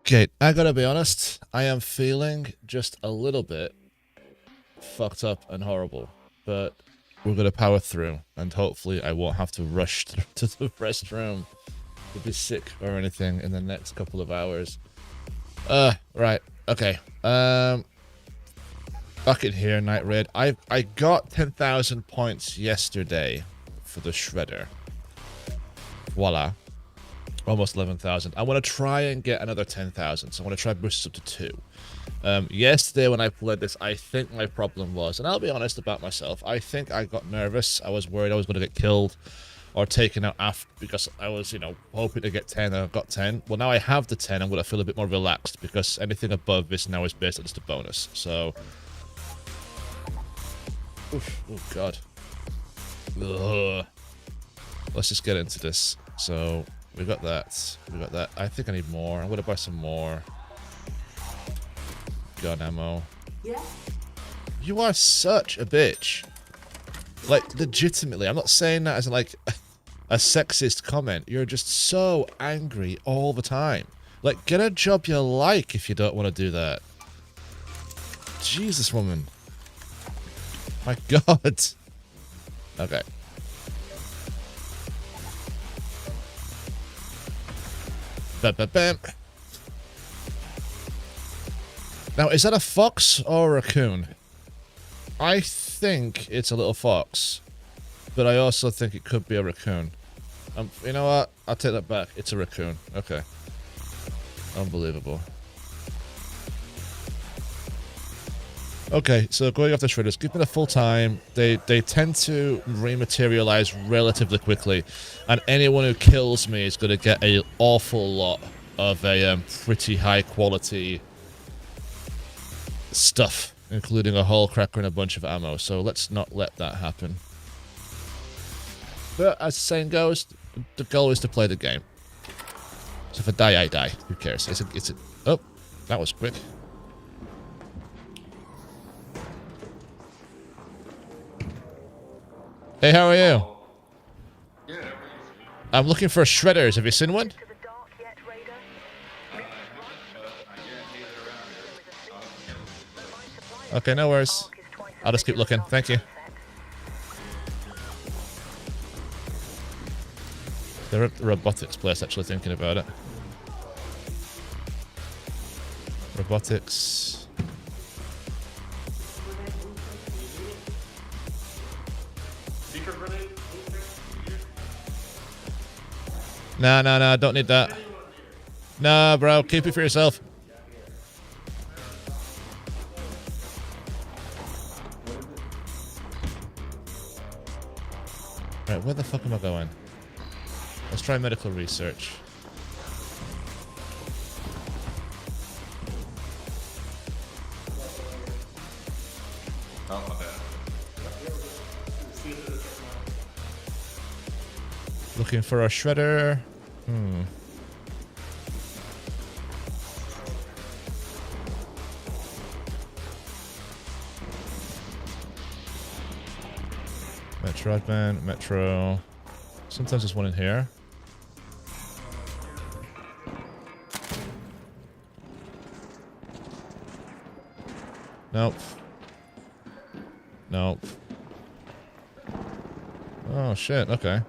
Okay, I gotta be honest, I am feeling just a little bit fucked up and horrible, but we're gonna power through, and hopefully I won't have to rush to the restroom to be sick or anything in the next couple of hours. Right, okay. Back in here, Night Raid. I got 10,000 points yesterday for the Shredder. Voila. Almost 11,000. I want to try and get another 10,000, so I want to try boost this up to 2. Yesterday when I played this, I think my problem was, and I'll be honest about myself, I think I got nervous. I was worried I was going to get killed or taken out after, because I was, you know, hoping to get 10 and I got 10. Well, now I have the 10, I'm going to feel a bit more relaxed because anything above this now is based on just a bonus. So, oof, oh god. Ugh. Let's just get into this. So, we got that. We got that. I think I need more. I'm going to buy some more gun ammo. Yeah. You are such a bitch. Like, legitimately. I'm not saying that as like a sexist comment. You're just so angry all the time. Like, get a job you like if you don't want to do that. Jesus, woman. My god. Okay. Bam. Now, is that a fox or a raccoon? I think it's a little fox, but I also think it could be a raccoon. You know what? I'll take that back. It's a raccoon. Okay. Unbelievable. Okay, so going off the shredders, give it a full time. They tend to rematerialize relatively quickly, and anyone who kills me is going to get an awful lot of a pretty high quality stuff, including a hull cracker and a bunch of ammo. So let's not let that happen. But as the saying goes, the goal is to play the game. So if I die, I die. Who cares? It's a. Oh, that was quick. Hey, how are you? Yeah. I'm looking for shredders. Have you seen one? Okay, no worries. I'll just keep looking. Thank you. They're at the robotics place, actually, thinking about it. Robotics. No, don't need that. Nah, bro, keep it for yourself. Right, where the fuck am I going? Let's try medical research. Oh, my bad. Looking for a shredder. Metro Advan, Metro. Sometimes there's one in here. Nope. Nope. Oh shit, okay.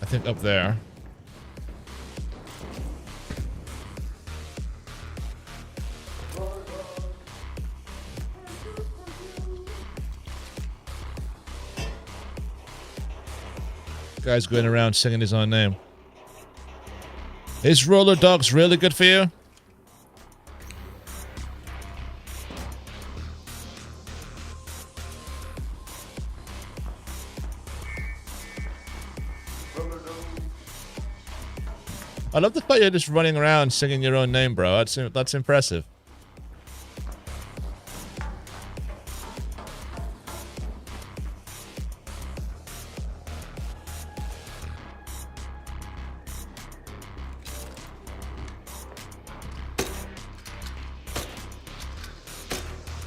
I think up there. Guy's going around singing his own name. Is roller dogs really good for you? I love the fact you're just running around singing your own name, bro. That's impressive.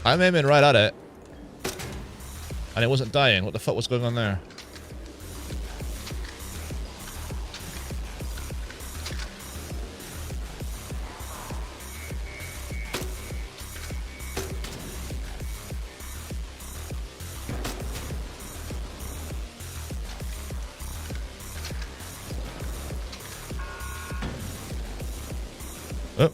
I'm aiming right at it. And it wasn't dying. What the fuck was going on there? Oh.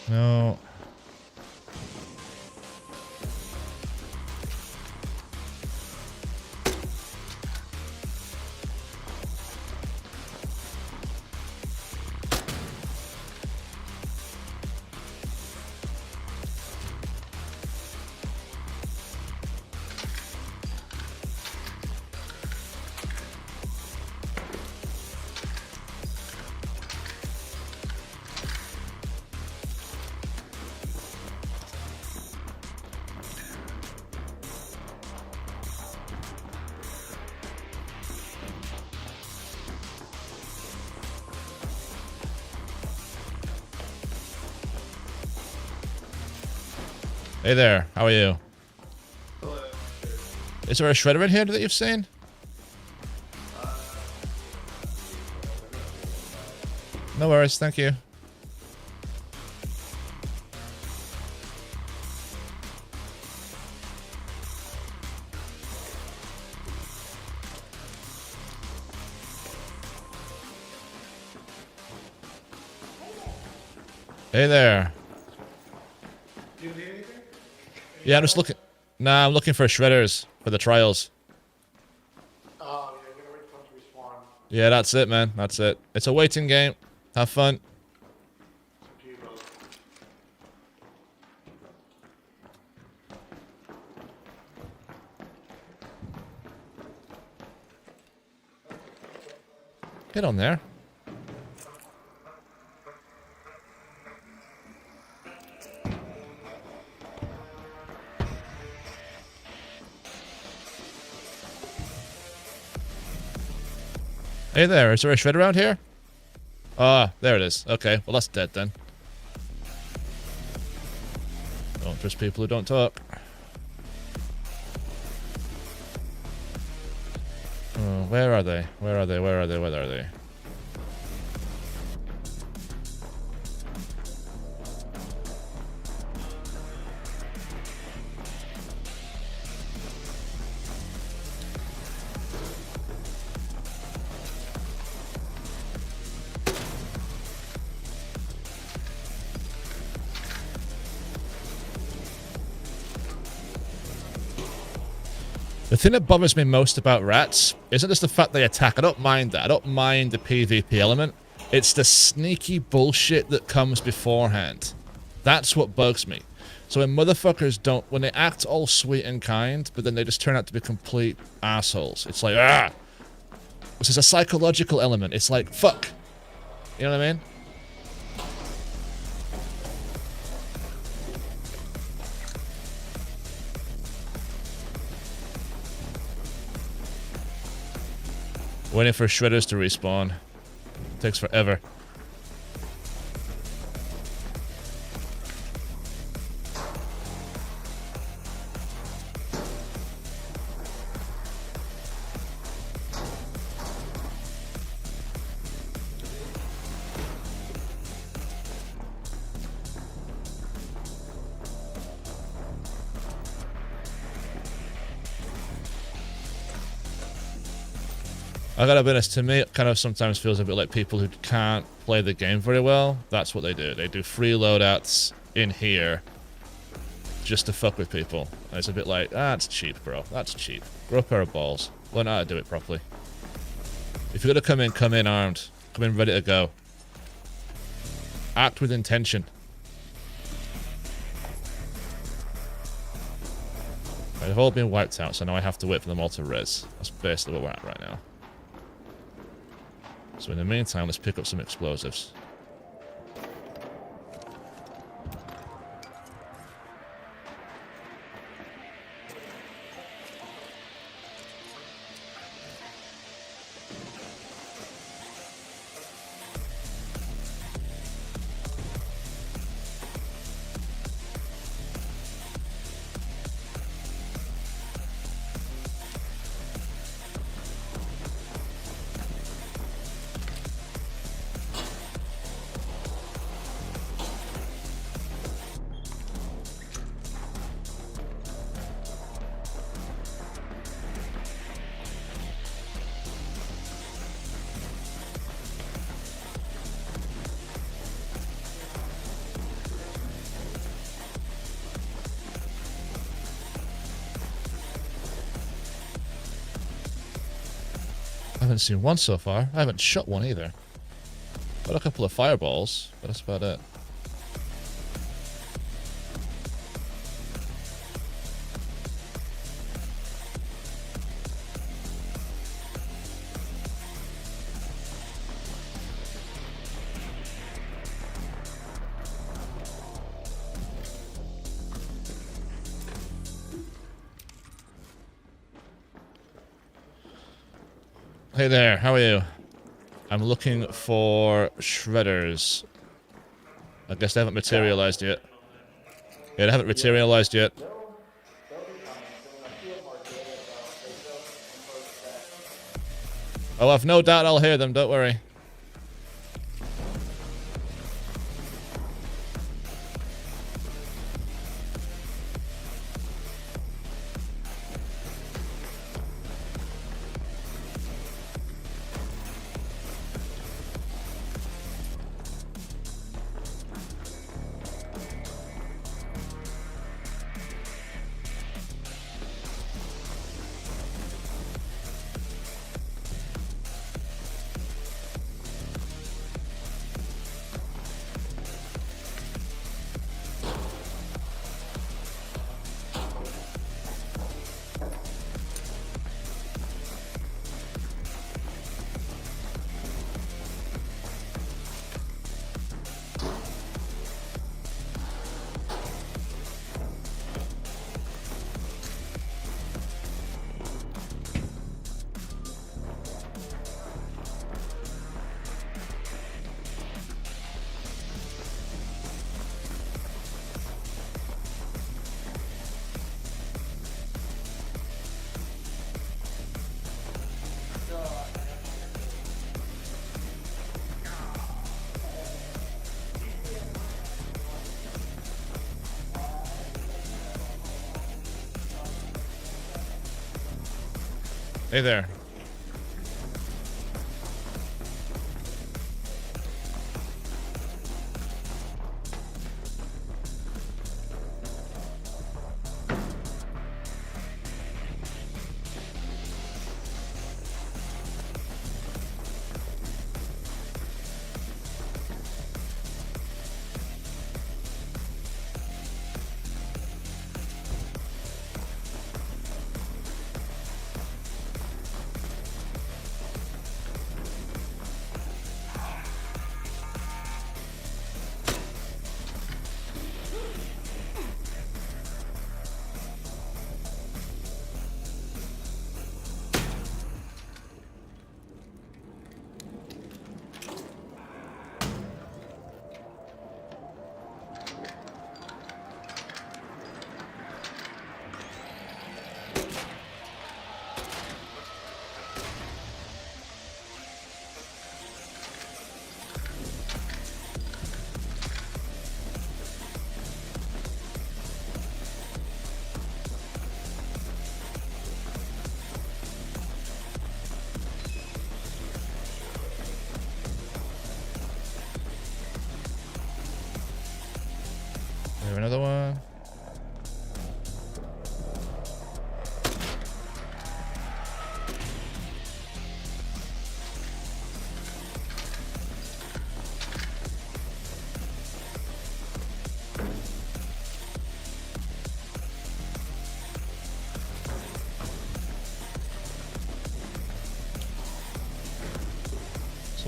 No. Hey there, how are you? Is there a shredder in here that you've seen? No worries, thank you. Hey there. Do you need anything? Yeah, I'm just looking. Nah, I'm looking for shredders for the trials. Oh, yeah, you're gonna wait for them to respawn. Yeah, that's it, man. That's it. It's a waiting game. Have fun. To you, brother. Get on there. Hey there, is there a shredder around here? Ah, there it is. Okay, well that's dead then. Don't trust people who don't talk. Oh, where are they? Where are they? Where are they? Where are they? The thing that bothers me most about rats isn't just the fact they attack. I don't mind that. I don't mind the PvP element. It's the sneaky bullshit that comes beforehand. That's what bugs me. So when motherfuckers don't, when they act all sweet and kind, but then they just turn out to be complete assholes. It's like, ah! This is a psychological element. It's like, fuck. You know what I mean? Waiting for shredders to respawn. Takes forever. I gotta be honest, to me, it kind of sometimes feels a bit like people who can't play the game very well. That's what they do. They do free loadouts in here just to fuck with people. And it's a bit like, that's cheap, bro. That's cheap. Grow a pair of balls. Learn how to do it properly. If you're gonna come in armed. Come in ready to go. Act with intention. They've all been wiped out, so now I have to wait for them all to res. That's basically where we're at right now. So in the meantime, let's pick up some explosives. I haven't seen one so far. I haven't shot one either. Got a couple of fireballs, but that's about it. Hey there, how are you? I'm looking for shredders. I guess they haven't materialized yet. Yeah, they haven't materialized yet. Oh, I've no doubt I'll hear them, don't worry. Hey there.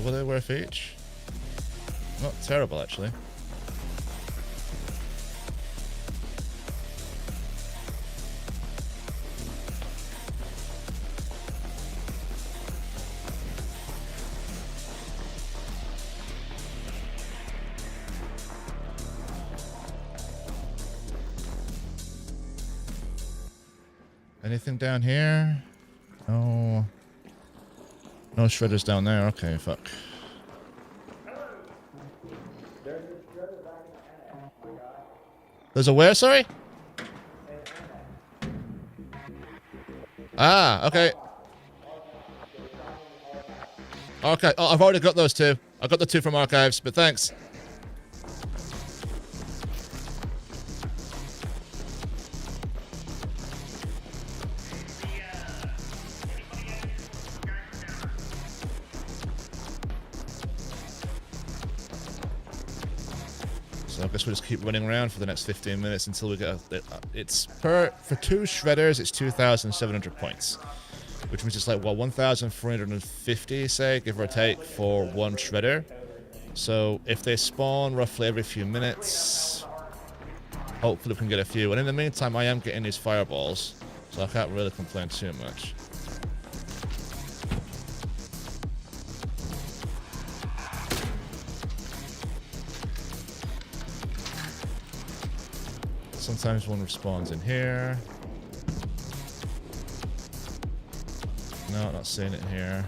What were they worth each? Not terrible, actually. Anything down here? No. No shredders down there. Okay, fuck. There's a where, sorry? Ah, okay. Okay, oh, I've already got those two. I got the two from archives, but thanks. So I guess we'll just keep running around for the next 15 minutes until we get it's for 2 shredders, it's 2,700 points. Which means it's like, what, 1,450, say, give or take, for 1 shredder. So if they spawn roughly every few minutes, hopefully we can get a few. And in the meantime, I am getting these fireballs, so I can't really complain too much. Sometimes one respawns in here. No, not seeing it here.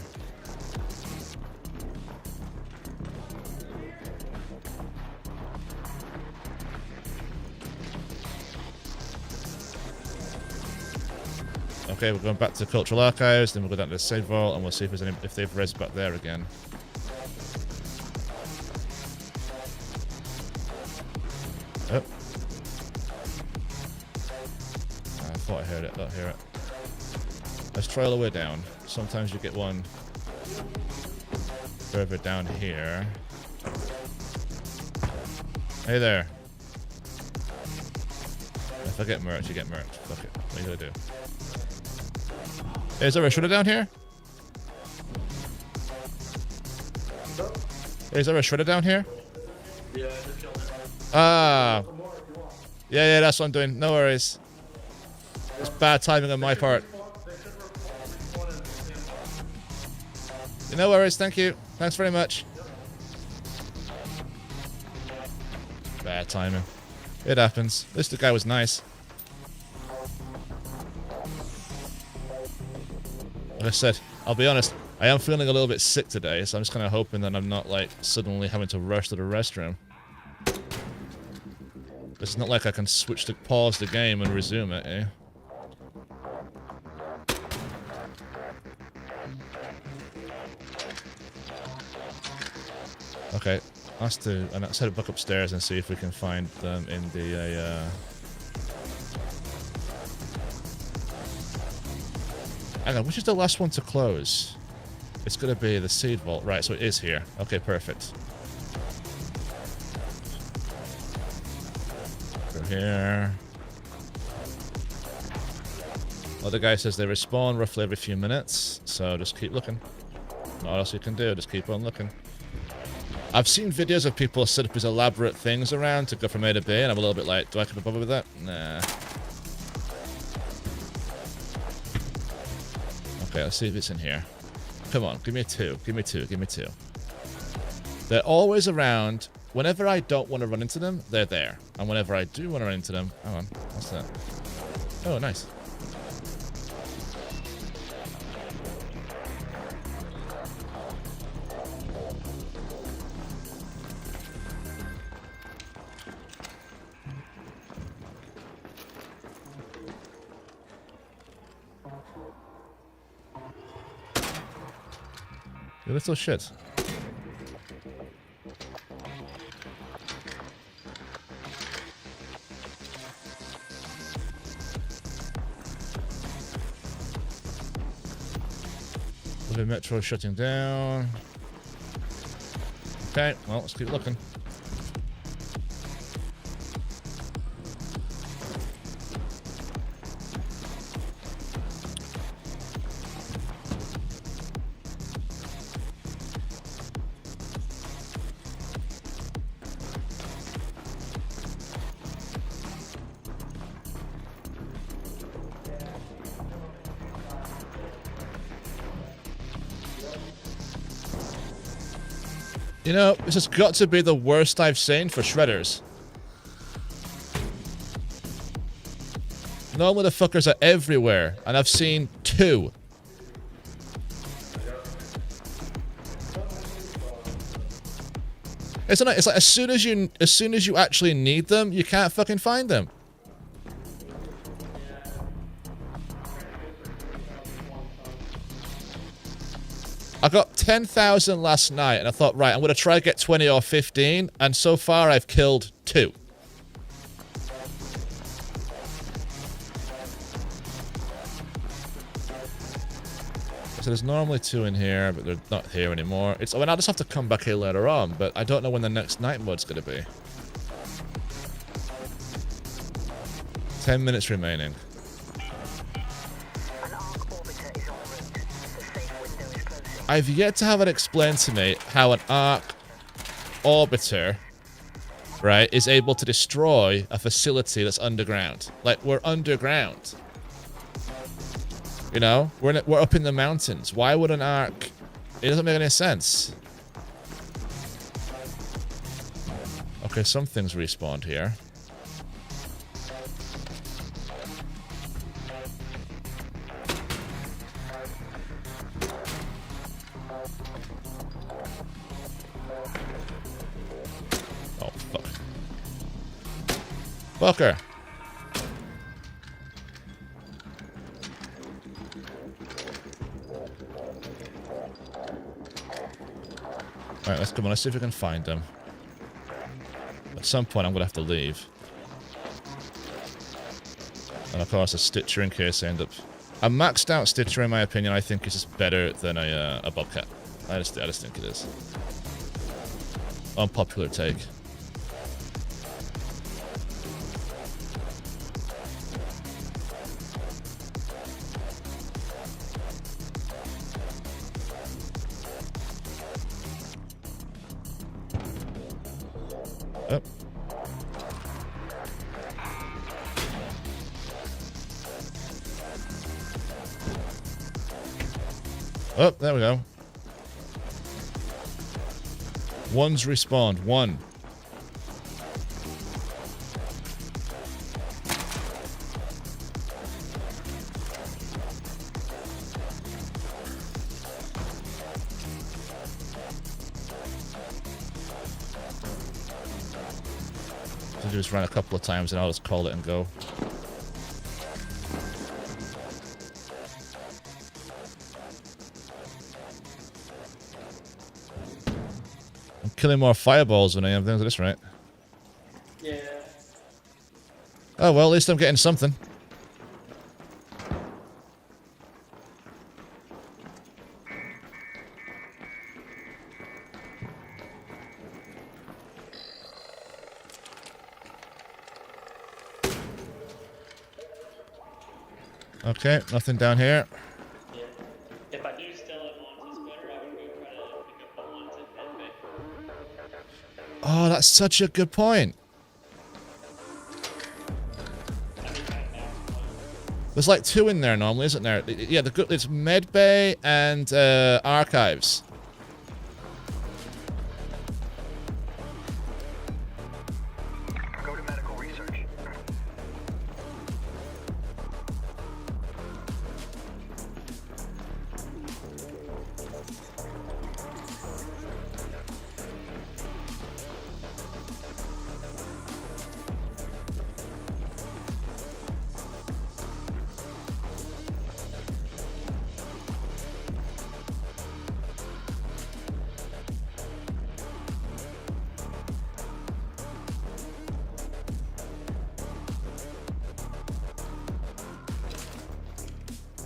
Okay, we're going back to the cultural archives, then we'll go down to the save vault, and we'll see if there's any, if they've res back there again. Oh. I thought I heard it, don't hear it. Let's try all the way down. Sometimes you get one further down here. Hey there. If I get murked, you get murked. Fuck it. What are you gonna do? Hey, is there a shredder down here? Hey, is there a shredder down here? Yeah, just kill him. Ah. Yeah, that's what I'm doing. No worries. It's bad timing on my part. No worries, thank you. Thanks very much. Bad timing. It happens. At least the guy was nice. Like I said, I'll be honest, I am feeling a little bit sick today, so I'm just kind of hoping that I'm not, like, suddenly having to rush to the restroom. It's not like I can pause the game and resume it, eh? Okay, let's head back upstairs and see if we can find them in the, Hang on, which is the last one to close? It's gonna be the seed vault. Right, so it is here. Okay, perfect. Go here. Well, the guy says they respawn roughly every few minutes, so just keep looking. Not else you can do, just keep on looking. I've seen videos of people set up these elaborate things around to go from A to B, and I'm a little bit like, do I have to bother with that? Nah. Okay, let's see if it's in here. Come on, give me a 2. Give me 2. Give me 2. They're always around. Whenever I don't want to run into them, they're there. And whenever I do want to run into them... Hang on, what's that? Oh, nice. You little shit. The metro shutting down. Okay, well, let's keep looking. You know, this has got to be the worst I've seen for shredders. No motherfuckers are everywhere, and I've seen 2. It's like as soon as you actually need them, you can't fucking find them. I got 10,000 last night, and I thought, right, I'm going to try to get 20 or 15, and so far I've killed 2. So there's normally 2 in here, but they're not here anymore. I mean, I'll just have to come back here later on, but I don't know when the next night mode's going to be. 10 minutes remaining. I've yet to have it explained to me how an arc orbiter, right, is able to destroy a facility that's underground. Like, we're underground. You know? We're up in the mountains. Why would an arc... It doesn't make any sense. Okay, some things respawned here. Oh, fuck. Fucker. Alright, let's come on, let's see if we can find them. At some point I'm gonna have to leave. And of course a Stitcher in case I end up... A maxed out Stitcher in my opinion I think is just better than a Bobcat. I just think it is. Unpopular take. Oh. Oh, there we go. One's respawned. 1. So just run a couple of times and I'll just call it and go. I'm killing more fireballs than I am things like this, right? Yeah. Oh well, at least I'm getting something. Okay, nothing down here. Yeah. If I do still at MONTIS better, I would go try to pick up the ones in Medbay. Oh, that's such a good point. There's like 2 in there normally, isn't there? Yeah, it's Medbay and Archives. Go to medical research.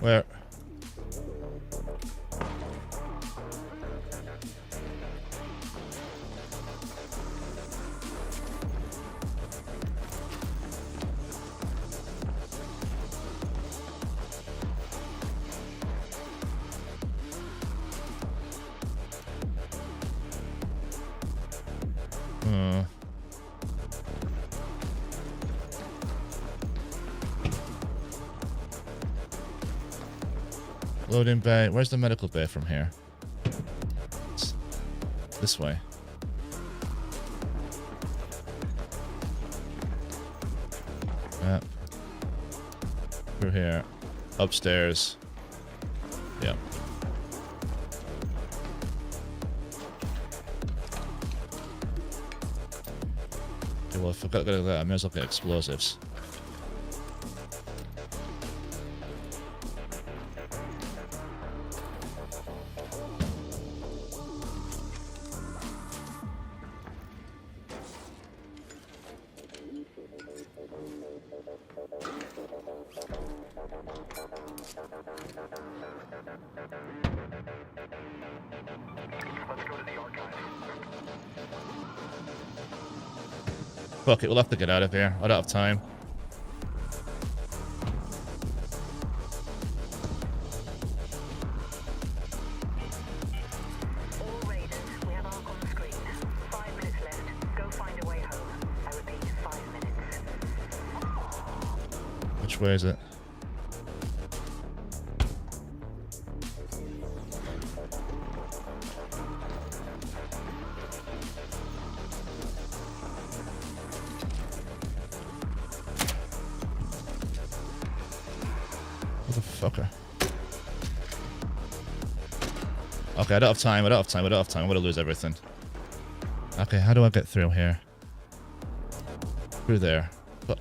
Where? Loading bay. Where's the medical bay from here? It's this way. through here. Upstairs. Yep. Okay, well, if I've got to go to that, I may as well get explosives. Let's go to the archive. Fuck it, we'll have to get out of here. I don't have time. All Raiders, we have Ark on the screen. 5 minutes left. Go find a way home. I repeat, 5 minutes. Which way is it? Motherfucker. Okay, I don't have time, I don't have time, I don't have time. I'm gonna lose everything. Okay, how do I get through here? Through there. Fuck.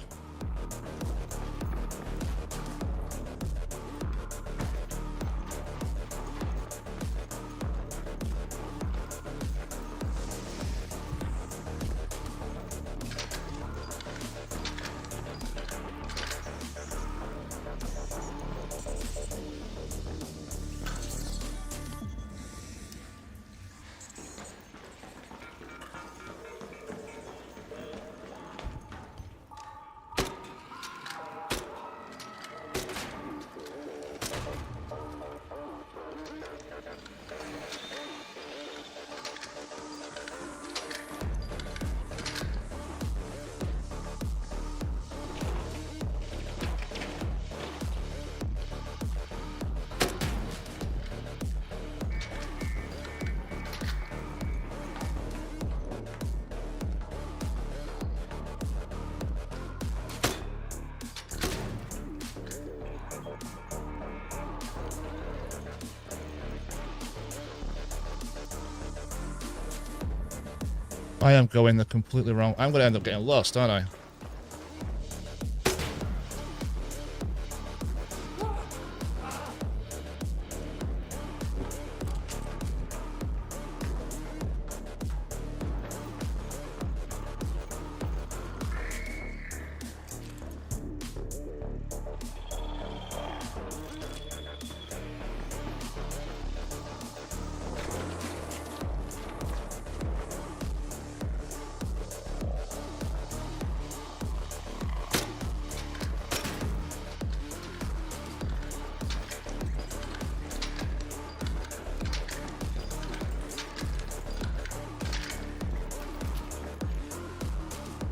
I am going the completely wrong. I'm going to end up getting lost, aren't I?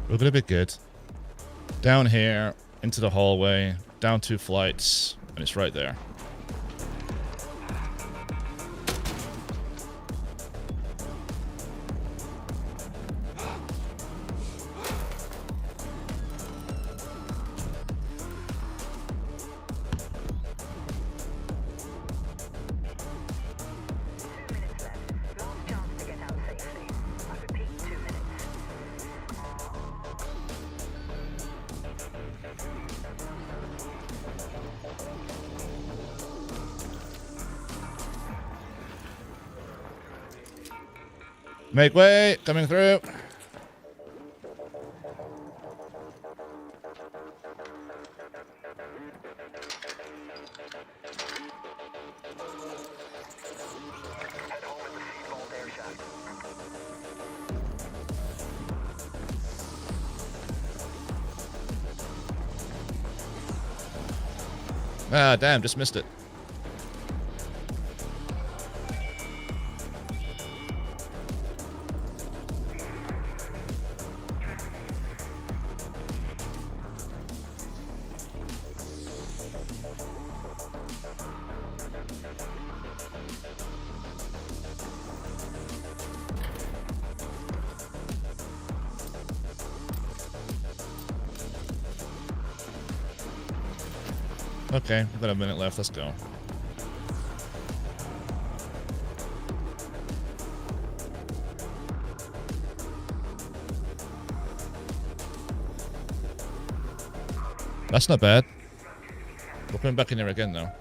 We're gonna be good. Down here, into the hallway, down 2 flights, and it's right there. Make way! Coming through! Head home with the Seafold air shot. Ah, damn, just missed it. Okay, we've got a minute left. Let's go. That's not bad. We're coming back in here again now.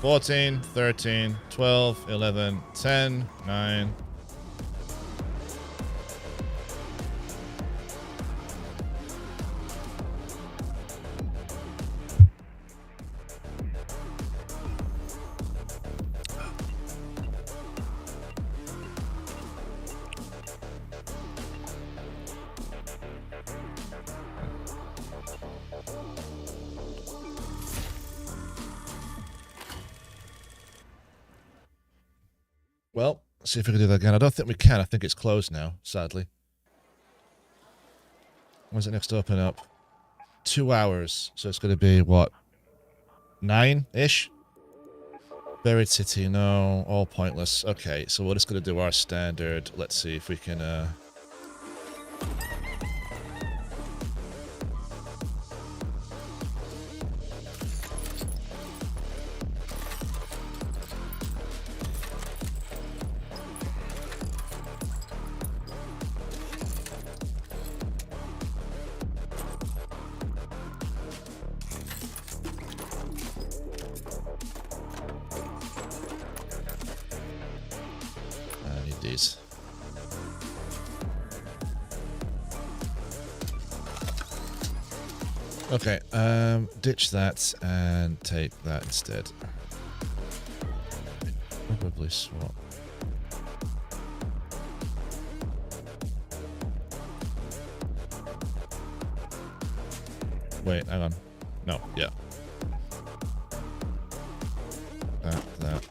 $14, $13, $12, $11, $10, $9. Well, see if we can do that again. I don't think we can. I think it's closed now, sadly. When's it next open up? 2 hours. So it's going to be, what, 9-ish? Buried City, no. All pointless. Okay, so we're just going to do our standard. Let's see if we can... these. Okay, ditch that and take that instead. Probably swap. Wait, hang on. No, yeah. That.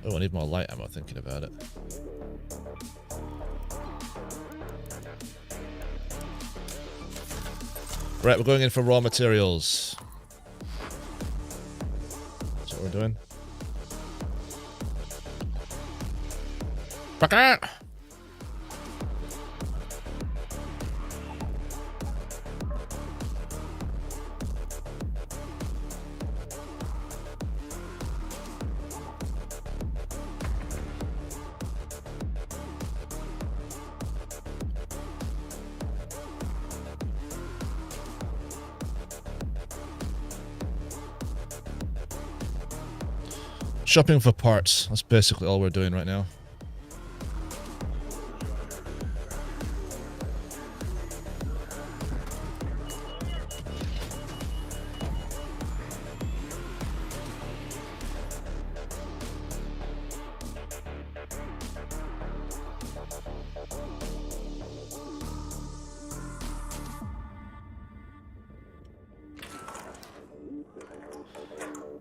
Oh, I need more light ammo thinking about it. Right, we're going in for raw materials. That's what we're doing. Back out! Shopping for parts. That's basically all we're doing right now.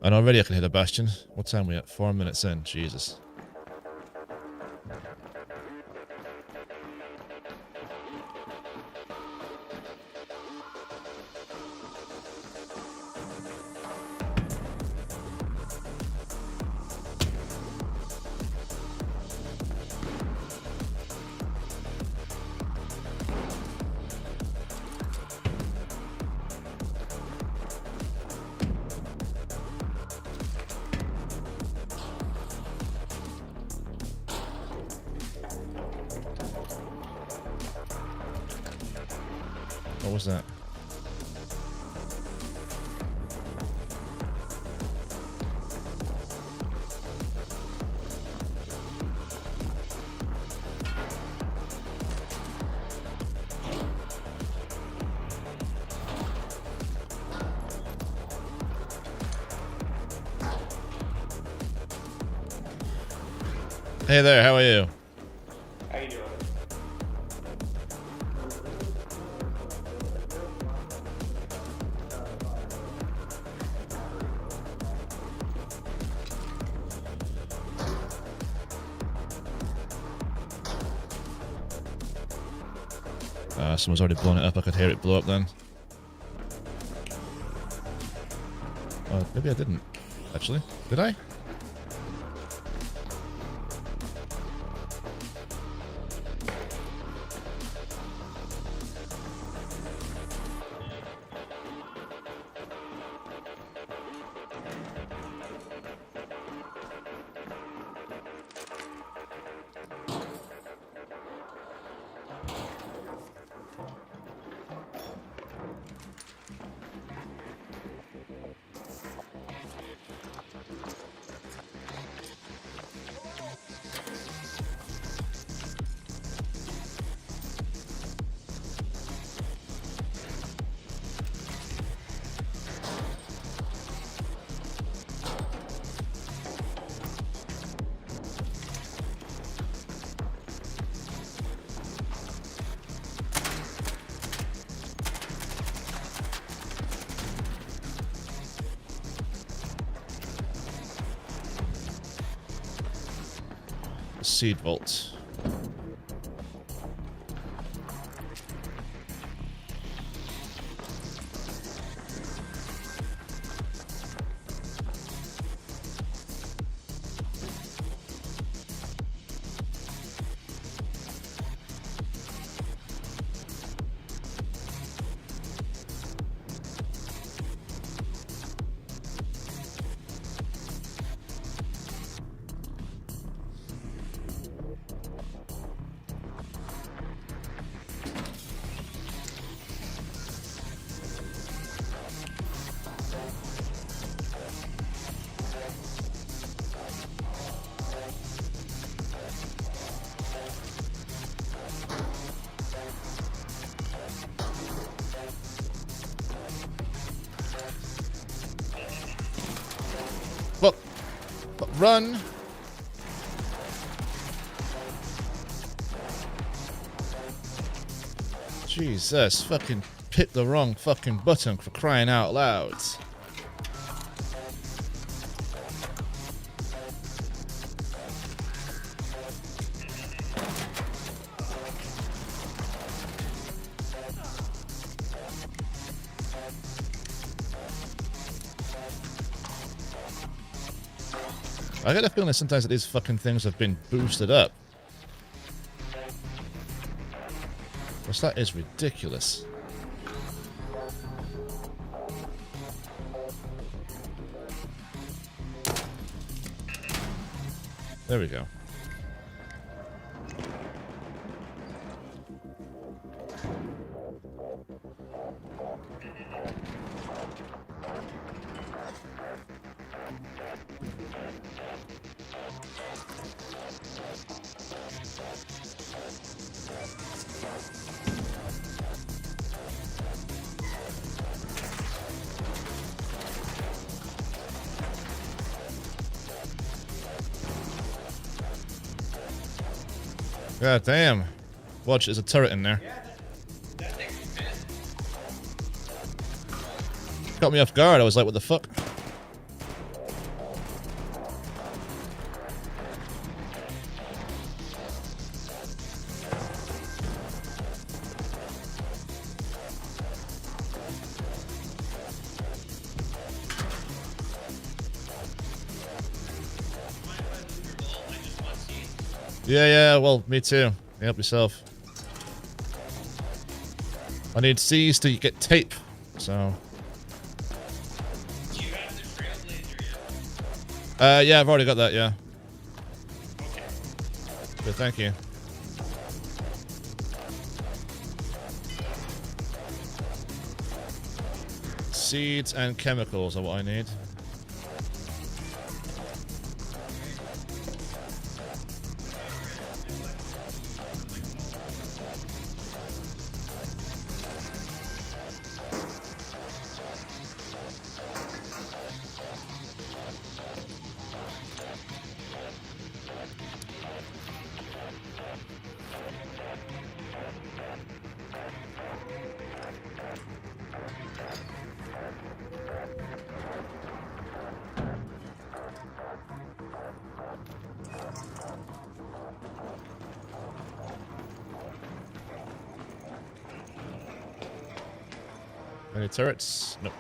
And already I can hit a bastion. What time are we at? 4 minutes in. Jesus. What was that? Hey there, how are you? How you doing? Someone's already blown it up. I could hear it blow up then. Maybe I didn't. Actually, did I? Seed vault. Run! Jesus, fucking hit the wrong fucking button for crying out loud. I get a feeling that sometimes that these fucking things have been boosted up. Because that is ridiculous. There we go. God damn. Watch, there's a turret in there. That thing's pissed. Got me off guard. I was like, what the fuck? Yeah, well, me too. Help yourself. I need C's to get tape, so... Do you have the trailblazer yet? Yeah, I've already got that, yeah. Okay. Good, thank you. Seeds and chemicals are what I need. Any turrets? Nope.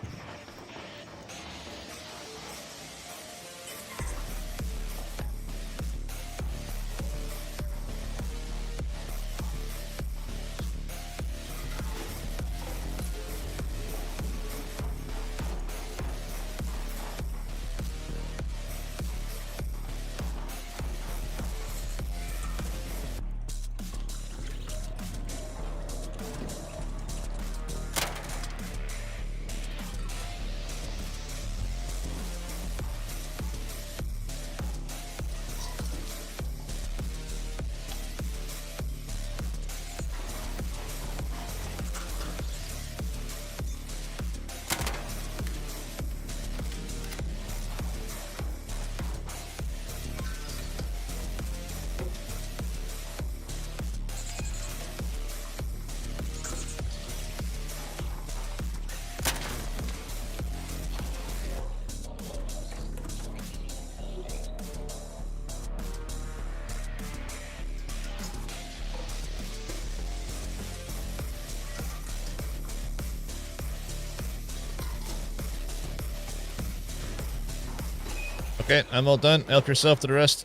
Okay, I'm all done. Help yourself to the rest.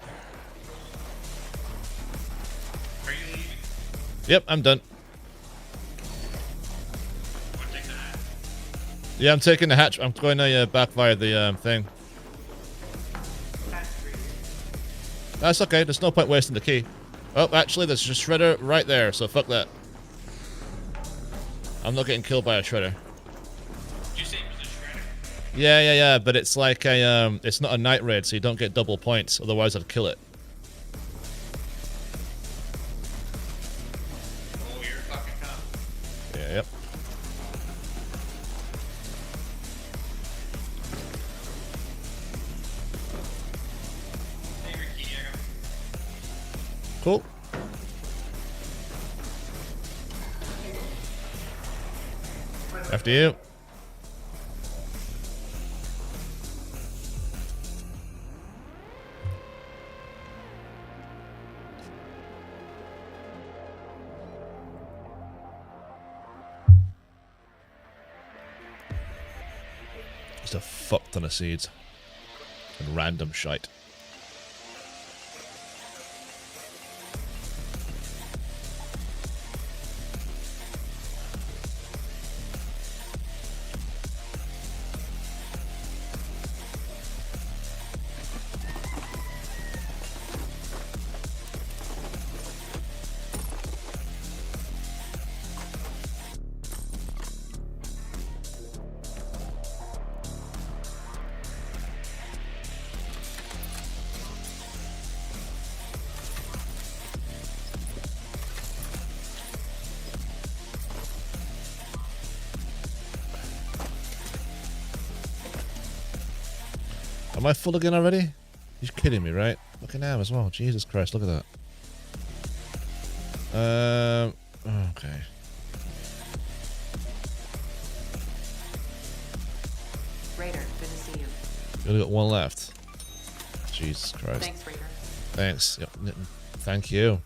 Are you leaving? Yep, I'm done. Want to take the hat? Yeah, I'm taking the hatch. I'm going to back via the thing. That's okay. There's no point wasting the key. Oh, actually, there's a shredder right there, so fuck that. I'm not getting killed by a shredder. Did you say it was a shredder? Yeah, but it's like a, it's not a night raid, so you don't get double points, otherwise I'd kill it. Oh, you're a fucking cop. Yeah, yep. Favorite key, I got. Cool. After you. Just a fuck ton of seeds. And random shite. Am I full again already? You're kidding me, right? Fucking hell as well. Jesus Christ, look at that. Okay. Raider, good to see you. You only got one left. Jesus Christ. Thanks, Raider. Thanks. Yep. Thank you.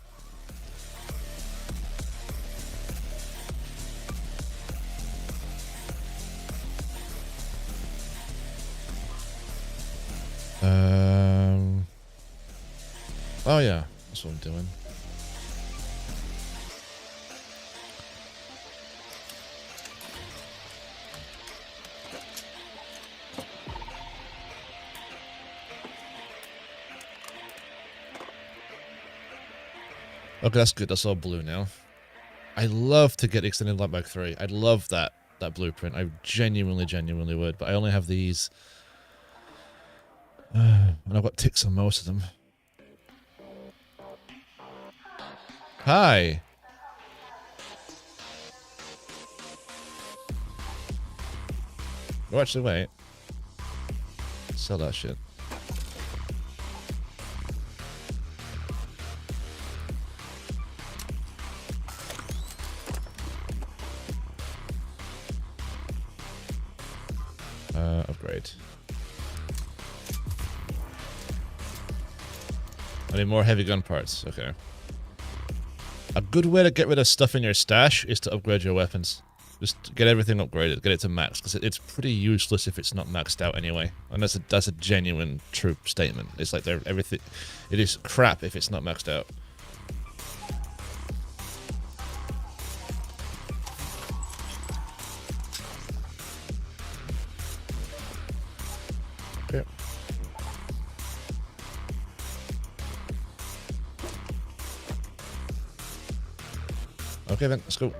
Oh yeah, that's what I'm doing. Okay, that's good. That's all blue now. I love to get extended light back 3. I'd love that blueprint. I genuinely would. But I only have these. And I've got ticks on most of them. Hi. Oh, actually, wait. Sell that shit. Upgrade. I need more heavy gun parts. Okay. A good way to get rid of stuff in your stash is to upgrade your weapons. Just get everything upgraded, get it to max, because it's pretty useless if it's not maxed out anyway. And that's a genuine, true statement. It's like everything. It is crap if it's not maxed out. Okay. Okay then, let's go.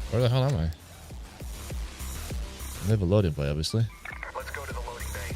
Where the hell am I? I have a loading bay, obviously. Let's go to the loading bay.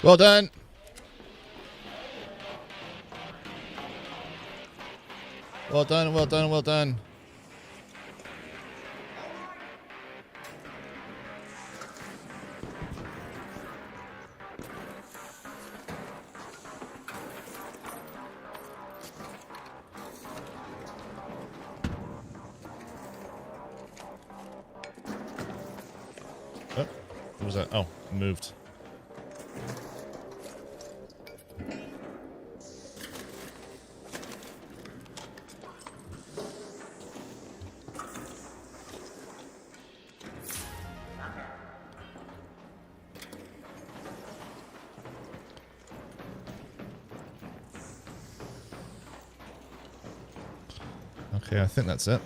Well done. Well done, well done, well done. Oh, what was that? Oh, moved. Okay, I think that's it.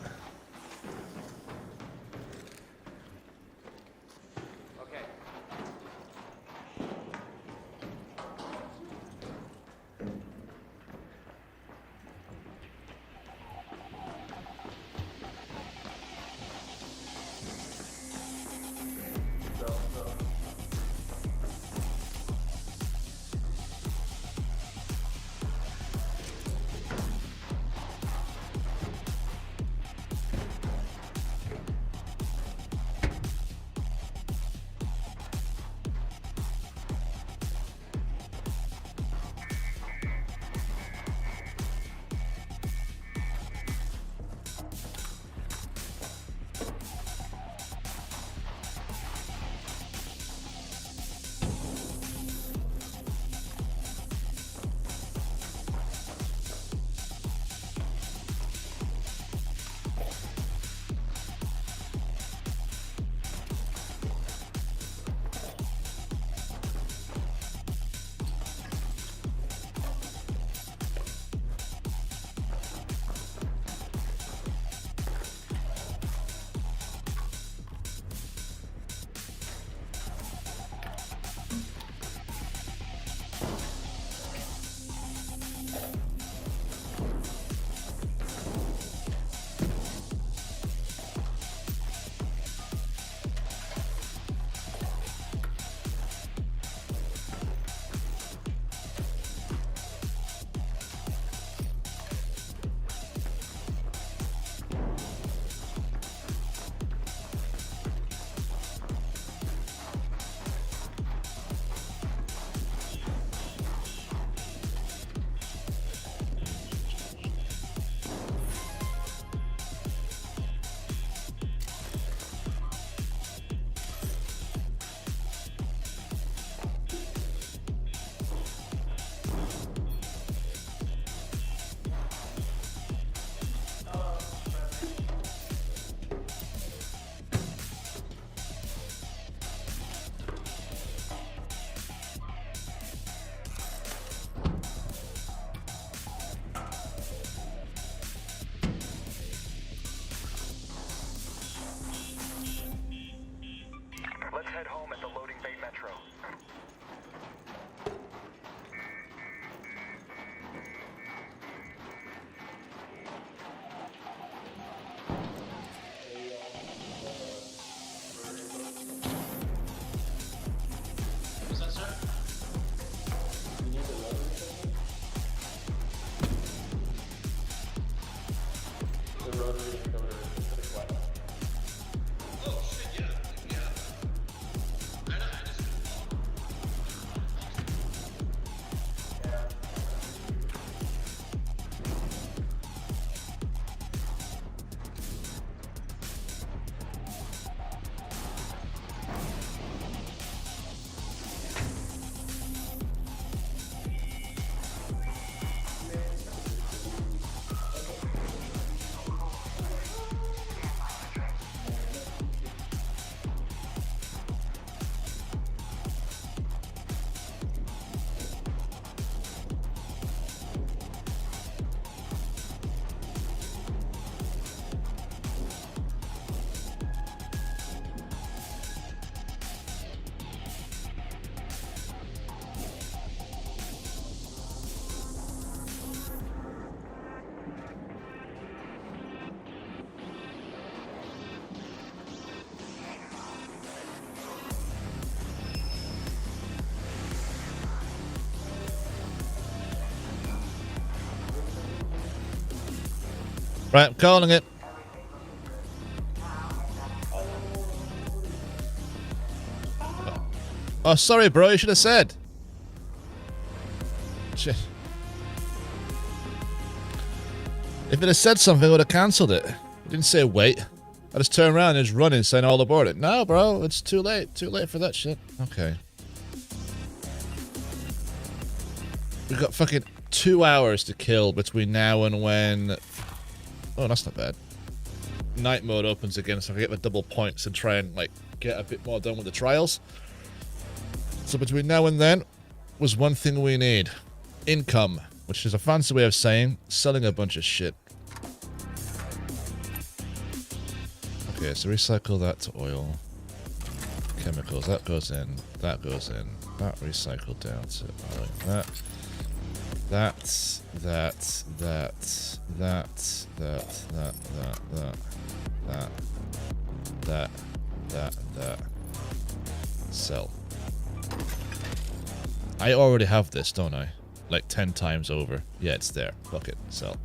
Right, I'm calling it. Oh, sorry, bro. You should have said. Shit. If it had said something, I would have cancelled it. It didn't say wait. I just turned around and just running, saying all aboard it. No, bro. It's too late. Too late for that shit. Okay. We've got fucking 2 hours to kill between now and when... Oh, that's not bad. Night mode opens again, so I can get the double points and try and, like, get a bit more done with the trials. So between now and then was one thing we need. Income, which is a fancy way of saying selling a bunch of shit. Okay, so recycle that to oil. Chemicals, that goes in, that goes in. That recycled down to oil. That. Sell. I already have this, don't I? Like 10 times over. Yeah, it's there. Fuck it. Sell.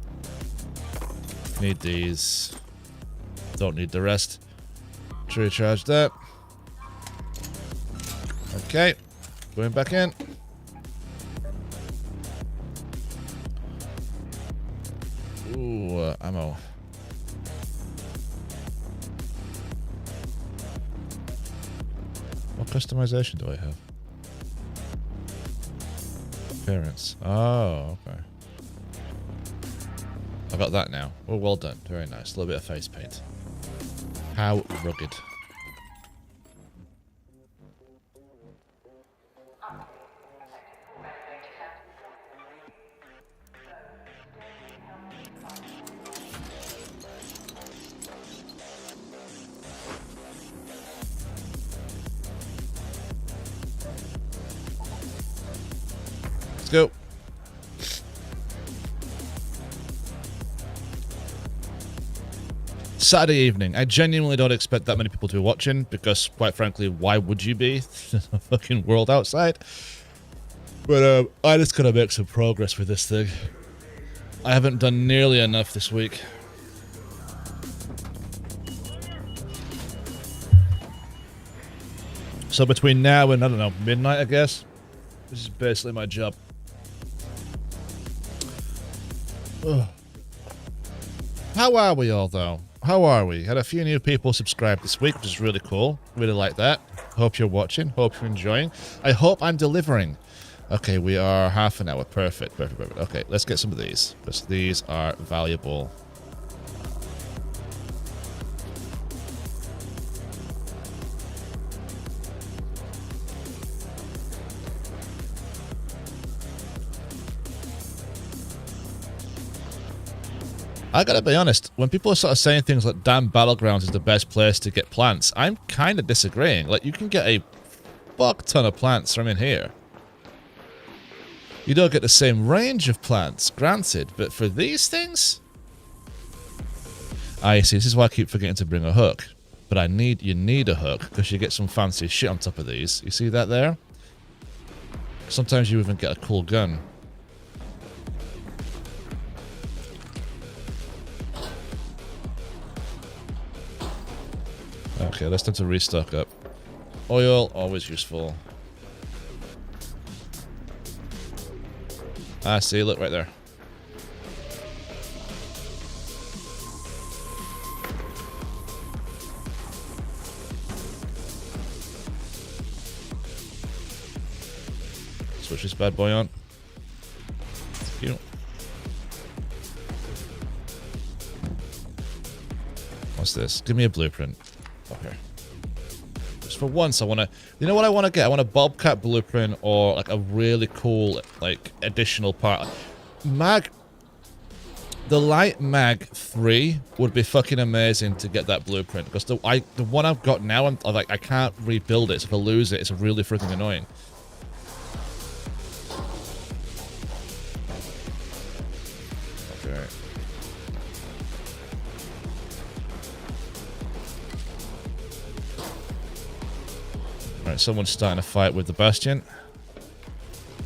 Need these. Don't need the rest. True charge that. Okay. Going back in. Ooh, ammo. What customization do I have? Appearance. Oh, okay. I got that now. Oh, well done. Very nice. A little bit of face paint. How rugged. Go. Saturday evening. I genuinely don't expect that many people to be watching because, quite frankly, why would you be? There's a fucking world outside. But I just gotta make some progress with this thing. I haven't done nearly enough this week. So between now and, I don't know, midnight, I guess, this is basically my job. Ugh. How are we all, though? How are we? Had a few new people subscribe this week, which is really cool. Really like that. Hope you're watching. Hope you're enjoying. I hope I'm delivering. Okay, we are half an hour. Perfect, perfect, perfect. Okay, let's get some of these, because these are valuable. I gotta be honest, when people are sort of saying things like damn Battlegrounds is the best place to get plants, I'm kind of disagreeing. Like, you can get a fuck ton of plants from in here. You don't get the same range of plants, granted, but for these things? I see, this is why I keep forgetting to bring a hook. But you need a hook, because you get some fancy shit on top of these. You see that there? Sometimes you even get a cool gun. Okay, let's time to restock up. Oil, always useful. Ah, see, look right there. Switch this bad boy on. Thank you. What's this? Give me a blueprint. Okay. Just for once, I want to... You know what I want to get? I want a Bobcat blueprint or, like, a really cool, like, additional part. Mag... The Light Mag 3 would be fucking amazing to get that blueprint. Because the one I've got now, I'm like, I can't rebuild it. So if I lose it, it's really freaking annoying. Okay. Alright, someone's starting a fight with the Bastion.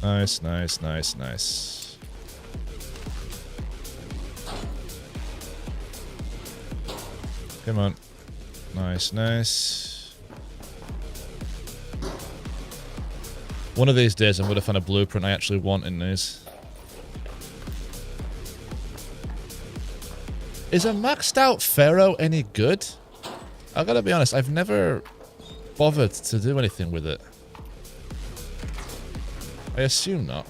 Nice, nice, nice, nice. Come on. Nice, nice. One of these days I'm going to find a blueprint I actually want in these. Is a maxed out Pharaoh any good? I gotta be honest, I've never bothered to do anything with it. I assume not.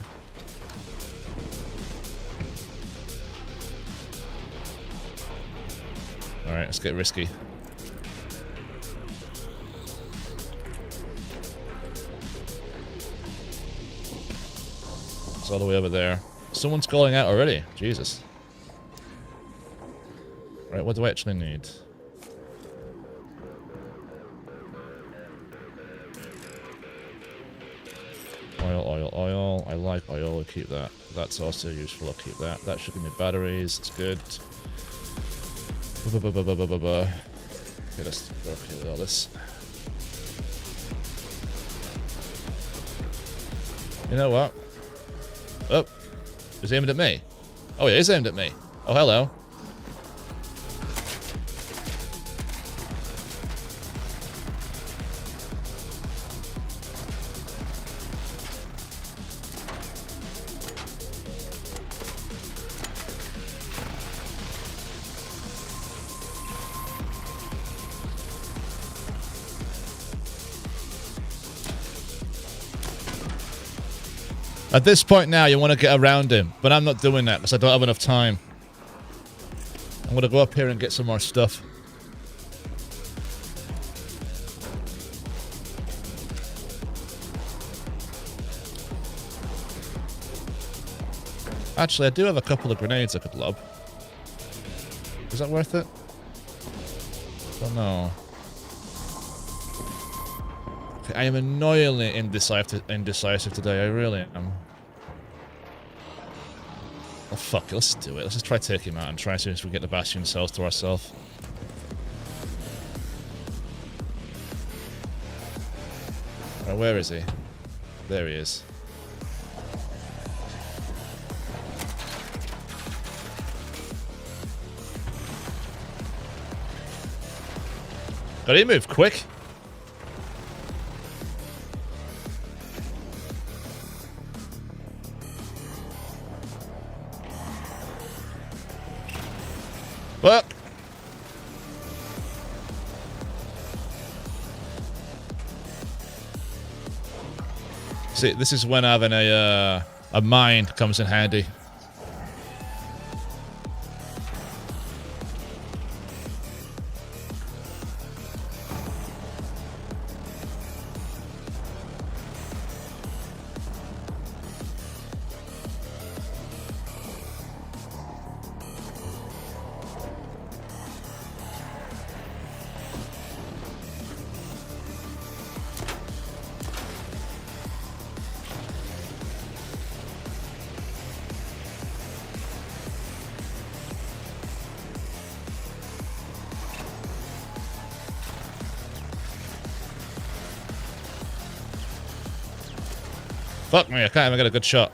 Alright, let's get risky. It's all the way over there. Someone's calling out already. Jesus. Right, what do I actually need? Oil, oil, oil. I like oil. I'll keep that. That's also useful. I'll keep that. That should give me batteries. It's good. Okay, let's go with all this. You know what? Oh, he's aimed at me. Oh, he is aimed at me. Oh, hello. At this point now, you want to get around him, but I'm not doing that because I don't have enough time. I'm going to go up here and get some more stuff. Actually, I do have a couple of grenades I could lob. Is that worth it? I don't know. Okay, I am annoyingly indecisive today, I really am. Oh fuck it, let's do it. Let's just try to take him out and try and see if we get the Bastion cells to ourselves. Right, where is he? There he is. God, he moved quick. Fuck. See, this is when having a mine comes in handy. Fuck me, I can't even get a good shot.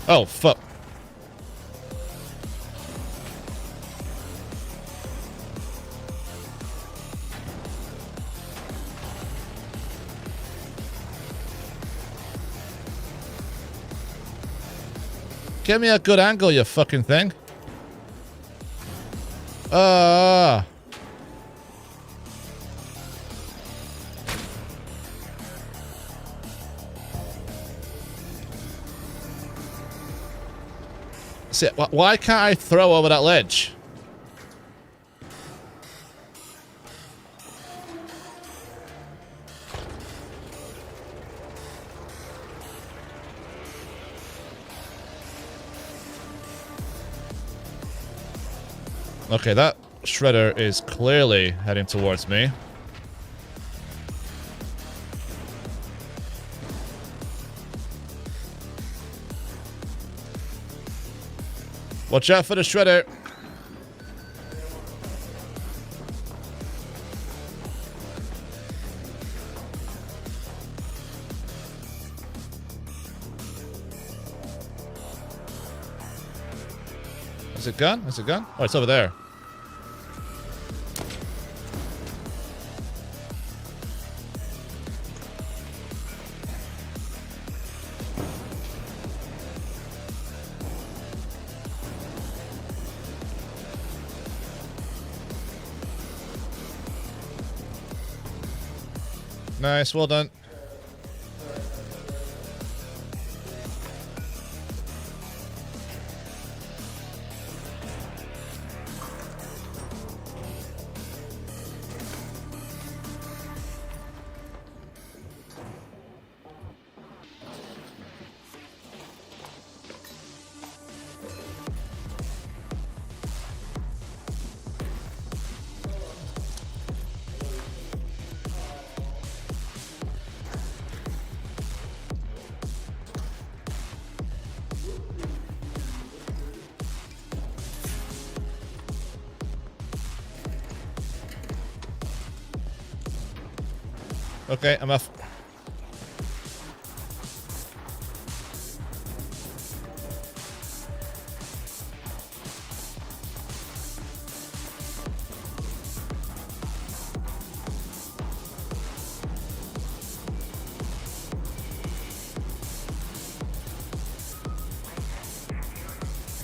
Oh, fuck. Give me a good angle, you fucking thing. See, why can't I throw over that ledge? Okay, that shredder is clearly heading towards me. Watch out for the shredder. Is it gone? Is it gone? Oh, it's over there. Nice, well done. Okay, I'm off.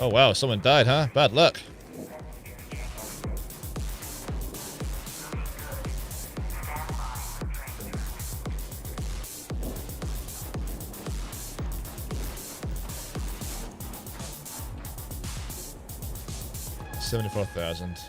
Oh wow, someone died, huh? Bad luck. $74,000.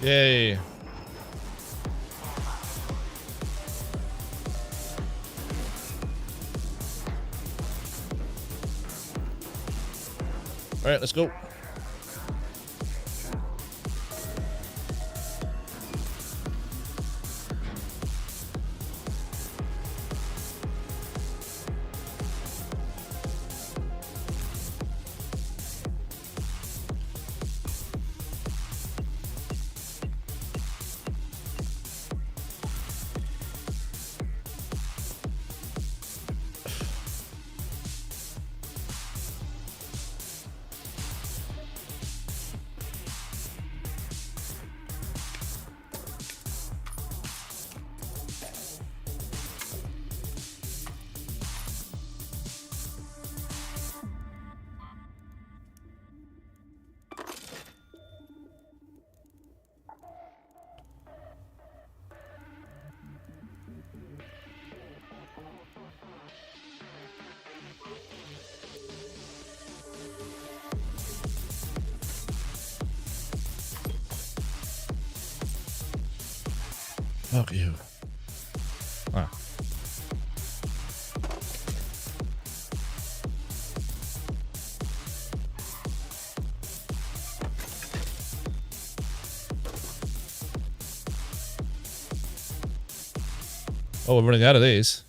Yay. All right, let's go. Fuck you. Ah. Oh, we're running out of these.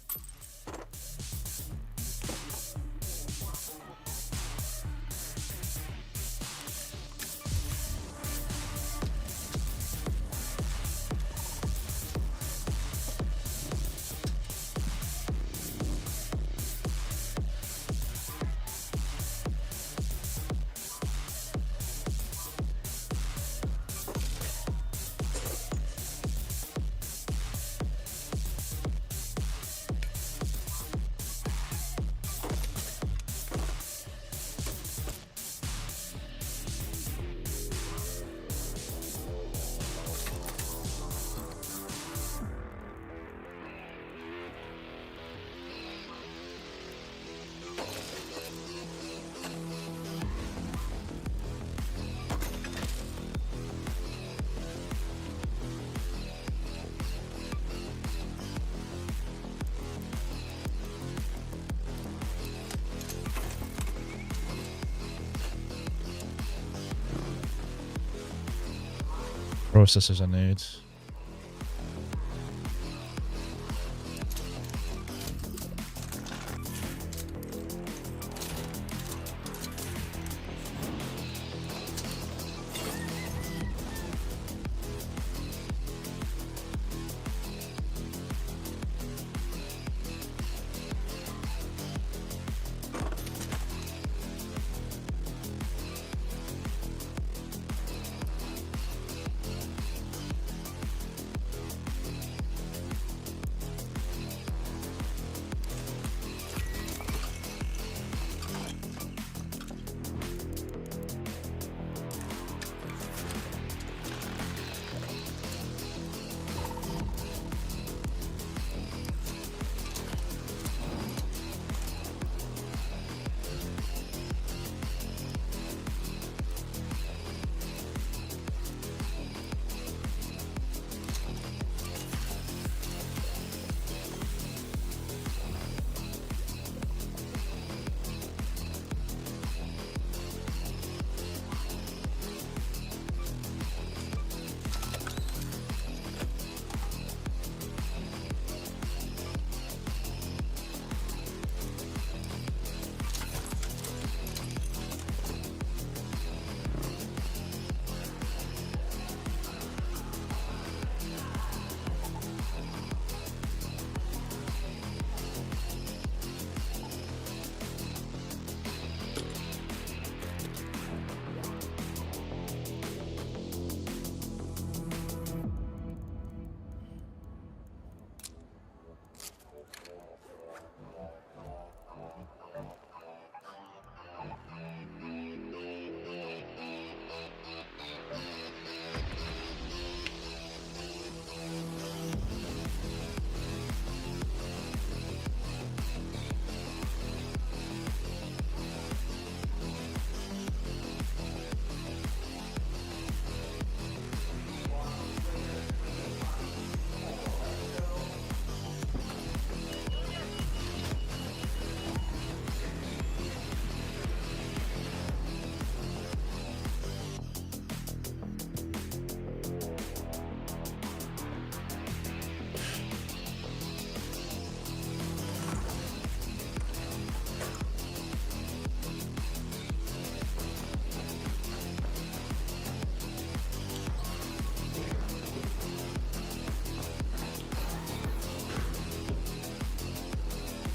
Processors I need.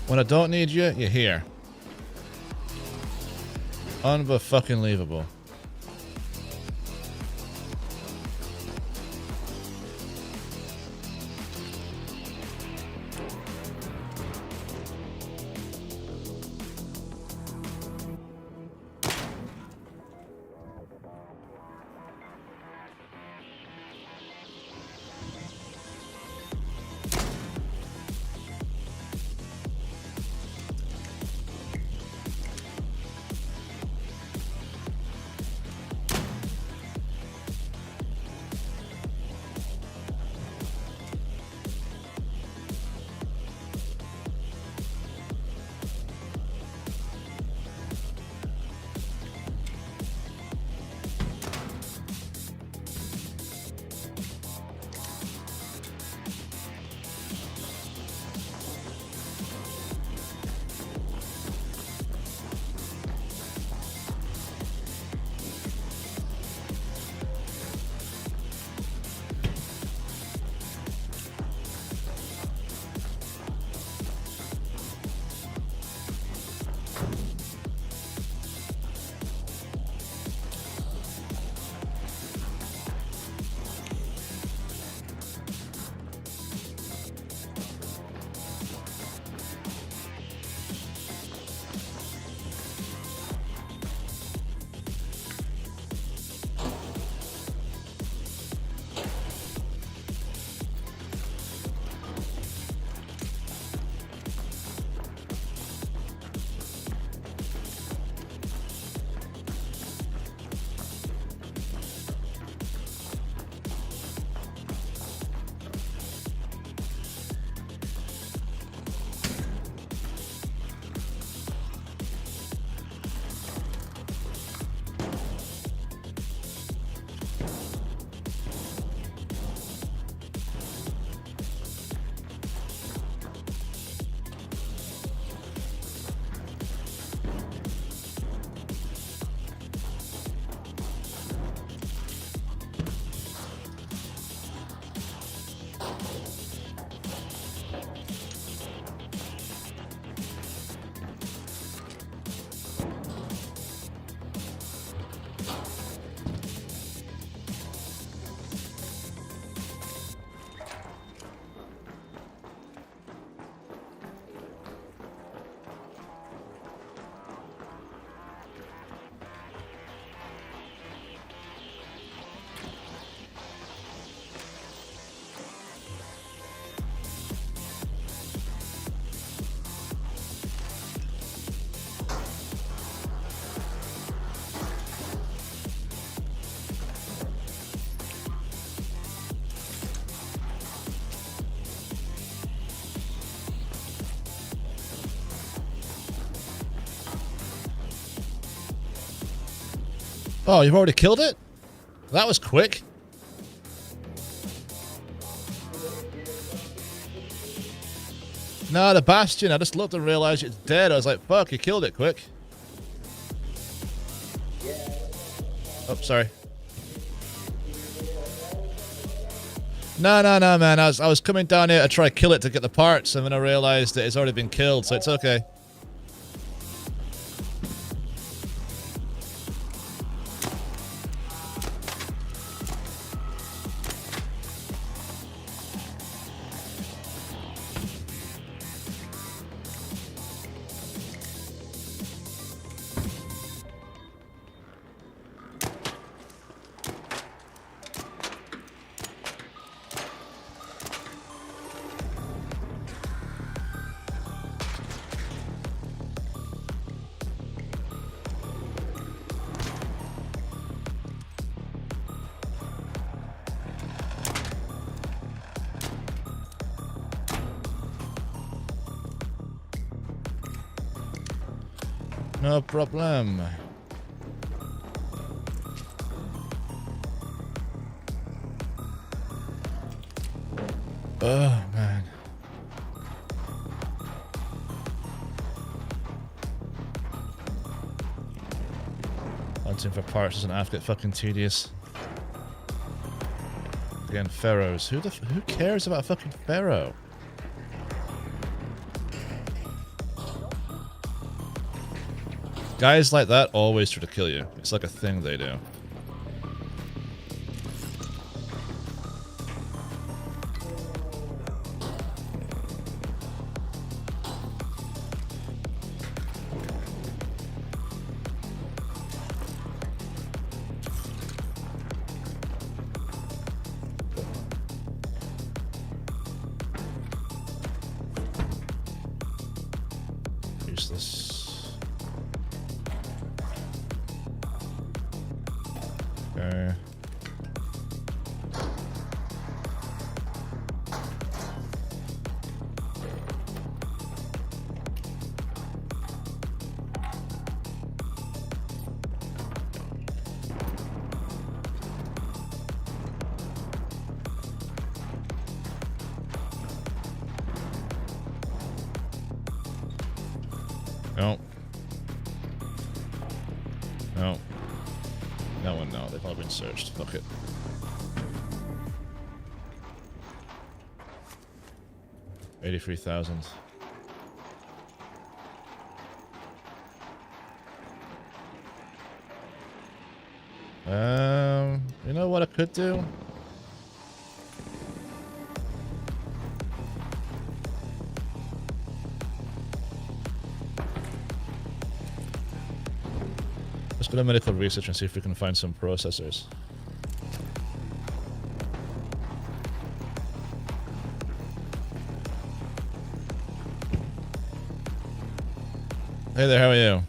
When I don't need you, you're here. Unfucking-leavable. Oh, you've already killed it? That was quick. Nah, the Bastion. I just looked and realized it's dead. I was like, fuck, you killed it quick. Oh, sorry. No, man. I was coming down here to try to kill it to get the parts, and then I realized that it's already been killed, so it's okay. No problem. Oh, man. Hunting for parts doesn't have to get fucking tedious. Again, pharaohs. Who cares about a fucking pharaoh? Guys like that always try to kill you. It's like a thing they do. Useless. Okay. No. No. That one, no. They've all been searched. Fuck it. $83,000. You know what I could do? Let's go to medical research and see if we can find some processors. Hey there, how are you?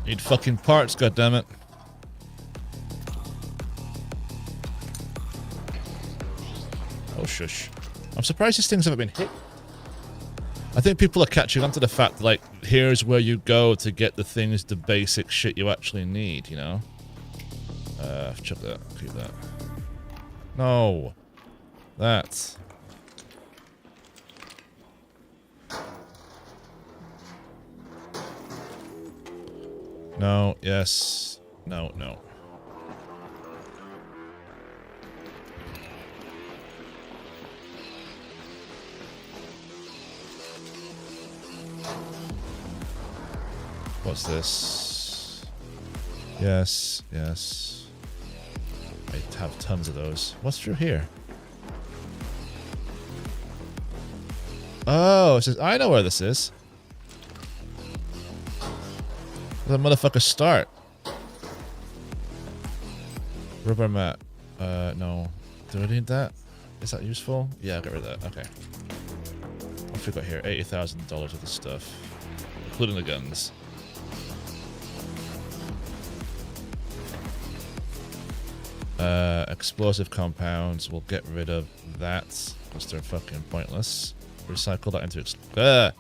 Need fucking parts, goddammit. Oh, shush. I'm surprised these things haven't been hit. I think people are catching on to the fact that, like, here's where you go to get the things, the basic shit you actually need, you know? Chuck that. Keep that. No. That. No, yes, no, no. What's this? Yes, yes. I have tons of those. What's through here? Oh, it says, I know where this is. Where the motherfucker start? Rubber mat. No. Do I need that? Is that useful? Yeah, I'll get rid of that. Okay. What have we got here? $80,000 worth of stuff. Including the guns. Explosive compounds. We'll get rid of that. Because they're fucking pointless. Recycle that into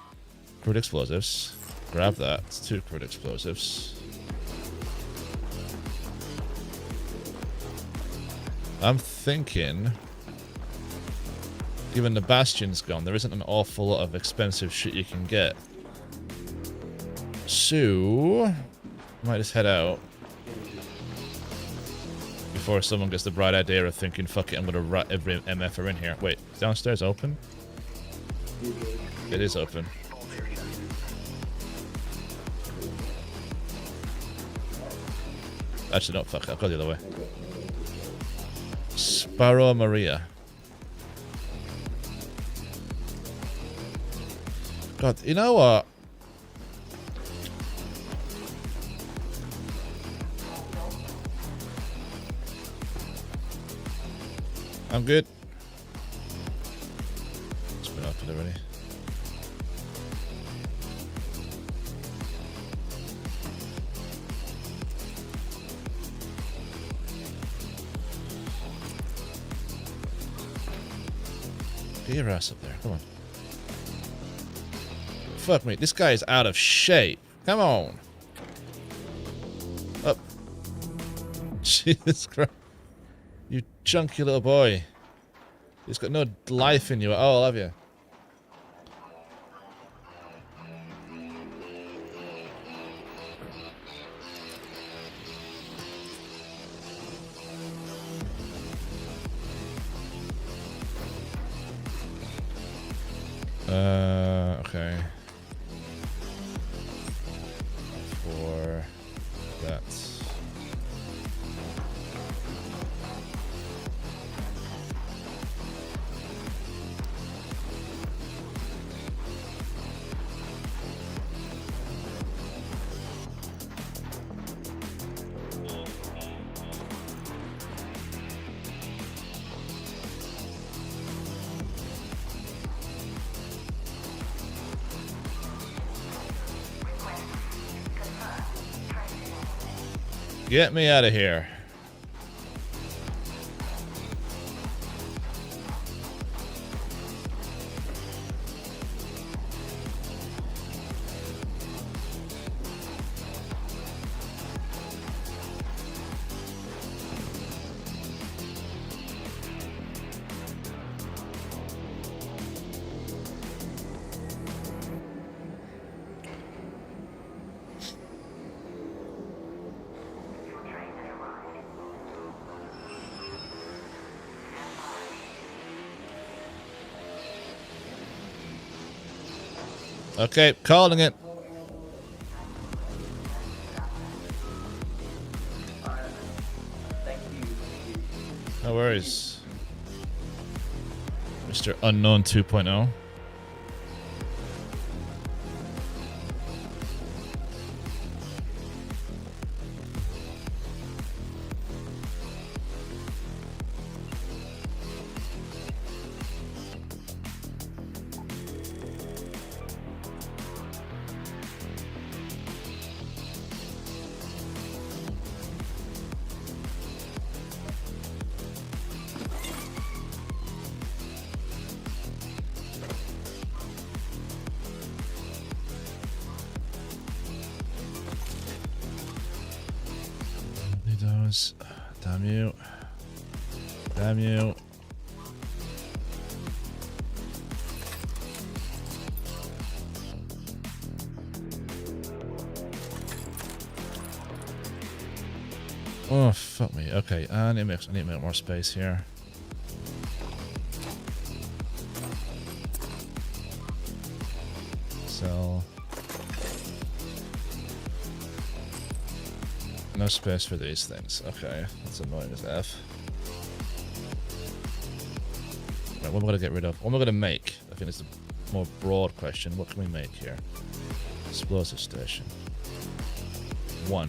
crude explosives. Grab that. It's 2 crude explosives. I'm thinking, given the Bastion's gone, there isn't an awful lot of expensive shit you can get. So, might just head out before someone gets the bright idea of thinking, fuck it, I'm gonna rat every MFer in here. Wait, downstairs open? It is open. Actually, no, fuck it, I'll go the other way. Sparrow Maria. God, you know what? I'm good. It's been opened already. Get your ass up there, come on. fuck me. This guy is out of shape. Come on. Up. Jesus Christ. You chunky little boy. He's got no life in you at all, have you? Okay. For that. Get me out of here. Okay, calling it. No worries. Mr. Unknown 2.0. Those. Damn you. Damn you. Oh, fuck me. Okay, I need to make more space here. So... no space for these things. Okay, that's annoying as F. Right, what am I going to get rid of? What am I going to make? I think it's a more broad question. What can we make here? Explosive station. 1.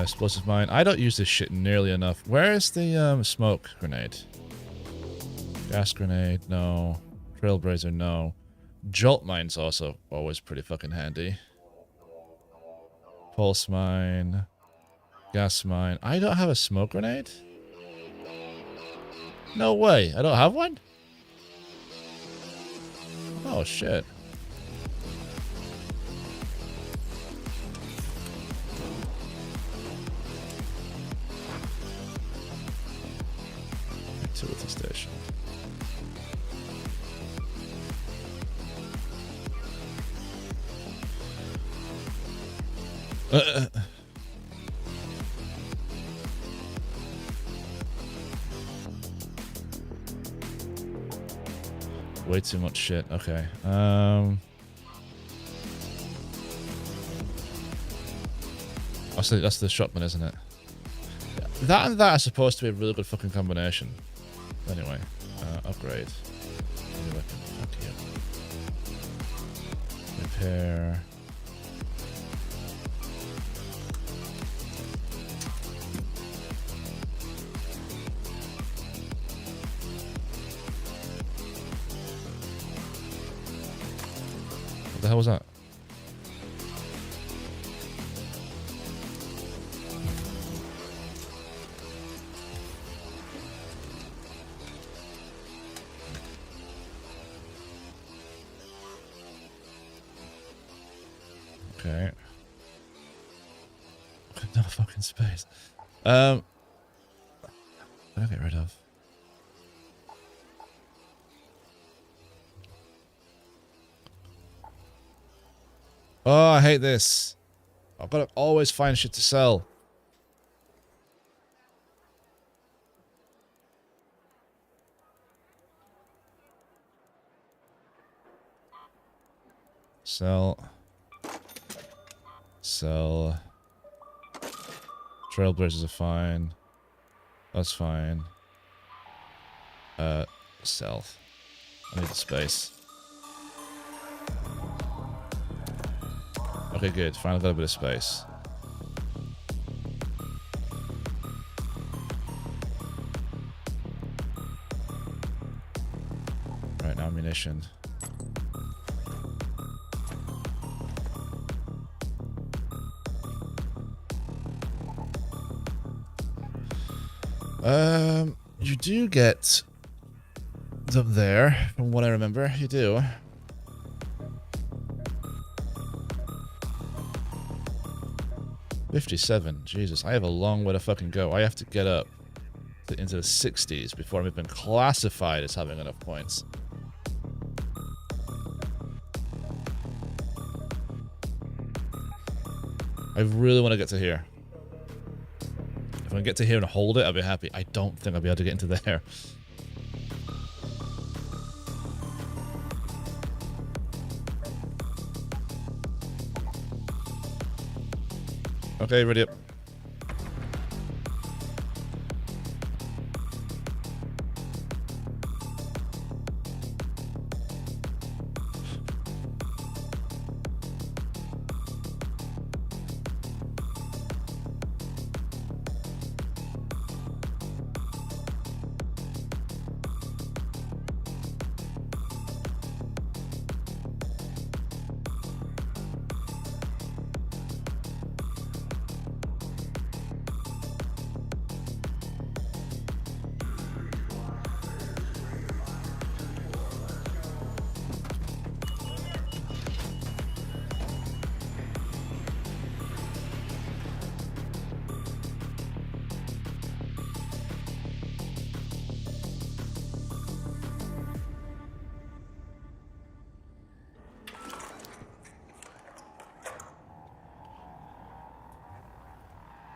Explosive mine. I don't use this shit nearly enough. Where is the smoke grenade? Gas grenade, no. Trailblazer, no. Jolt mine's also always pretty fucking handy. Pulse mine. Gas mine. I don't have a smoke grenade? No way. I don't have one? Oh shit. Utility station. Way too much shit. Okay. That's the shotgun, isn't it? That and that are supposed to be a really good fucking combination. Anyway, upgrade. Fuck you. Repair. the hell was that? Okay. No fucking space. What do I get rid of? Oh, I hate this. I've got to always find shit to sell. Sell. Sell. Trailblazers are fine. That's fine. Sell. I need the space. Okay, good. Finally got a bit of space. Right, now ammunition. You do get them there, from what I remember. You do. $57. Jesus, I have a long way to fucking go. I have to get up into the 60s before I'm even classified as having enough points. I really want to get to here. If I can get to here and hold it, I'll be happy. I don't think I'll be able to get into there. Okay, ready up.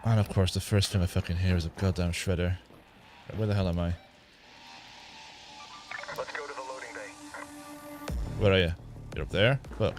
And of course, the first thing I fucking hear is a goddamn shredder. Where the hell am I? Let's go to the loading bay. Where are you? You're up there? Fuck.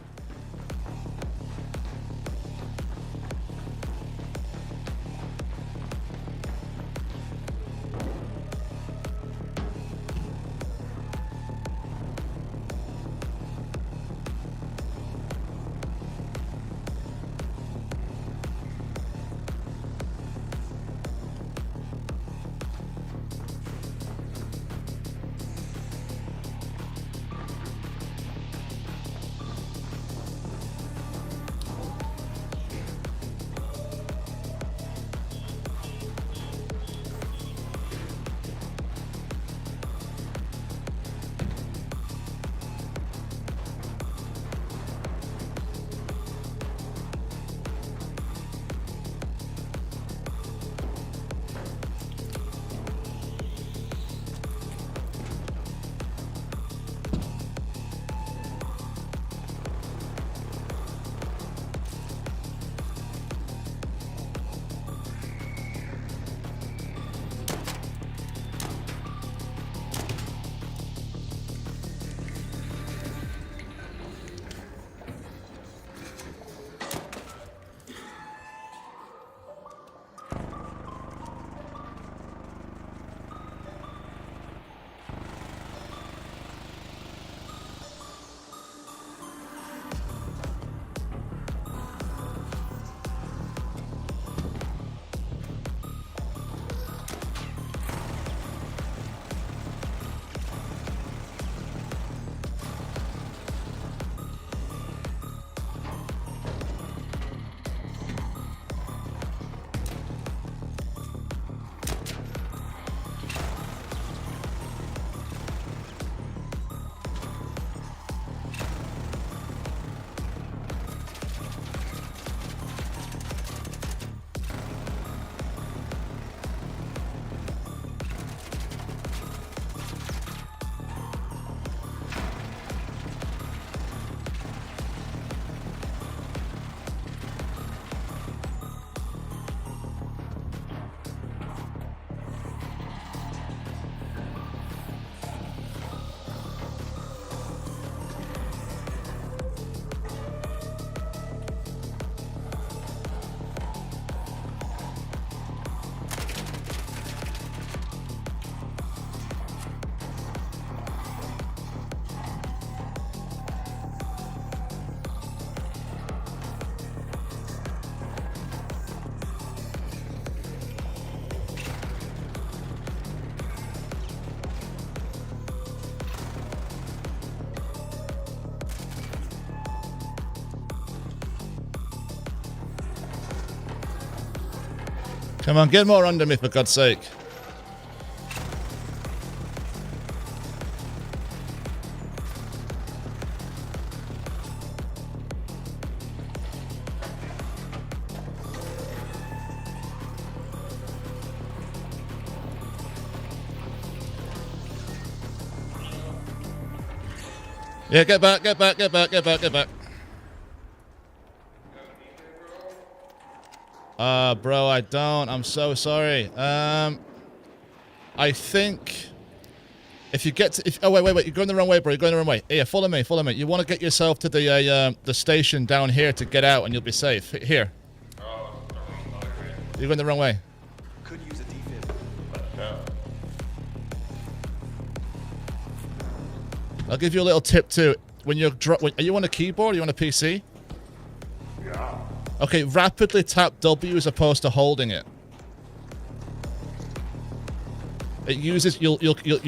Come on, get more under me for God's sake. Yeah, get back, get back, get back, get back, get back. Bro, I don't. I'm so sorry. I think if you get to, oh wait, you're going the wrong way, bro. You're going the wrong way. Here, follow me, follow me. You want to get yourself to the station down here to get out, and you'll be safe. Here. You're going the wrong way. Could use a defib. I'll give you a little tip too. When you're are you on a keyboard? Are you on a PC? Yeah. Okay, rapidly tap W as opposed to holding it. It uses you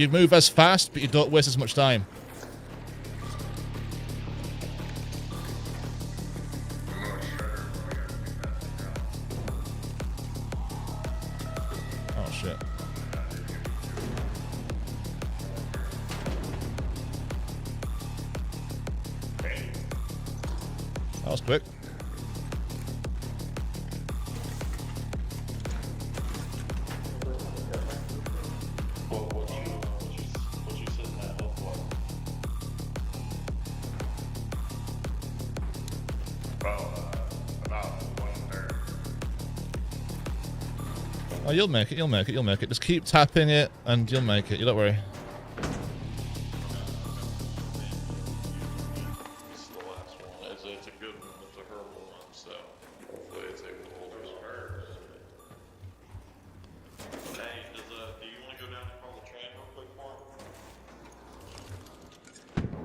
move as fast, but you don't waste as much time. Oh shit. That was quick. What you said that looked like? About 1/3. Oh, you'll make it, you'll make it, you'll make it. Just keep tapping it and you'll make it. You don't worry. It's the last one. It's a good one. It's a herbal one, so hopefully it's able to hold those nerves. Hey, do you want to go down and call the train real quick for him?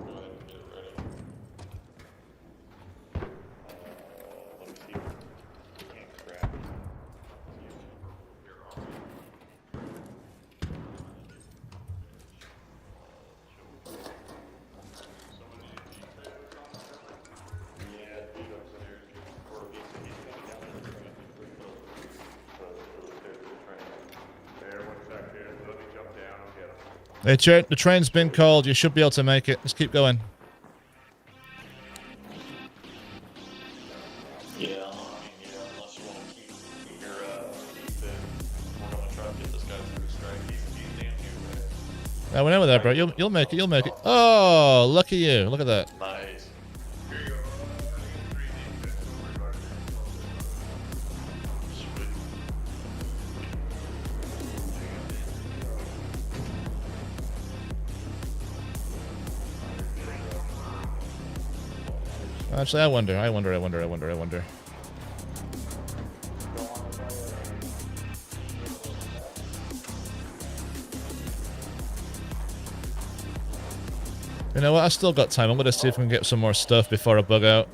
Go ahead and get it ready. Let me see if we can't crack. You're on. Hey, the train's been called. You should be able to make it. Just keep going. Yeah, unless you want to keep your defib, we're gonna try to get this guy through his strike. He's damn new, right? Yeah, we're over there, bro. You'll make it. You'll make it. Oh, look at you. Look at that. Nice. Actually, I wonder. You know what? I still got time. I'm gonna see if we can get some more stuff before I bug out.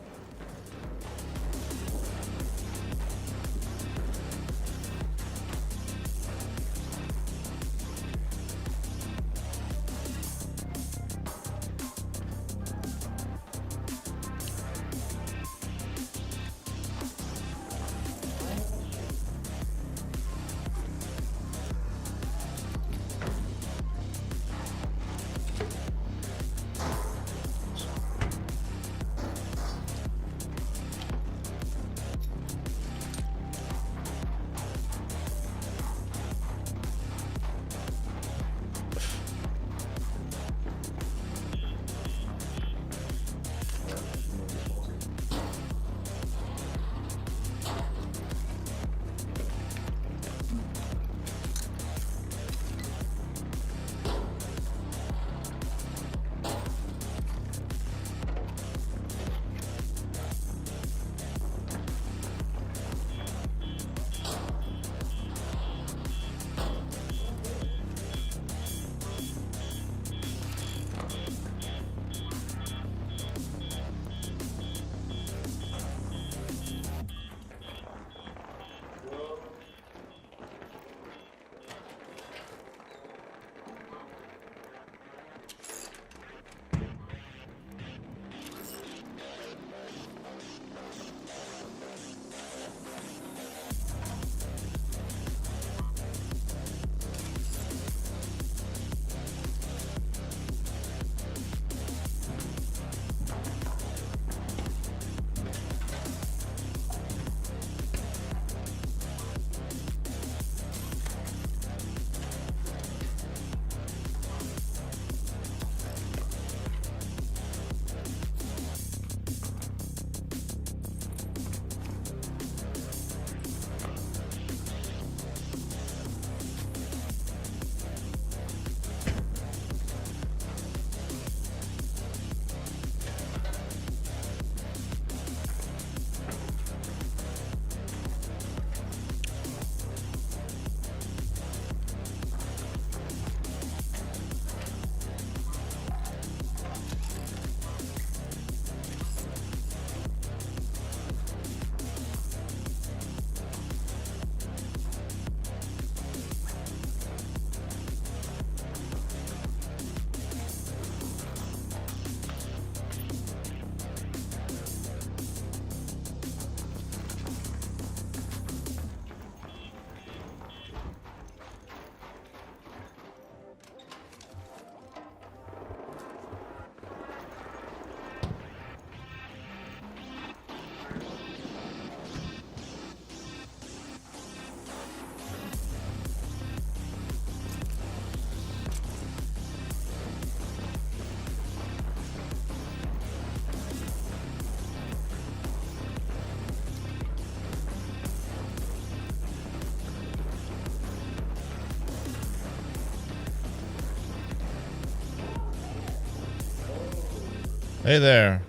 Hey there.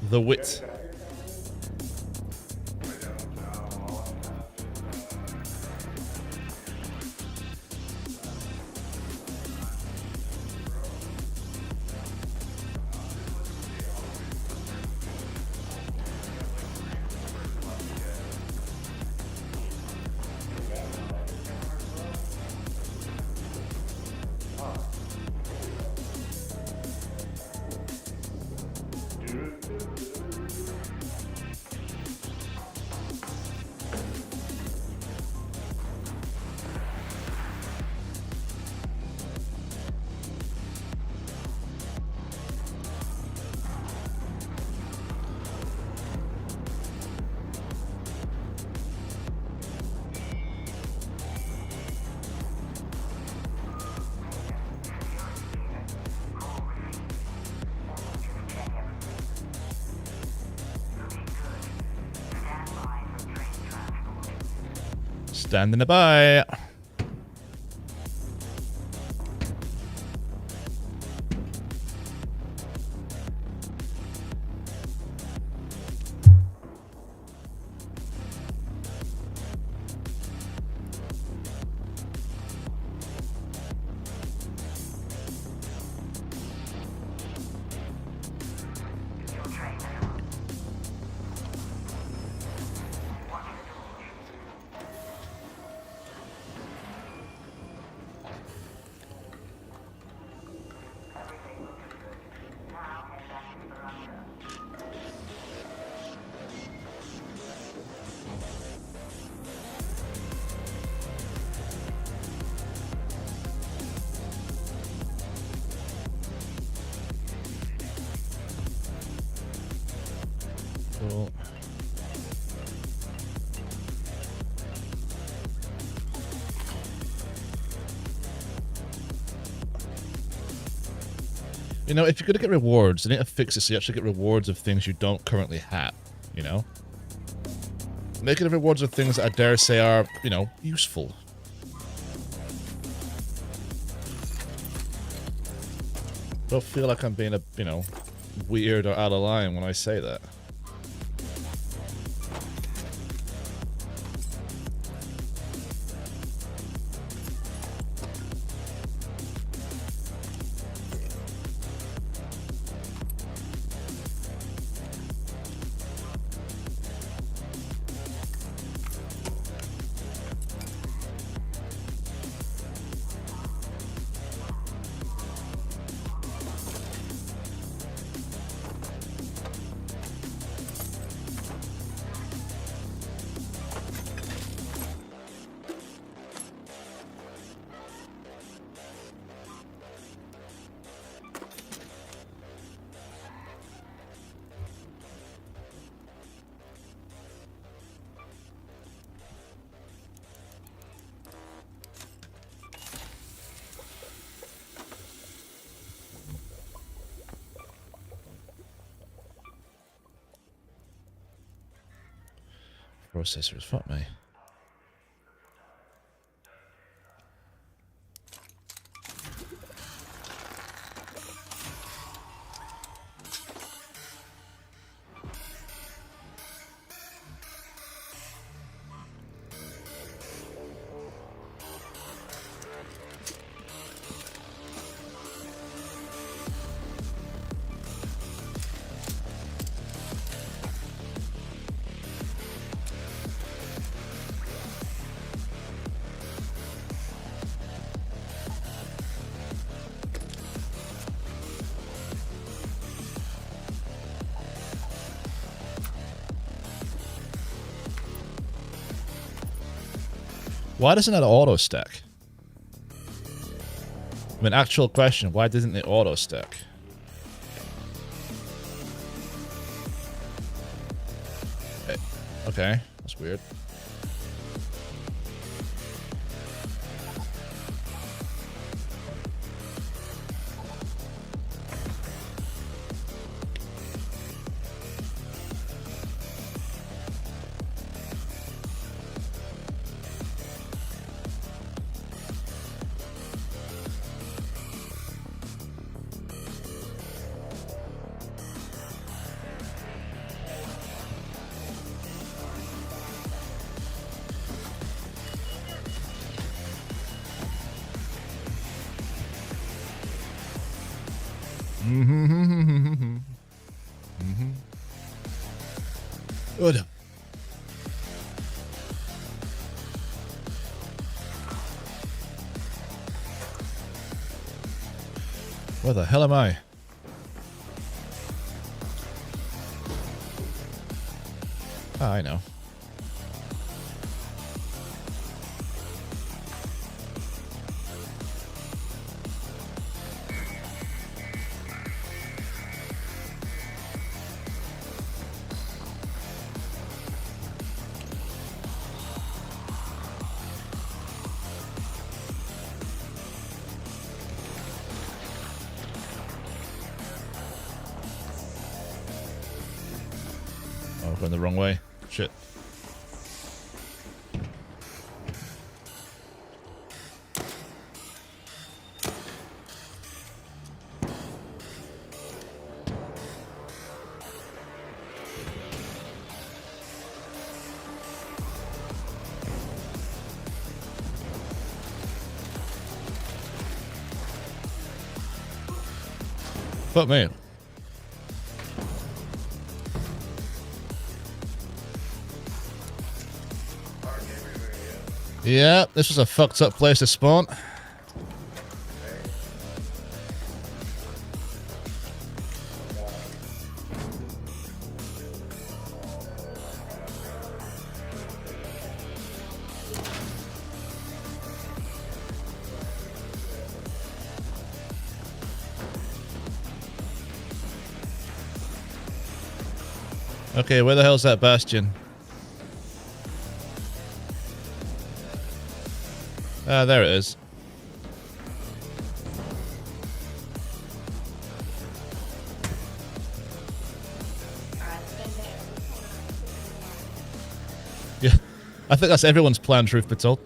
The wit. Standing by. Cool. You know, if you're gonna get rewards, you need to fix it so you actually get rewards of things you don't currently have, you know? Make it rewards of things that I dare say are, you know, useful. Don't feel like I'm being a, you know, weird or out of line when I say that. Processors, fuck me. Why doesn't it auto stack? I mean, actual question, why doesn't it auto stack? Okay, that's weird. Good. Where the hell am I? Ah, I know. Oh, going the wrong way. Shit. Fuck me. Yeah, this was a fucked up place to spawn. Okay, where the hell's that bastion? Ah, there it is. Yeah, I think that's everyone's plan, truth be told.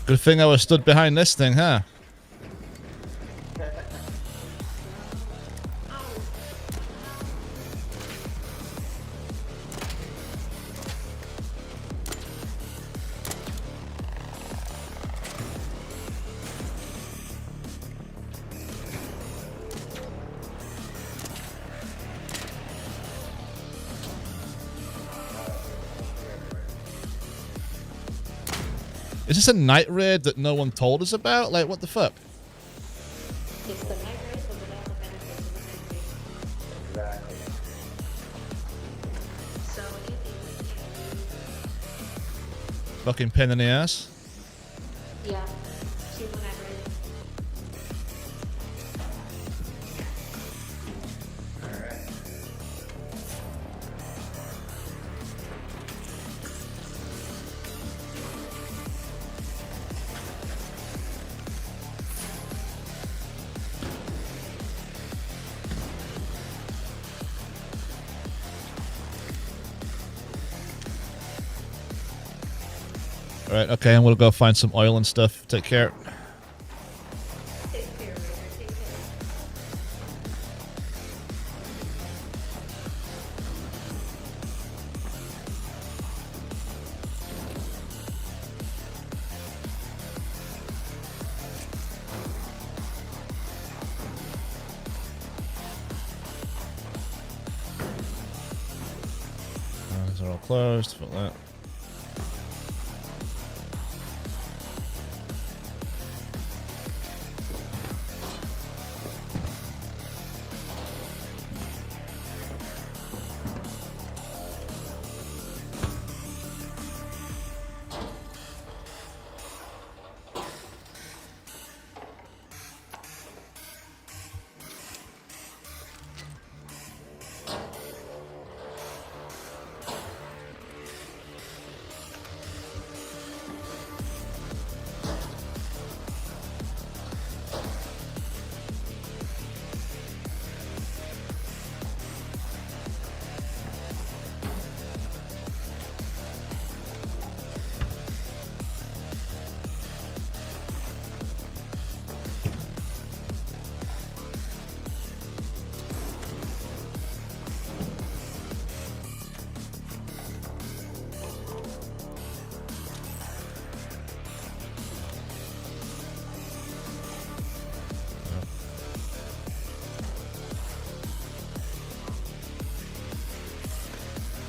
Good thing I was stood behind this thing, huh? Is this a night raid that no one told us about? Like, what the fuck? It's the night race, but without the benefits of the day race. Exactly. So if you Fucking pain in the ass. yeah, super night race. Alright, okay, and we'll go find some oil and stuff. Take care. Take care, Raider. Take care. These are all closed. Fuck that.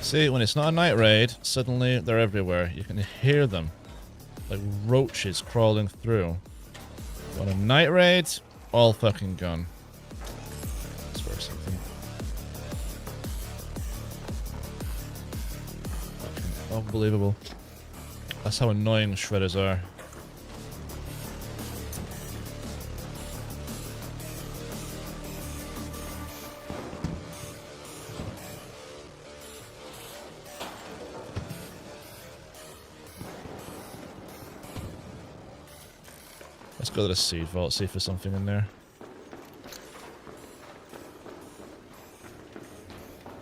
See, when it's not a night raid, suddenly they're everywhere. You can hear them. Like roaches crawling through. On a night raid, all fucking gone. That's for something. Fucking unbelievable. That's how annoying shredders are. Let's go to the seed vault, see if there's something in there.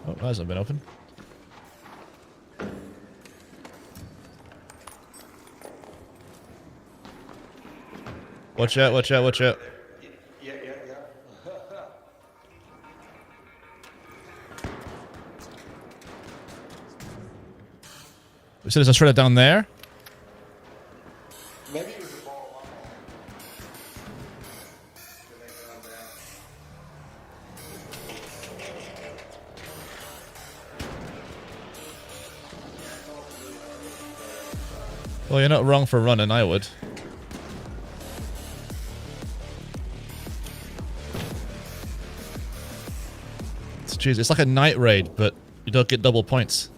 Oh, that hasn't been open. Watch out, watch out, watch out. Yeah. We said there's a shredder down there. Maybe it was a ball of Well, you're not wrong for running, I would. Jeez, it's like a night raid, but you don't get double points.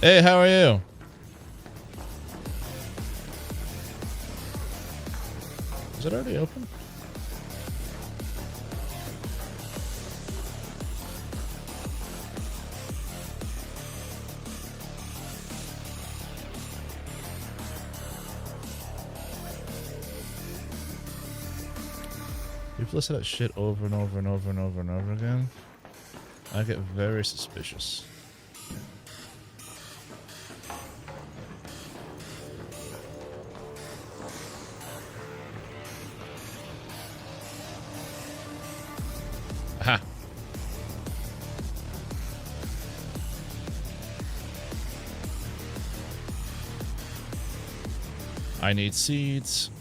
Hey, how are you? Is it already open? People listen to that shit over and over and over and over and over again. I get very suspicious. Aha. I need seeds.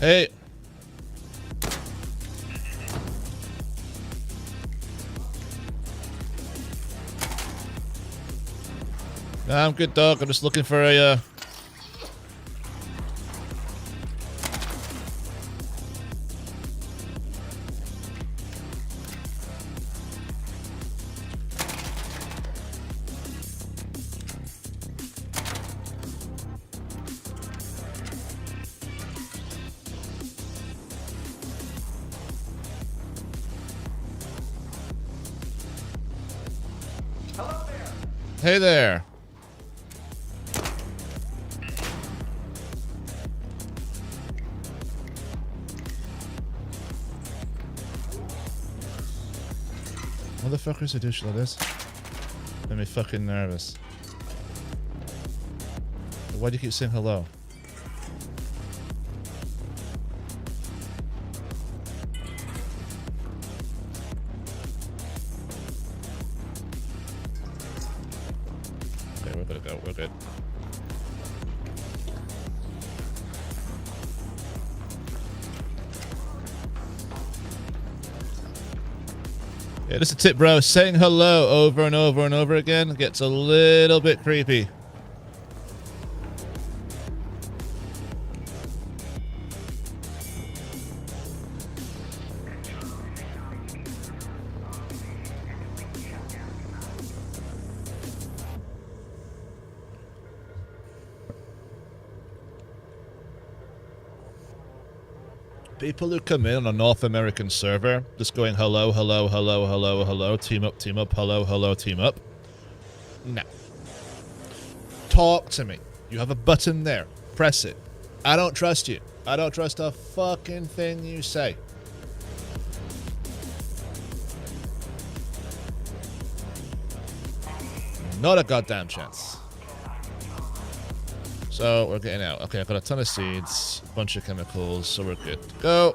Hey. Nah, I'm good, dog. I'm just looking for a, Hey there. Motherfuckers who do shit like this. Made me fucking nervous. Why do you keep saying hello? Okay, we're gonna go. We're good. Yeah, just a tip, bro. Saying hello over and over and over again gets a little bit creepy. People who come in on a North American server just going hello, hello, hello, hello, hello, team up, hello, hello, team up. No. Talk to me. You have a button there. Press it. I don't trust you. I don't trust a fucking thing you say. Not a goddamn chance. So, we're getting out. Okay, I've got a ton of seeds, a bunch of chemicals, so we're good to go.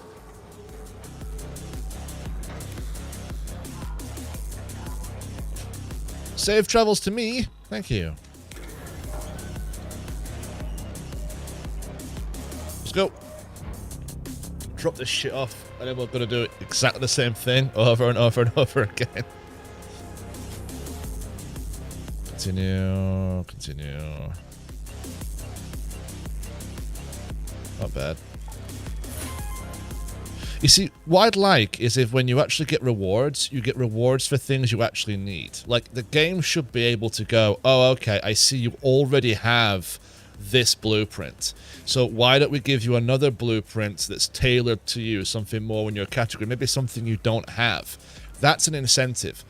Safe travels to me. Thank you. Let's go. Drop this shit off, and then we're going to do exactly the same thing over and over and over again. Continue, continue. Not bad. You see, what I'd like is if when you actually get rewards, you get rewards for things you actually need. Like, the game should be able to go, oh, okay, I see you already have this blueprint. So why don't we give you another blueprint that's tailored to you, something more in your category, maybe something you don't have. That's an incentive,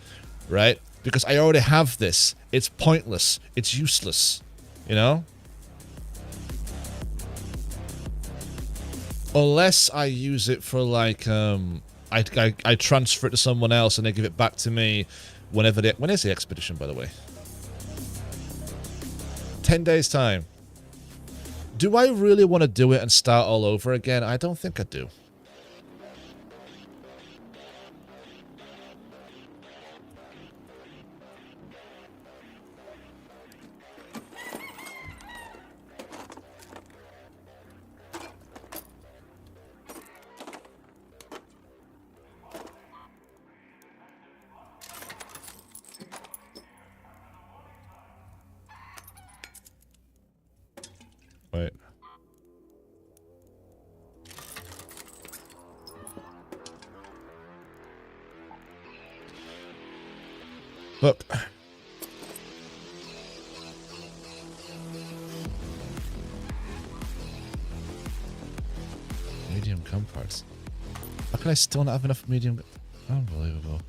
right? Because I already have this. It's pointless. It's useless, you know? Unless I use it for, like, I transfer it to someone else and they give it back to me whenever they... When is the expedition, by the way? 10 days' time. Do I really want to do it and start all over again? I don't think I do. Wait. Look. Medium gun parts. How can I still not have enough medium? Unbelievable.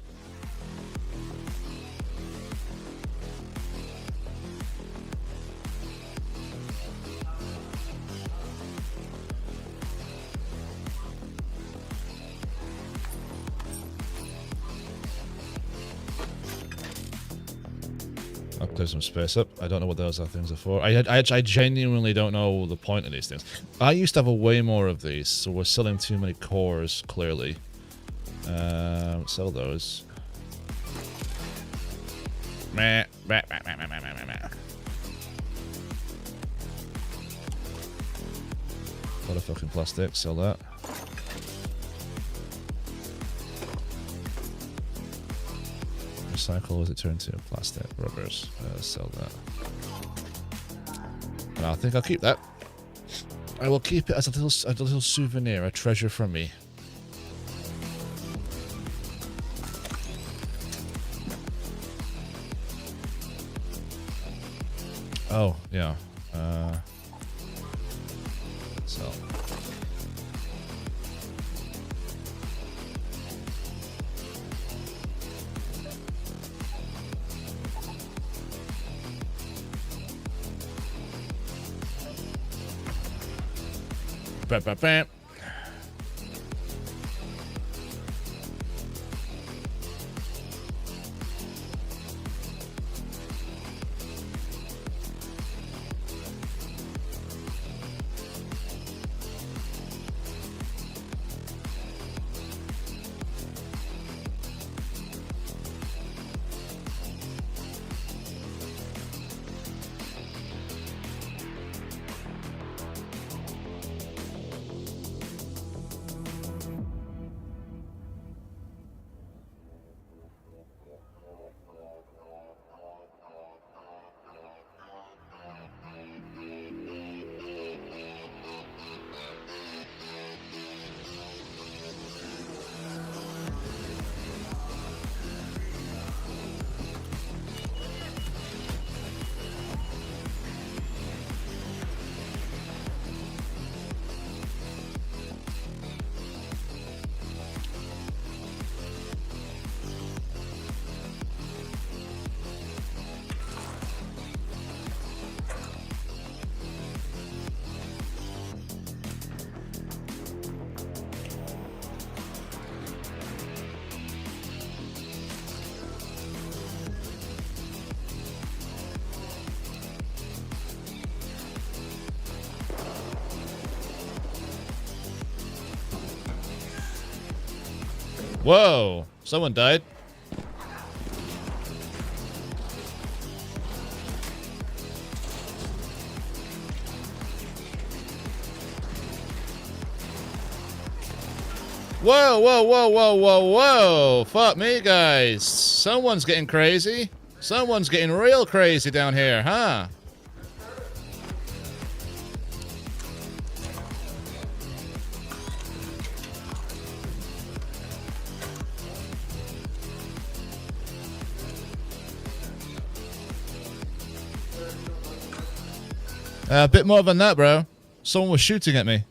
I'll clear some space up. I don't know what those other things are for. I genuinely don't know the point of these things. I used to have a way more of these, so we're selling too many cores, clearly. Sell those. Meh, meh, meh, meh, meh, meh, meh, meh. What a fucking plastic. Sell that. Recycle as it turned to plastic. Rubbers. Sell that. And I think I'll keep that. I will keep it as a little souvenir, a treasure from me. Oh, yeah. So. Bam, bam, bam. Whoa! Someone died. Whoa, whoa, whoa, whoa, whoa, whoa! Fuck me, guys. Someone's getting crazy. Someone's getting real crazy down here, huh? A bit more than that, bro. Someone was shooting at me.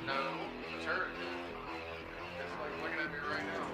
No, it's her. It's like looking at me right now.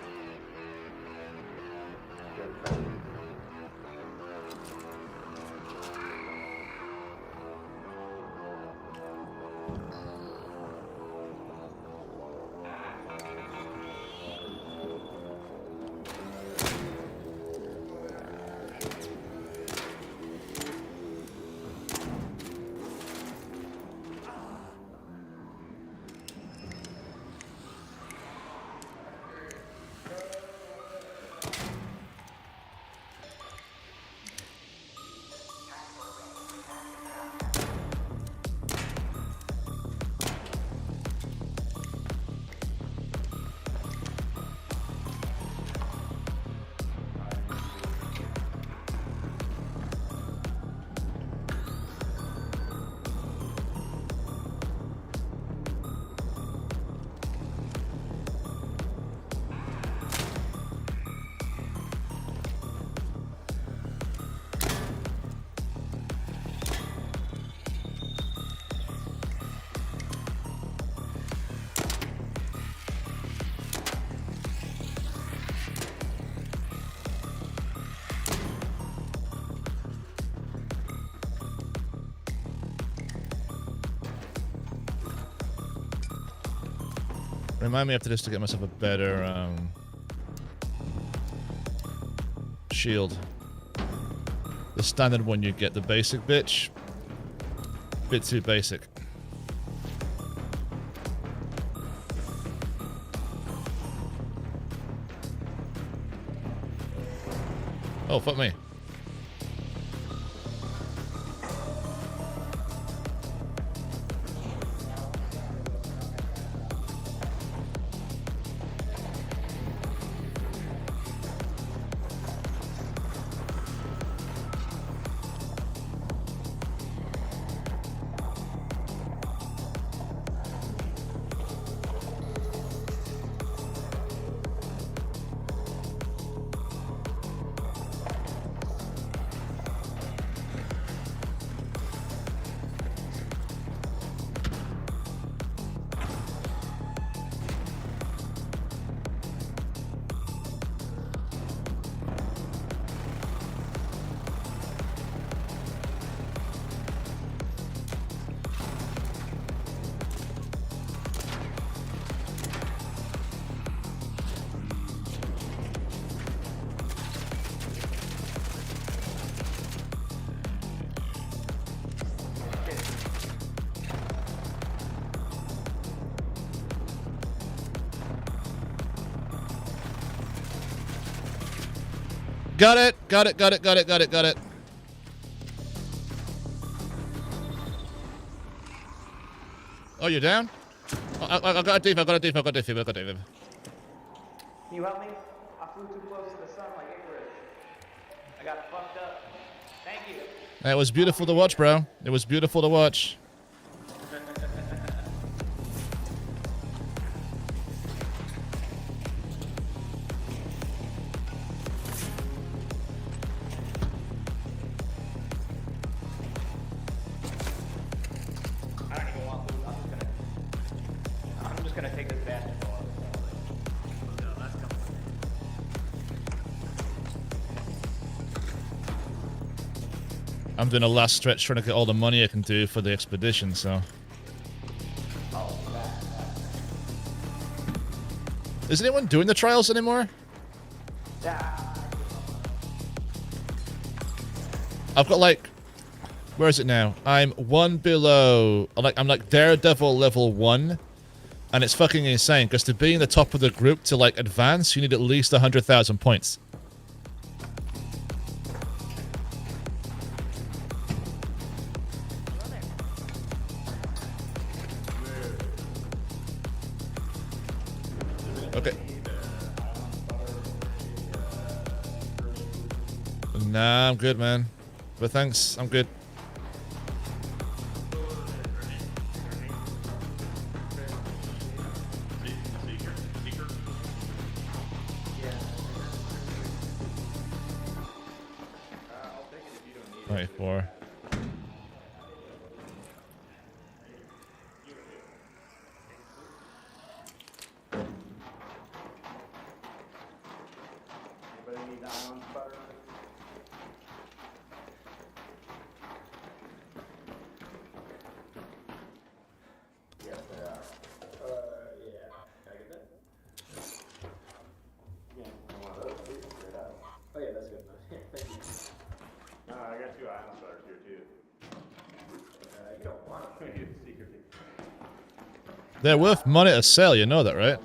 Remind me after this to get myself a better shield. The standard one you get, the basic bitch, bit too basic. Oh, fuck me. Got it. Got it. Got it. Got it. Got it. Got it. Oh, you're down? Oh, I got a div. I got a div. I got a div. I got a div. Can you help me? I flew too close to the sun like Icarus. I got fucked up. Thank you. It was beautiful to watch, bro. It was beautiful to watch. I don't even want to lose. I'm just gonna take this basketball. Let's go. I'm doing a last stretch trying to get all the money I can do for the expedition, so. Is anyone doing the trials anymore? I've got like, where is it now? I'm one below, I'm like Daredevil level 1, and it's fucking insane because to be in the top of the group to like advance, you need at least 100,000 points. Okay. Nah, I'm good, man. But thanks, I'm good. Right, 4. Anybody need diamonds, butter? Yes, they are. Yeah. Can I get that? Yeah, one of those. Please, straight out. Oh yeah, that's good. Thank you. I got 2 island butters here too. You don't want to get secretly. They're worth money to sell, you know that, right?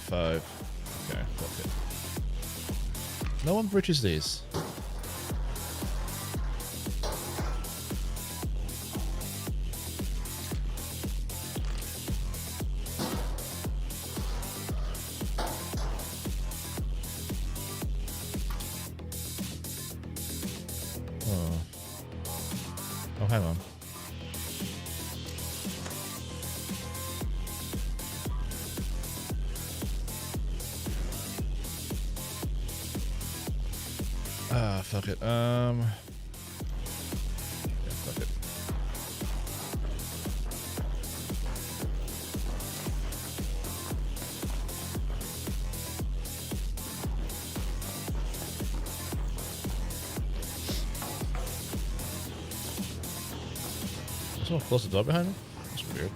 5. Okay, fuck it. No one bridges these. Oh. Oh, hang on. Ah, fuck it. Yeah, fuck it. Someone close the door behind me? That's weird.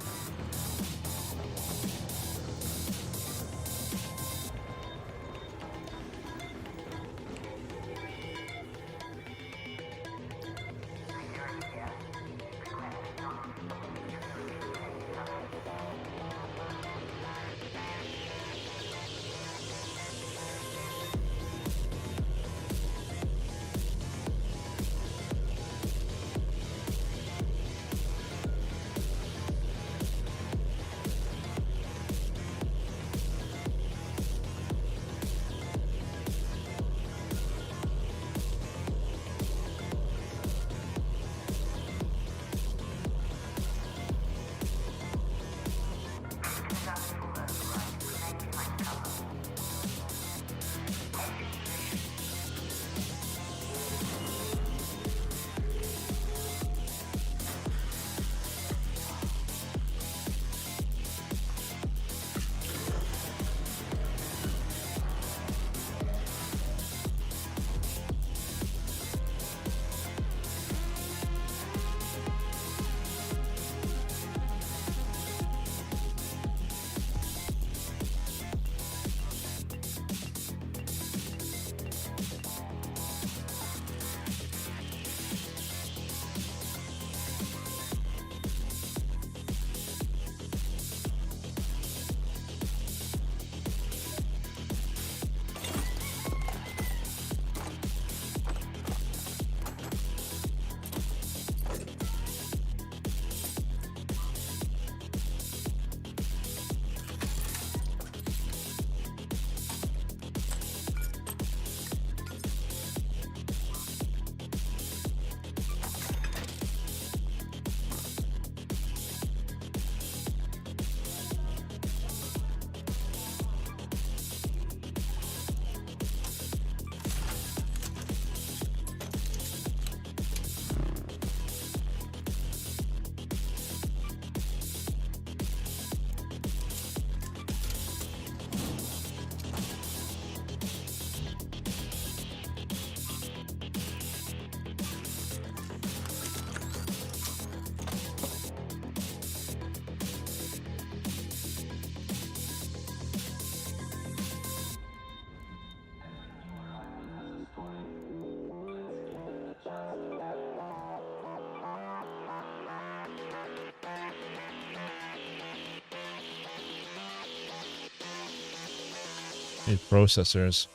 Need processors.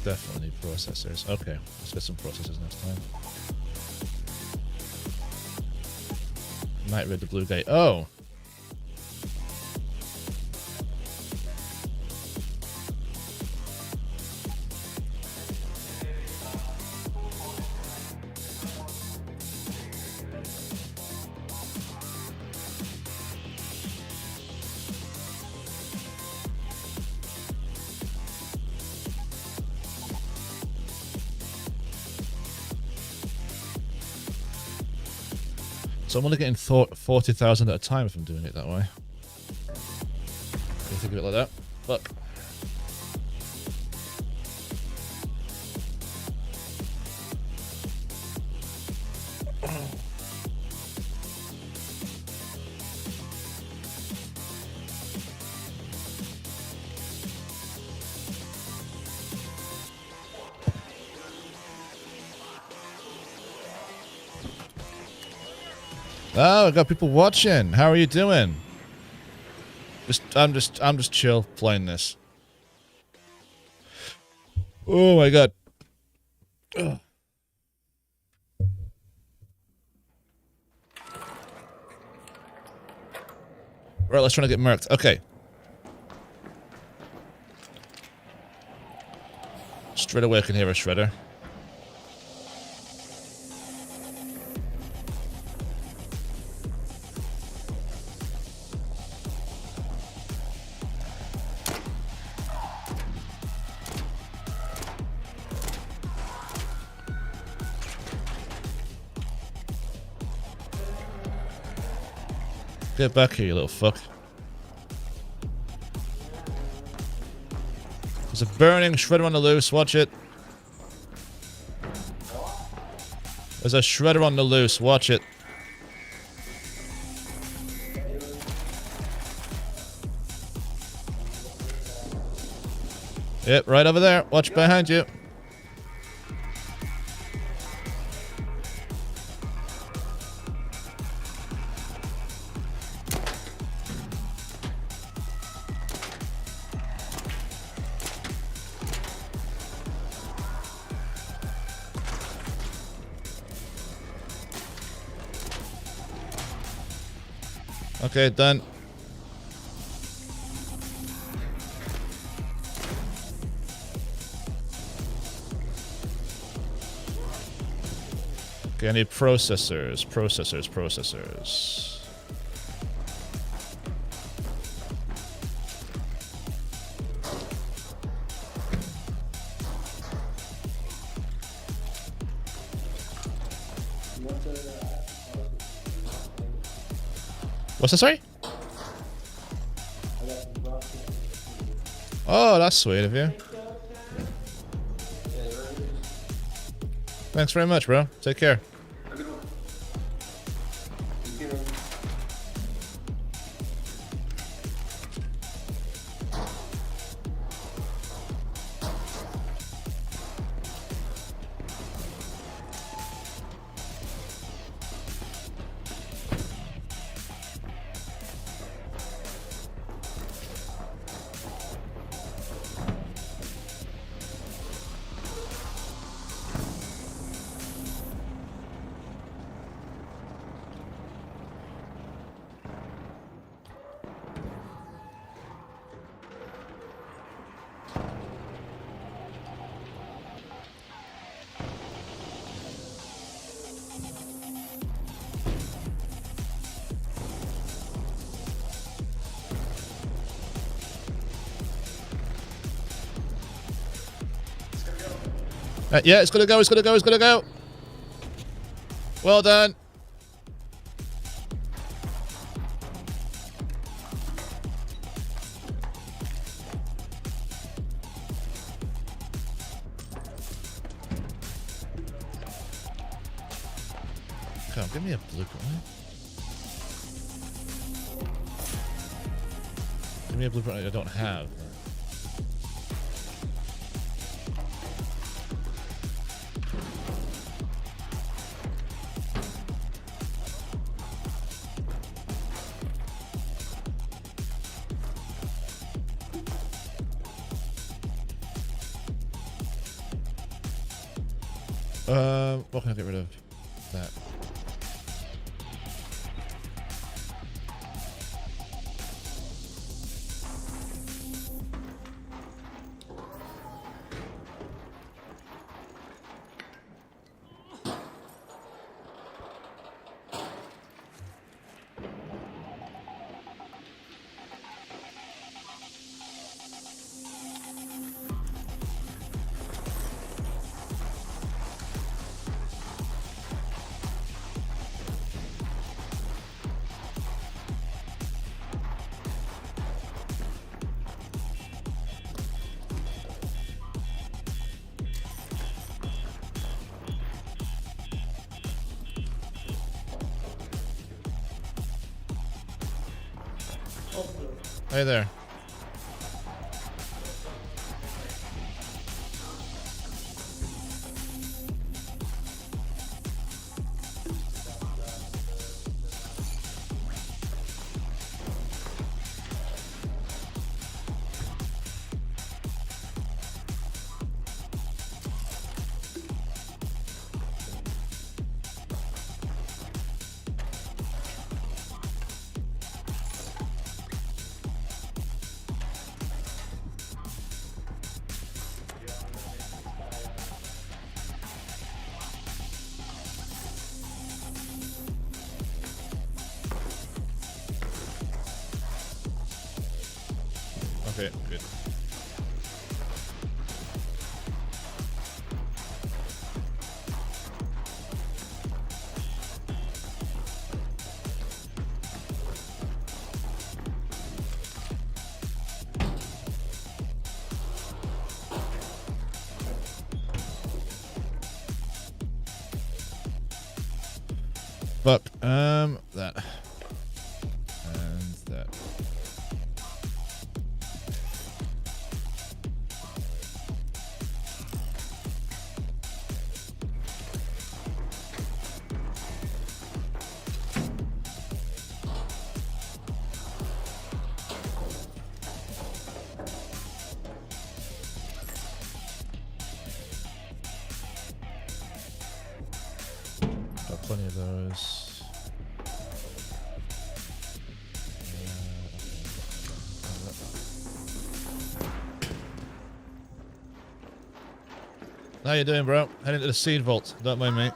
Definitely need processors. Okay, let's get some processors next time. Might read the blue gate. Oh! So I'm only getting 40,000 at a time if I'm doing it that way. You think of it like that? Look. Oh, I got people watching. How are you doing? I'm just chill playing this. Oh my god. Ugh. Right, let's try to get murked. Okay. Straight away I can hear a shredder. Get back here, you little fuck. There's a burning shredder on the loose, watch it. There's a shredder on the loose, watch it. Yep, right over there. Watch behind you. Okay, done. Okay, I need processors. What's that, sorry? Oh, that's sweet of you. Thanks very much, bro. Take care. Yeah, it's gonna go, it's gonna go, it's gonna go. Well done. Come on, give me a blueprint. Give me a blueprint I don't have. What can I get rid of? That. Hey there. Okay, good. Fuck. That. And that. Got plenty of those. How you doing, bro? Heading to the seed vault. Don't mind me.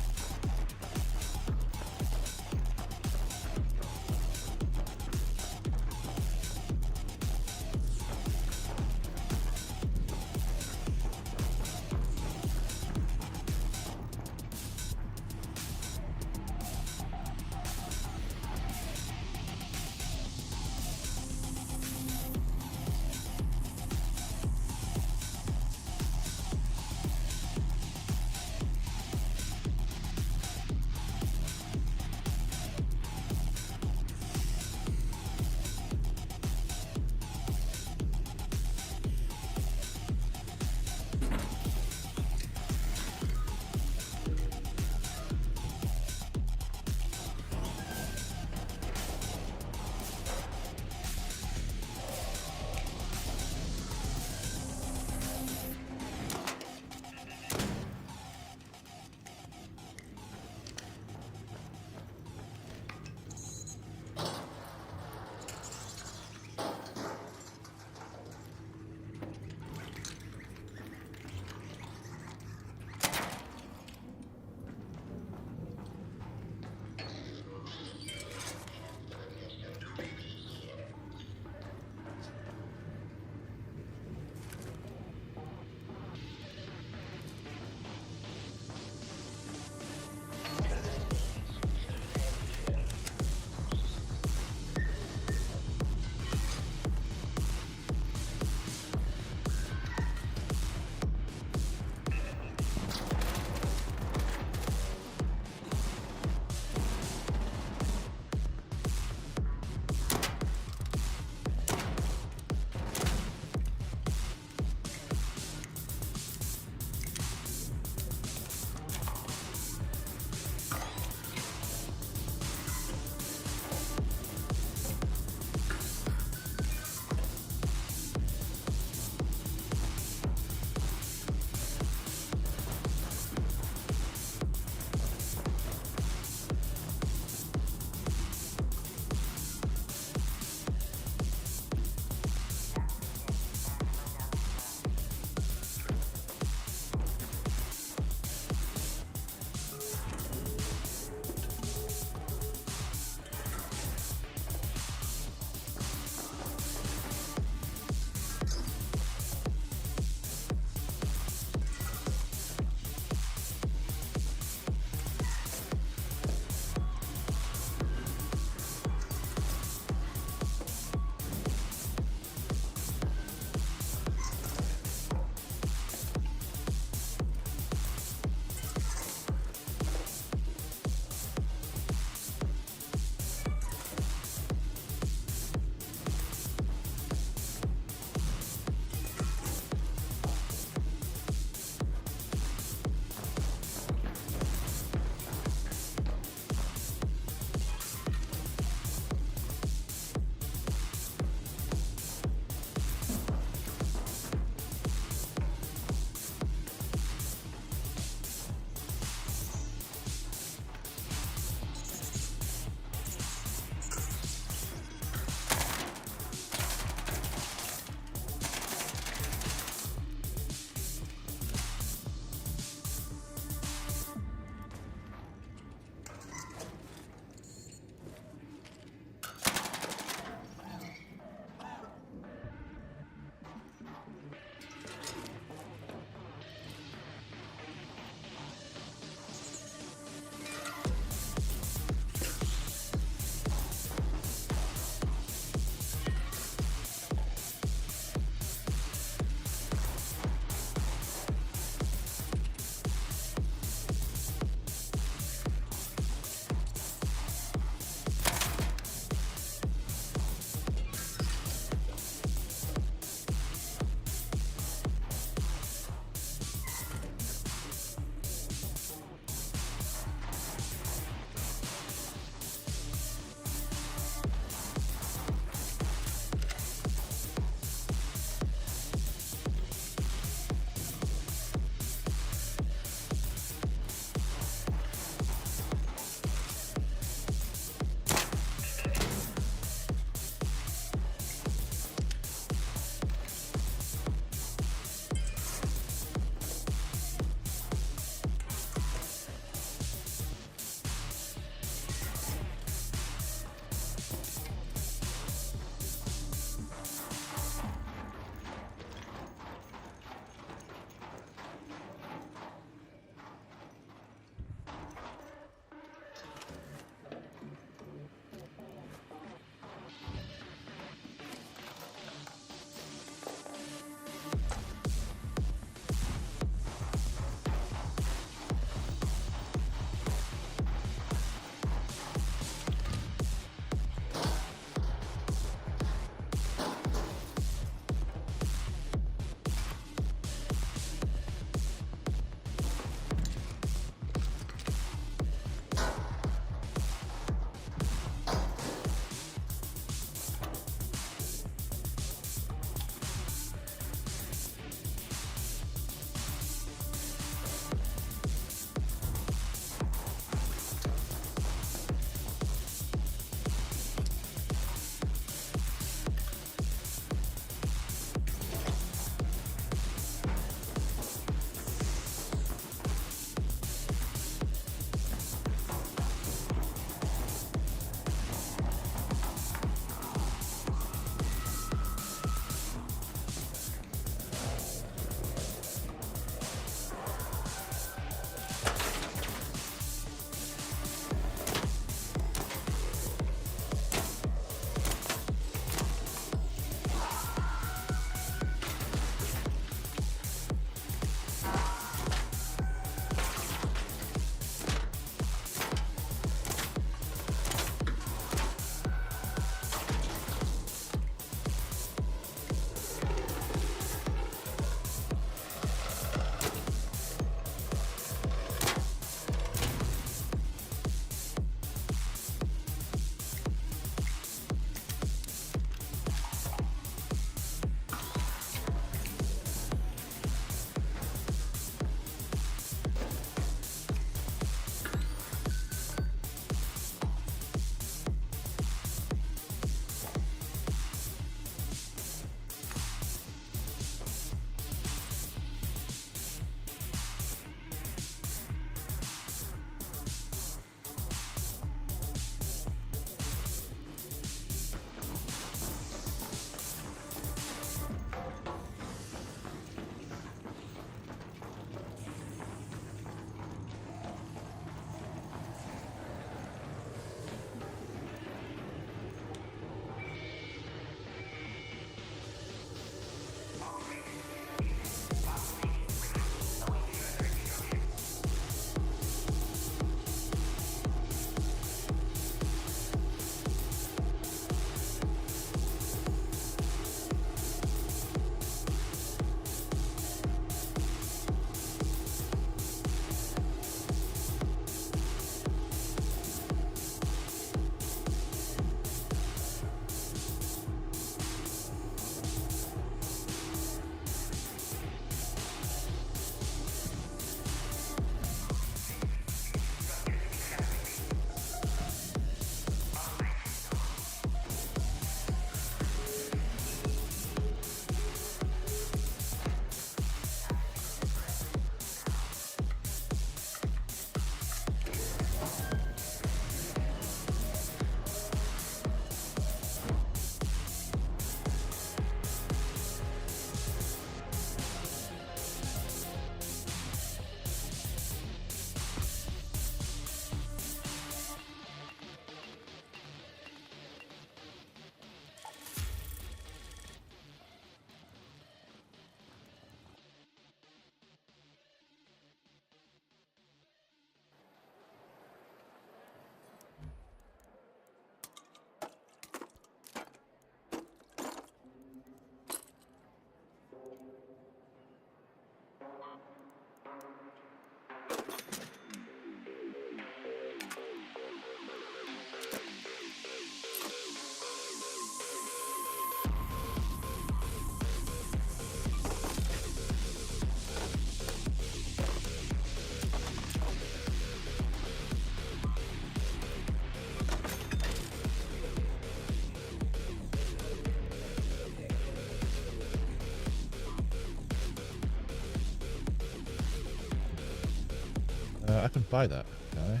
I can buy that, can I?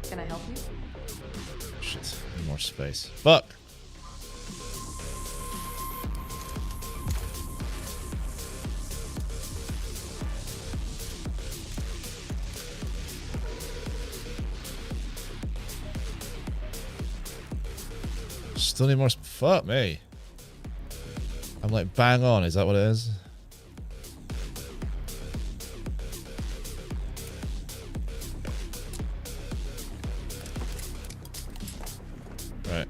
Can I help you? Shit, need more space. Fuck! Still need more fuck me. I'm like bang on, is that what it is? Right.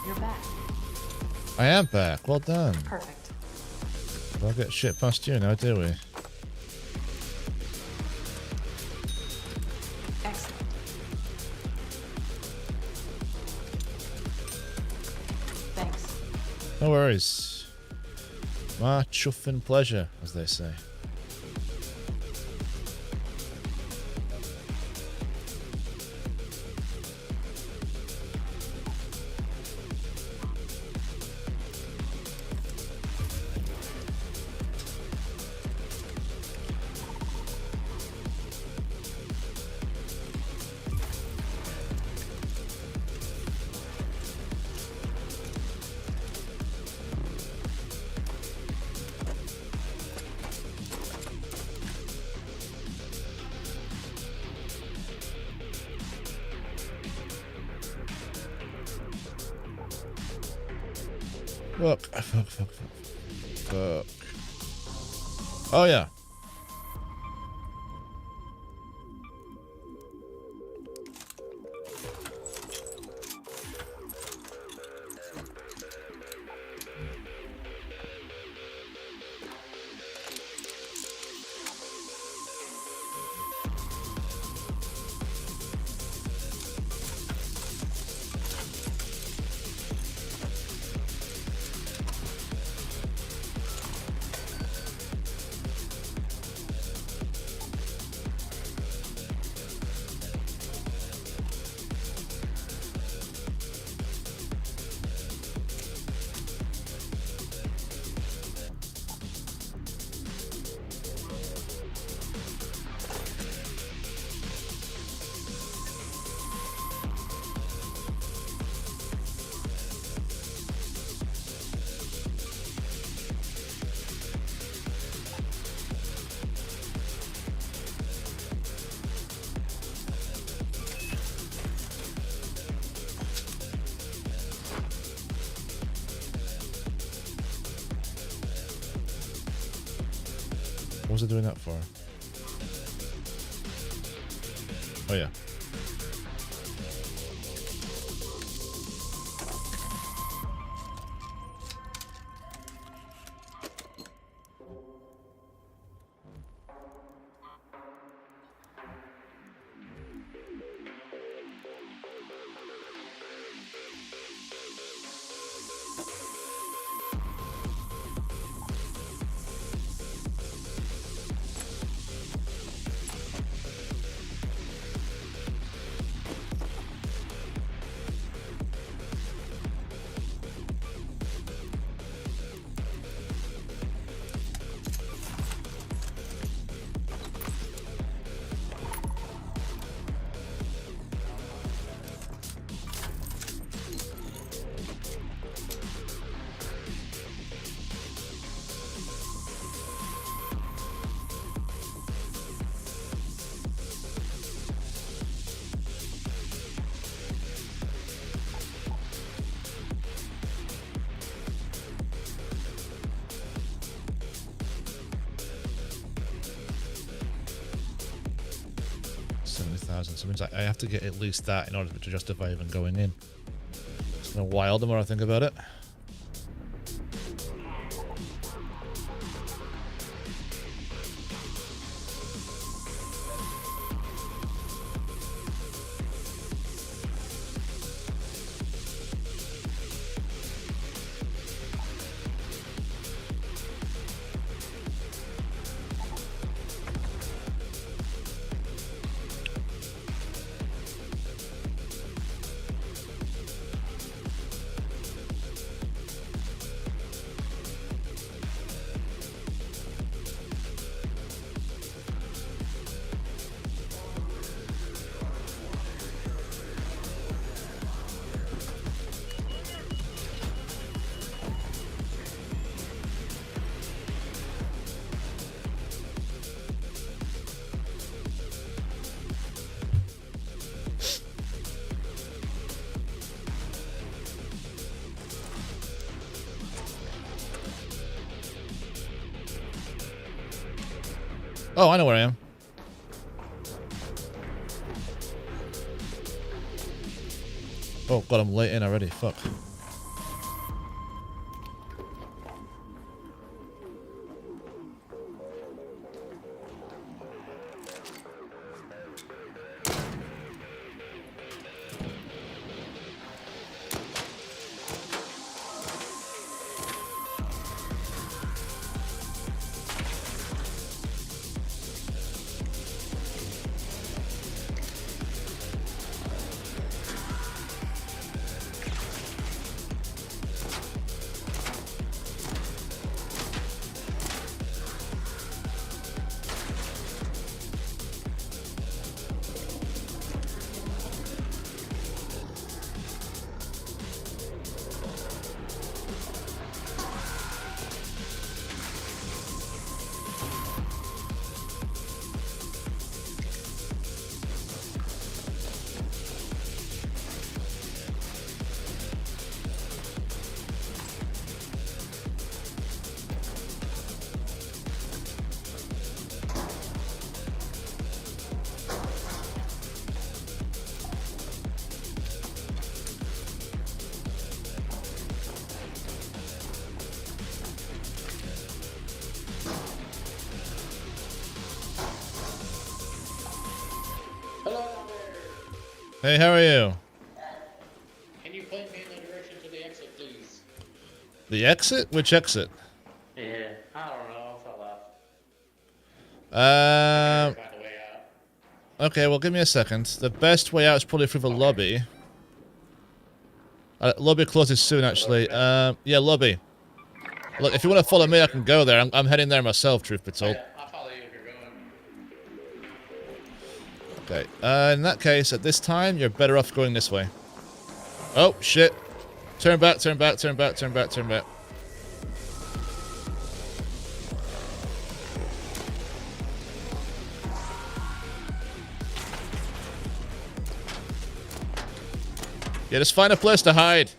You're back. I am back. Well done. Perfect. Don't get shit past you now, do we? Excellent. Thanks. No worries. My chuffing pleasure, as they say. Fuck. Oh yeah. What was I doing that for? Oh yeah. So it means I have to get at least that in order to justify even going in. It's kind of wild the more I think about it. Oh, I know where I am. Oh god, I'm late in already. Fuck. Hey, how are you? Can you point me in the direction to the exit, please? The exit? Which exit? Yeah, I don't know. I fell off. Um. Find a way out. Okay, well, give me a second. The best way out is probably through the lobby. Lobby closes soon, actually. Yeah, lobby. Look, if you want to follow me, I can go there. I'm heading there myself, truth be told. Yeah, I'll follow you if you're going. Okay. In that case, at this time, you're better off going this way. Oh, shit. Turn back, turn back, turn back, turn back, turn back. Yeah, just find a place to hide.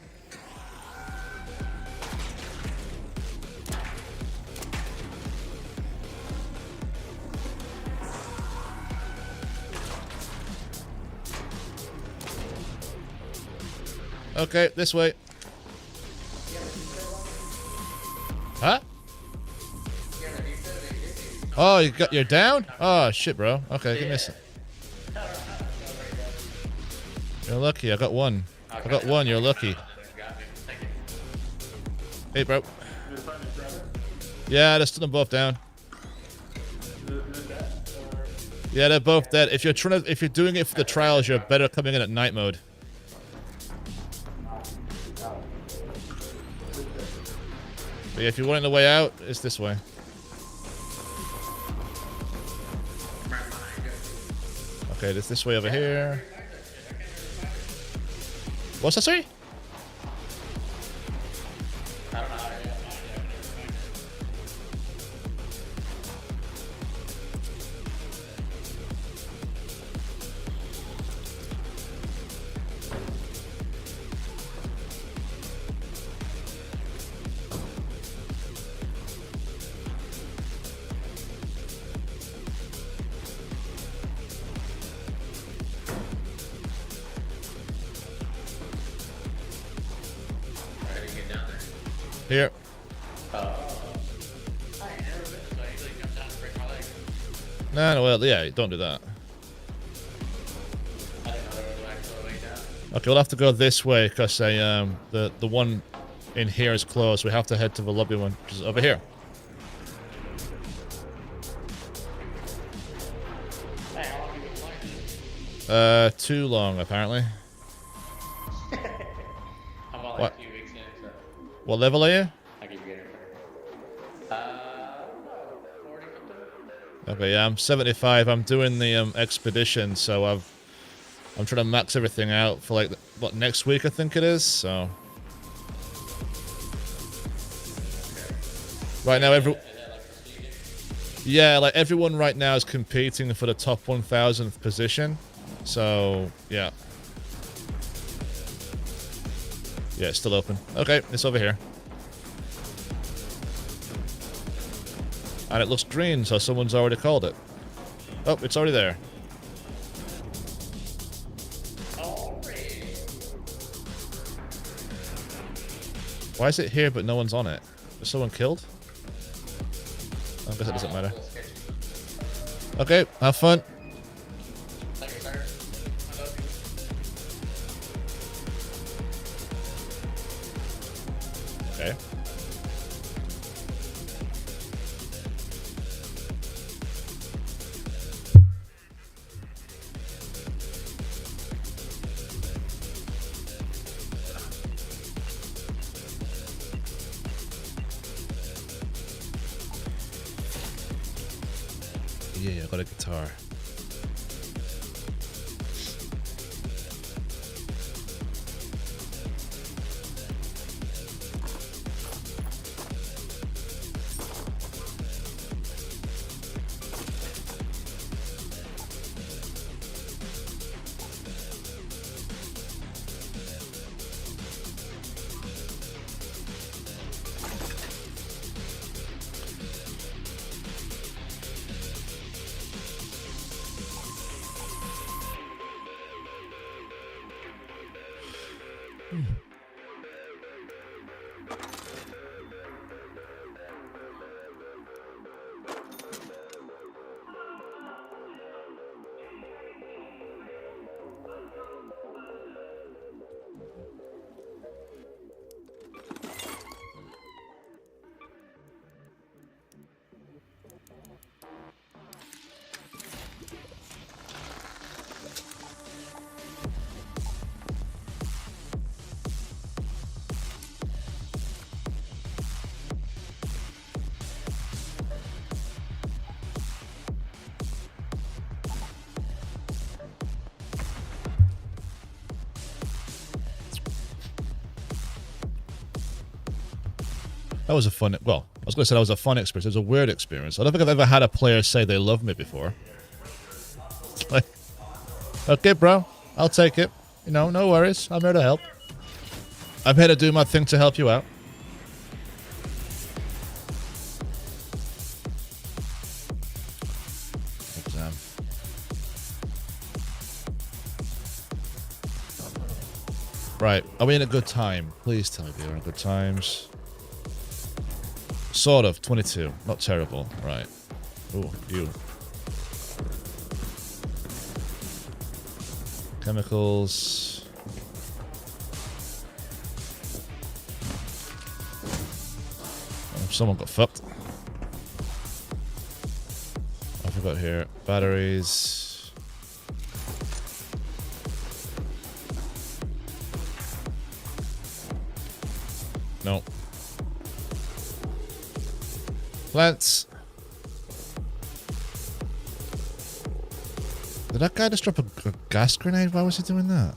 Okay, this way. Huh? Oh, you're down? Oh shit, bro. Okay, give me a sec. You're lucky. I got one. I got one. You're lucky. Hey, bro. Yeah, I just took them both down. Yeah, they're both dead. If you're doing it for the trials, you're better coming in at night mode. But yeah, if you're wanting the way out, it's this way. Okay, it's this way over here. What's that, sorry? Here. No, well, yeah, don't do that. Okay, we'll have to go this way because the one in here is closed. We have to head to the lobby one, which is over here. Too long apparently. I'm all What? like a few weeks in, so What level are you? I keep getting it. 40 something. Okay, yeah, I'm 75. I'm doing the expedition, so I'm trying to max everything out for like what, next week I think it is. So right now yeah, like everyone right now is competing for the top 1000th position. So yeah. Yeah, it's still open. Okay, it's over here. And it looks green, so someone's already called it. Oh, it's already there. Why is it here but no one's on it? Is someone killed? I guess it doesn't matter. Okay, have fun. Thank you, sir. I love you. Okay. Yeah, I got a guitar. That was a fun... Well, I was going to say that was a fun experience. It was a weird experience. I don't think I've ever had a player say they love me before. Like, okay, bro. I'll take it. You know, no worries. I'm here to help. I'm here to do my thing to help you out. Exam. Right. Are we in a good time? Please tell me we're in good times. Sort of. 22. Not terrible. Right. Ooh, you. Chemicals. Oh, someone got fucked. I forgot here. Batteries. No. Plants. Did that guy just drop a gas grenade? Why was he doing that?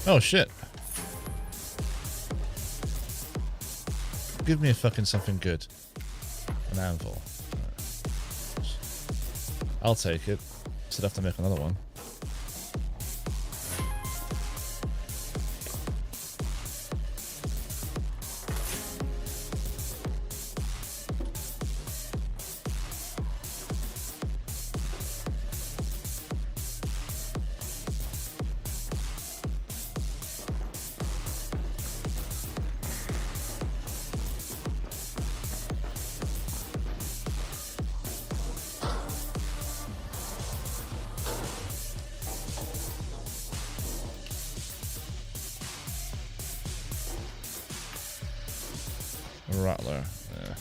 Oh shit. Give me a fucking something good. An anvil. I'll take it. So I'd have to make another one. Rattler. Yeah.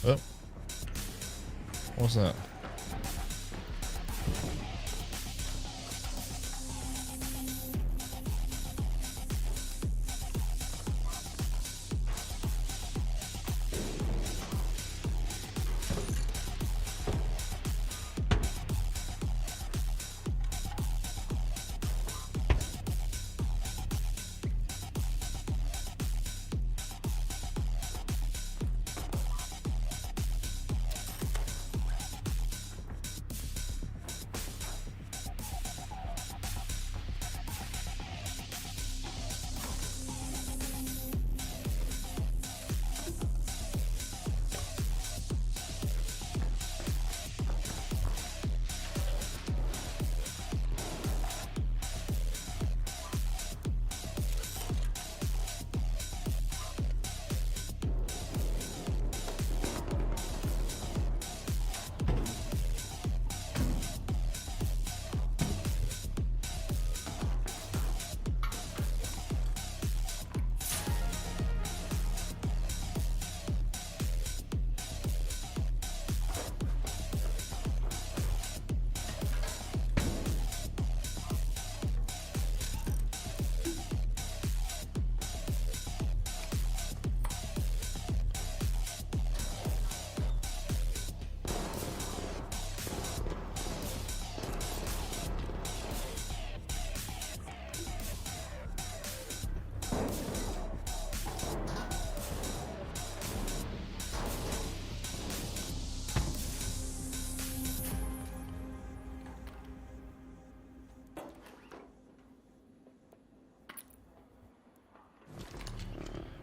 Oh. What's that?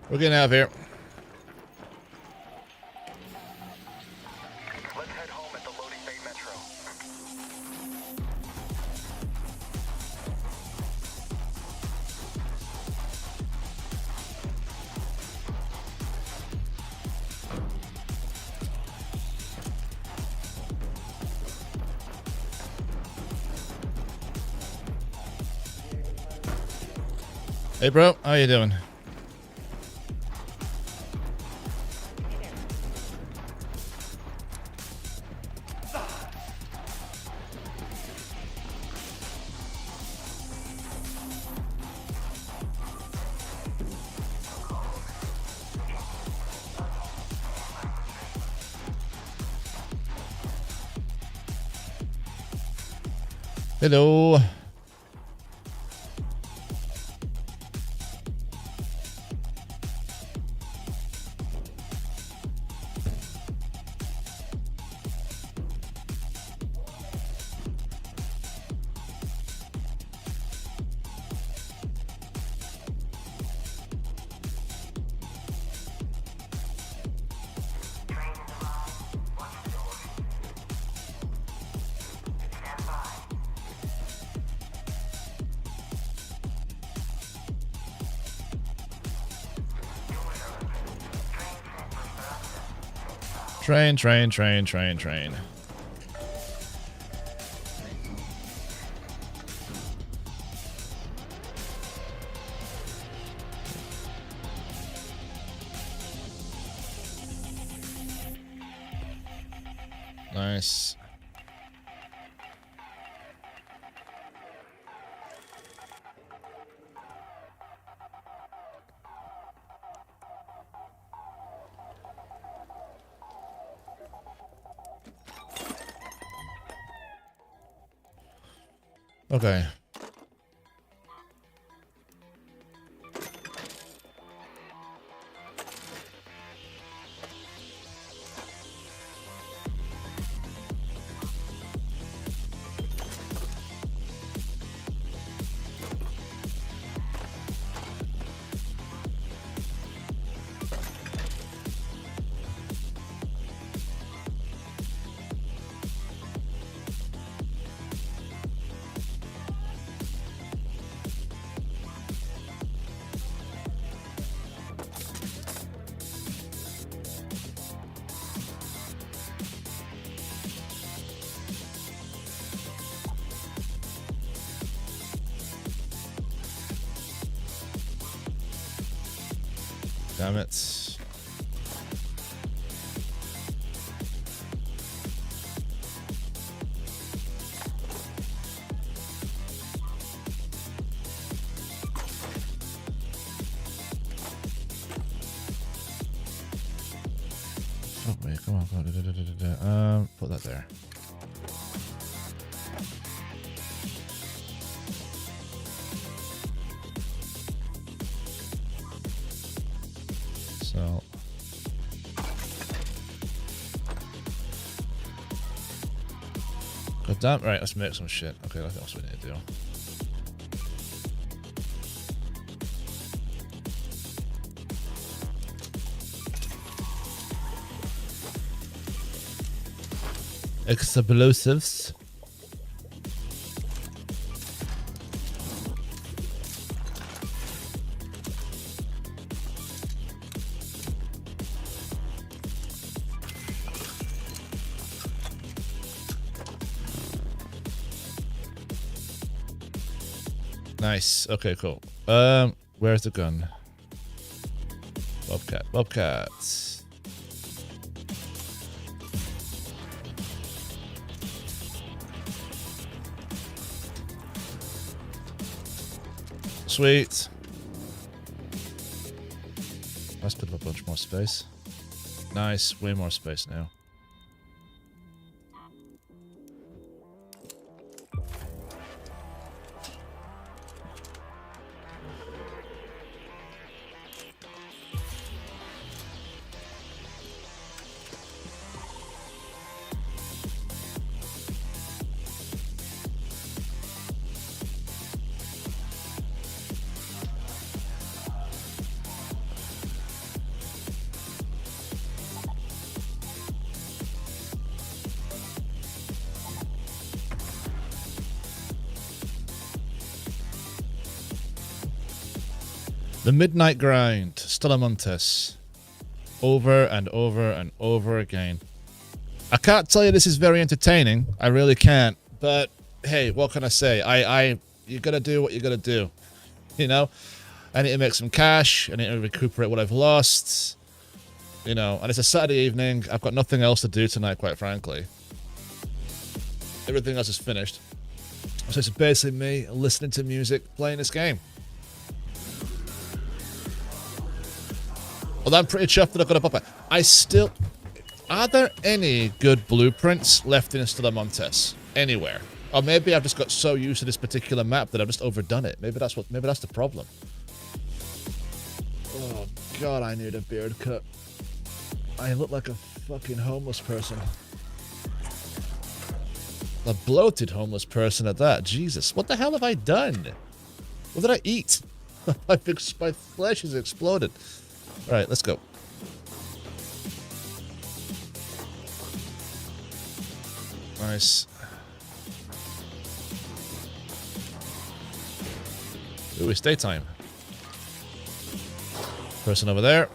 We're getting out of here. Let's head home at the loading bay metro. Hey bro, how you doing? Hello. Train, train, train, train, train. Nice. Okay. Damn it. Oh, wait, come on, come on. Put that there. So. God damn, right, let's make some shit. Okay, that's what we need to do. Explosives. Nice. Okay, cool. Where's the gun? Bobcat. Bobcat. Sweet. That's good. A bunch more space. Nice. Way more space now. The Midnight Grind, STALLA MONTIS. Over and over and over again. I can't tell you this is very entertaining. I really can't. But hey, what can I say? You gotta do what you gotta do. You know? I need to make some cash. I need to recuperate what I've lost. You know, and it's a Saturday evening. I've got nothing else to do tonight, quite frankly. Everything else is finished. So it's basically me listening to music, playing this game. Well, I'm pretty chuffed that I've got a pop-up. I still... Are there any good blueprints left in STALLA MONTIS? Anywhere? Or maybe I've just got so used to this particular map that I've just overdone it. Maybe that's the problem. Oh, God, I need a beard cut. I look like a fucking homeless person. A bloated homeless person at that. Jesus, what the hell have I done? What did I eat? My flesh has exploded. Alright, let's go. Nice. Ooh, it's daytime. Person over there.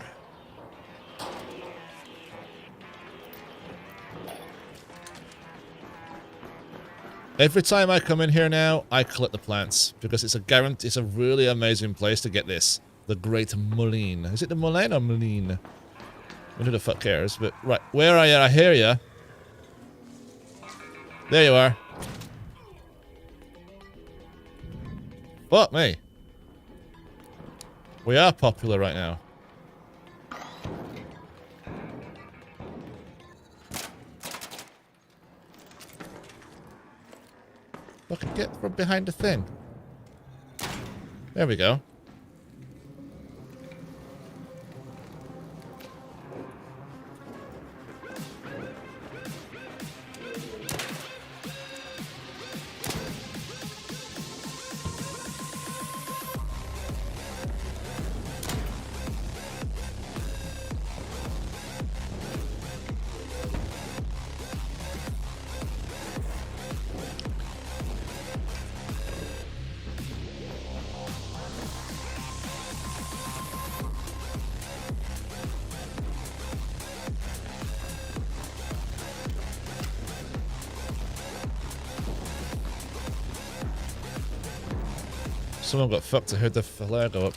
Every time I come in here now, I collect the plants because it's a guarantee. It's a really amazing place to get this. The Great Mulleen. Is it the Mulleen or Mulleen? Who the fuck cares? But right, where are you? I hear you. There you are. Fuck me. We are popular right now. Fucking get from behind the thing. There we go. Someone got fucked. I heard the flare go up.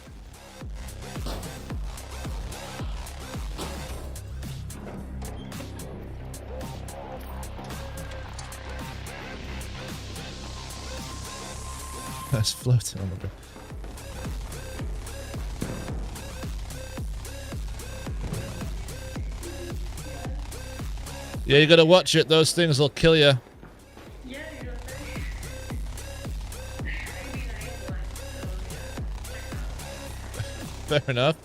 That's floating. Oh my god. Yeah, you gotta watch it. Those things will kill you. Yeah, you know, I mean, I am blind, so yeah. Fair enough.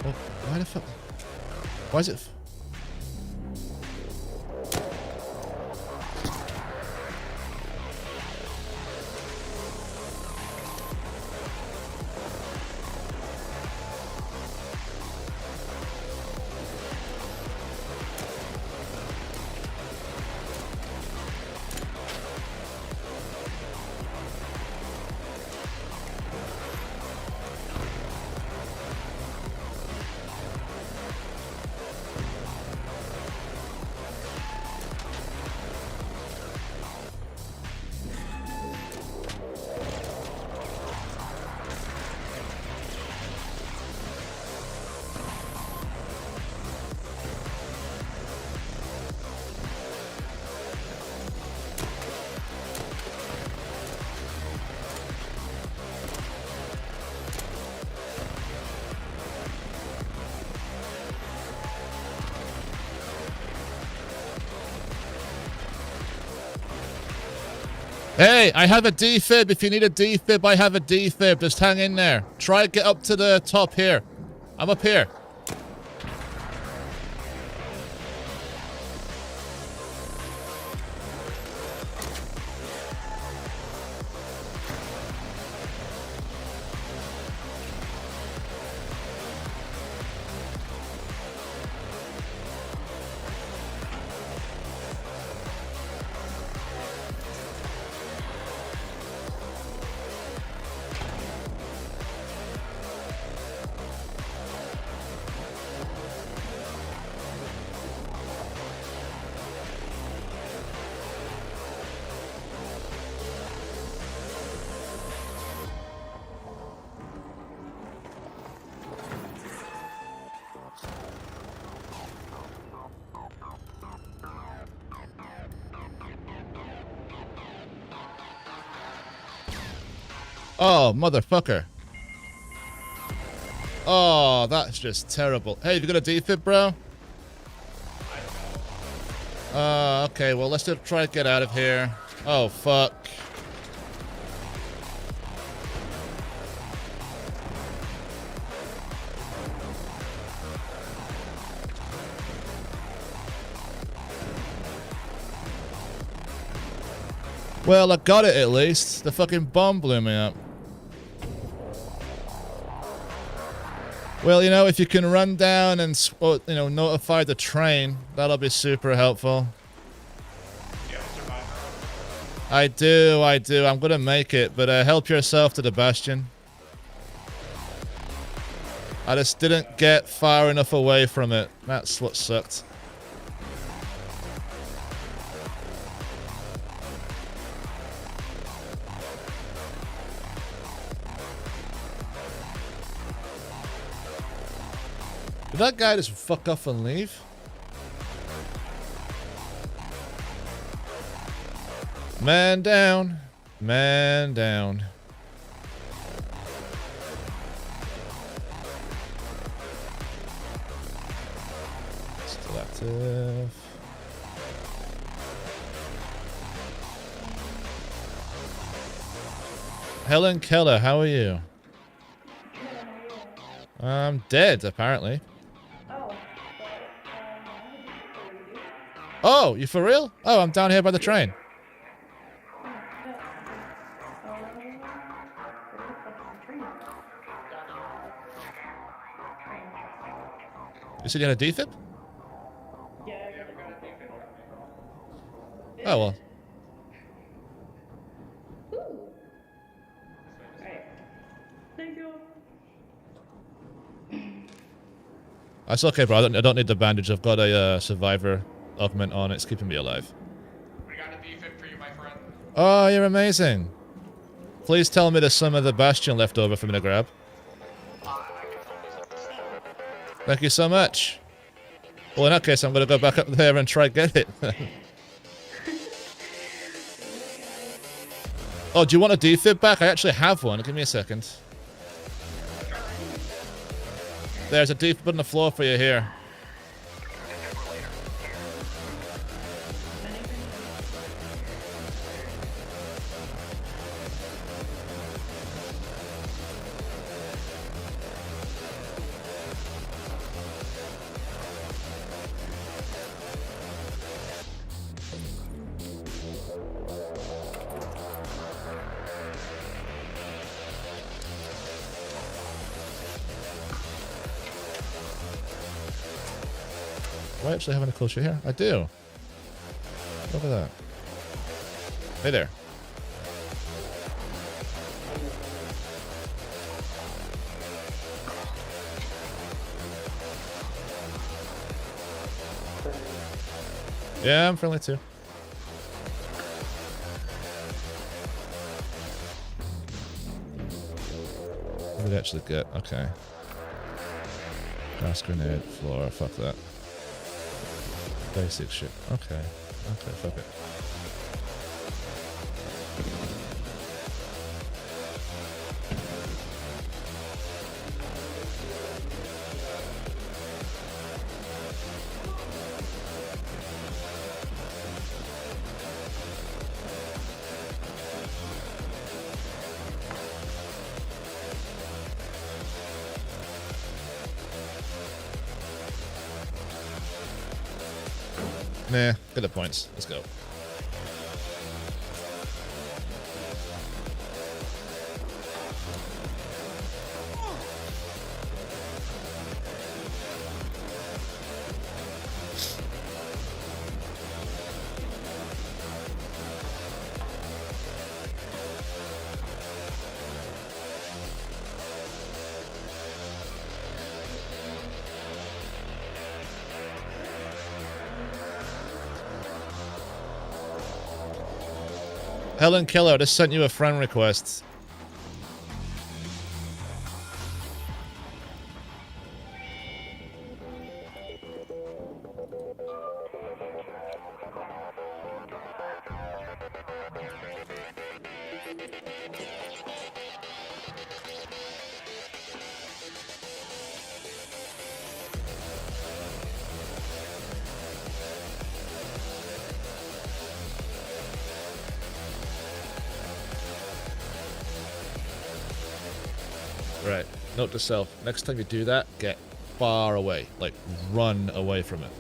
Oh, why the fuck? Why is it? Hey, I have a defib. If you need a defib, I have a defib. Just hang in there. Try to get up to the top here. I'm up here. Oh, motherfucker. Oh, that's just terrible. Hey, have you got a defib, bro? Okay, well, let's just try to get out of here. Oh, fuck. Well, I got it at least. The fucking bomb blew me up. Well, you know, if you can run down and, you know, notify the train, that'll be super helpful. I do. I'm gonna make it, but help yourself to the bastion. I just didn't get far enough away from it. That's what sucked. Did that guy just fuck off and leave? Man down. Man down. Still active. Helen Keller, how are you? I'm dead, apparently. Oh, you for real? Oh, I'm down here by the train. You said you had a defib? Oh, well. That's okay, bro. I don't need the bandage. I've got a survivor augment on. It's keeping me alive. We got a defib for you, my friend. Oh, you're amazing. Please tell me there's some of the bastion left over for me to grab. Thank you so much. Well, in that case, I'm going to go back up there and try to get it. Oh, do you want a defib back? I actually have one. Give me a second. There's a defib on the floor for you here. Do I actually have any closure here? I do. Look at that. Hey there. Yeah, I'm friendly too. What did I actually get? Okay. Gas grenade, floor, fuck that. Basic shit. Okay. Okay, fuck it. Nah, get the points. Let's go. Helen Keller, I just sent you a friend request. Right. Note to self: next time you do that, get far away, like run away from it.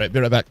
Right, be right back.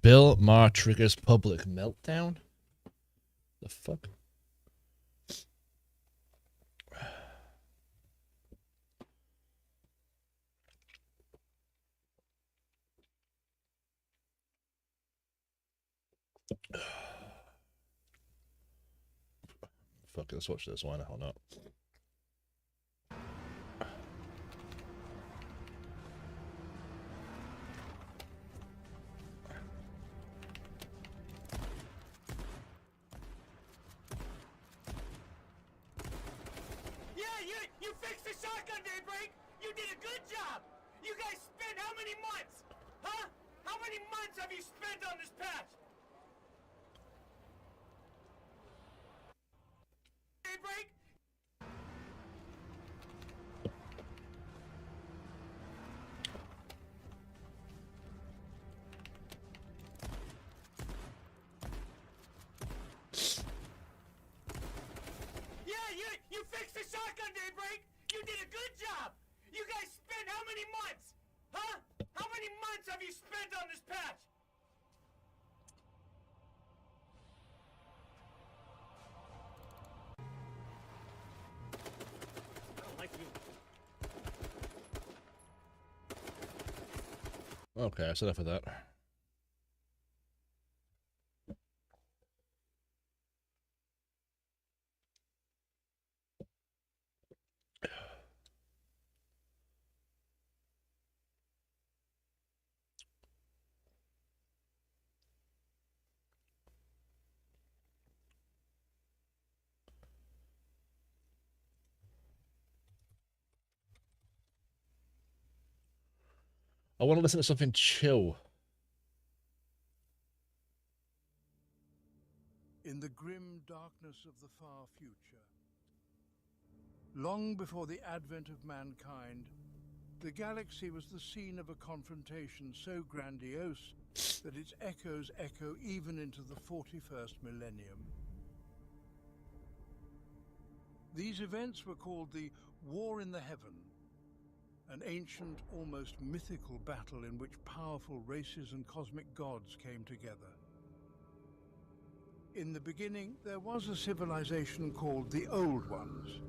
Bill Maher triggers public meltdown? The fuck? Fuck it, let's watch this. Why the hell not? Yeah, you fixed the shotgun, Daybreak! You did a good job! You guys spent how many months? Huh? How many months have you spent on this patch? Daybreak? Yeah, you fixed the shotgun, Daybreak! You did a good job! You guys spent how many months? Huh? How many months have you spent on this patch? I don't like you. Okay, I set up for that. I want to listen to something chill. In the grim darkness of the far future, long before the advent of mankind, the galaxy was the scene of a confrontation so grandiose that its echoes echo even into the 41st millennium. These events were called the War in the Heaven, an ancient, almost mythical battle in which powerful races and cosmic gods came together. In the beginning, there was a civilization called the Old Ones.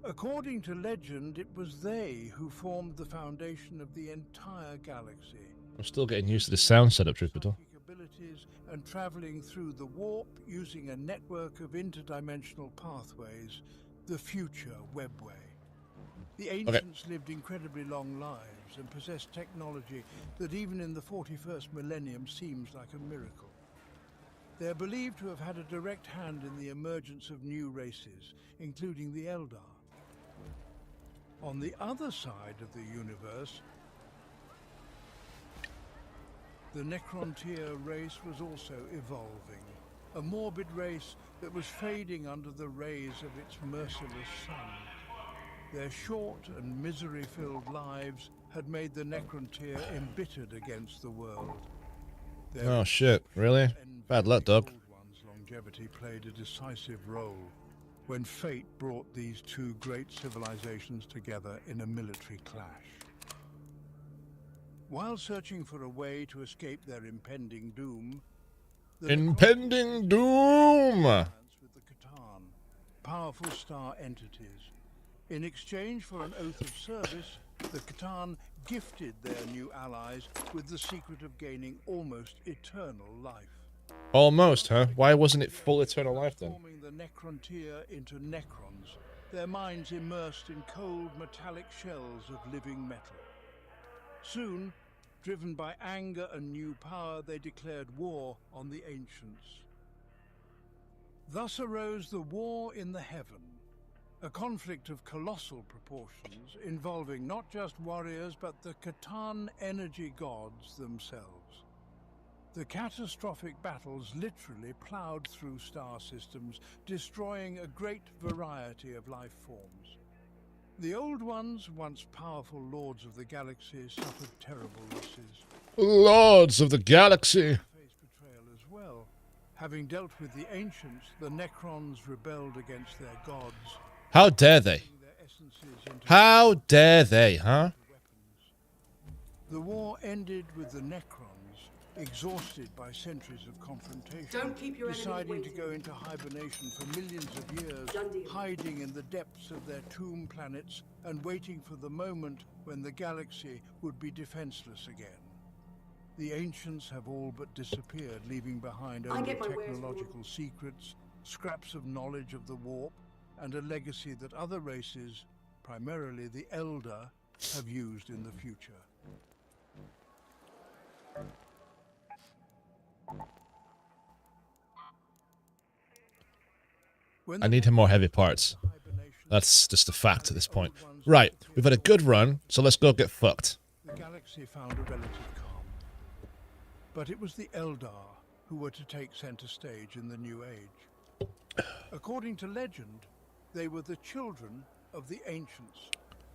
According to legend, it was they who formed the foundation of the entire galaxy. I'm still getting used to the sound setup, Jupiter. Abilities and traveling through the warp using a network of interdimensional pathways, the future webway. The ancients lived incredibly long lives and possessed technology that even in the 41st millennium seems like a miracle. They're believed to have had a direct hand in the emergence of new races, including the Eldar. On the other side of the universe, the Necrontyr race was also evolving, a morbid race that was fading under the rays of its merciless sun. Their short and misery-filled lives had made the Necrontyr embittered against the world. Their Oh shit, really? Bad luck, dog. Old One's longevity played a decisive role when fate brought these two great civilizations together in a military clash. While searching for a way to escape their impending doom, the Impending doom! with the Catan, powerful star entities. In exchange for an oath of service, the Catan gifted their new allies with the secret of gaining almost eternal life. Almost, huh? Why wasn't it full eternal life then? Transforming the Necrontyr into Necrons, their minds immersed in cold metallic shells of living metal. Soon, driven by anger and new power, they declared war on the Ancients. Thus arose the War in the Heaven, a conflict of colossal proportions involving not just warriors but the Catan energy gods themselves. The catastrophic battles literally ploughed through star systems, destroying a great variety of life forms. The Old Ones, once powerful lords of the galaxy, suffered terrible losses. Lords of the Galaxy! Faced betrayal as well. Having dealt with the Ancients, the Necrons rebelled against their gods. How dare they? Their essences into How dare they, huh? weapons. The war ended with the Necrons, exhausted by centuries of confrontation, Don't keep your enemies deciding to waiting. go into hibernation for millions of years, Done deal. hiding in the depths of their tomb planets and waiting for the moment when the galaxy would be defenseless again. The Ancients have all but disappeared, leaving behind I only get my wares from technological secrets, scraps of knowledge of the warp, and a legacy that other races, primarily the Elder, have used in the future. When I need him more heavy parts. That's just a fact at this point. Right, we've had a good run, so let's go get fucked. the galaxy found a relative calm. But it was the Eldar who were to take center stage in the New Age. According to legend, they were the children of the Ancients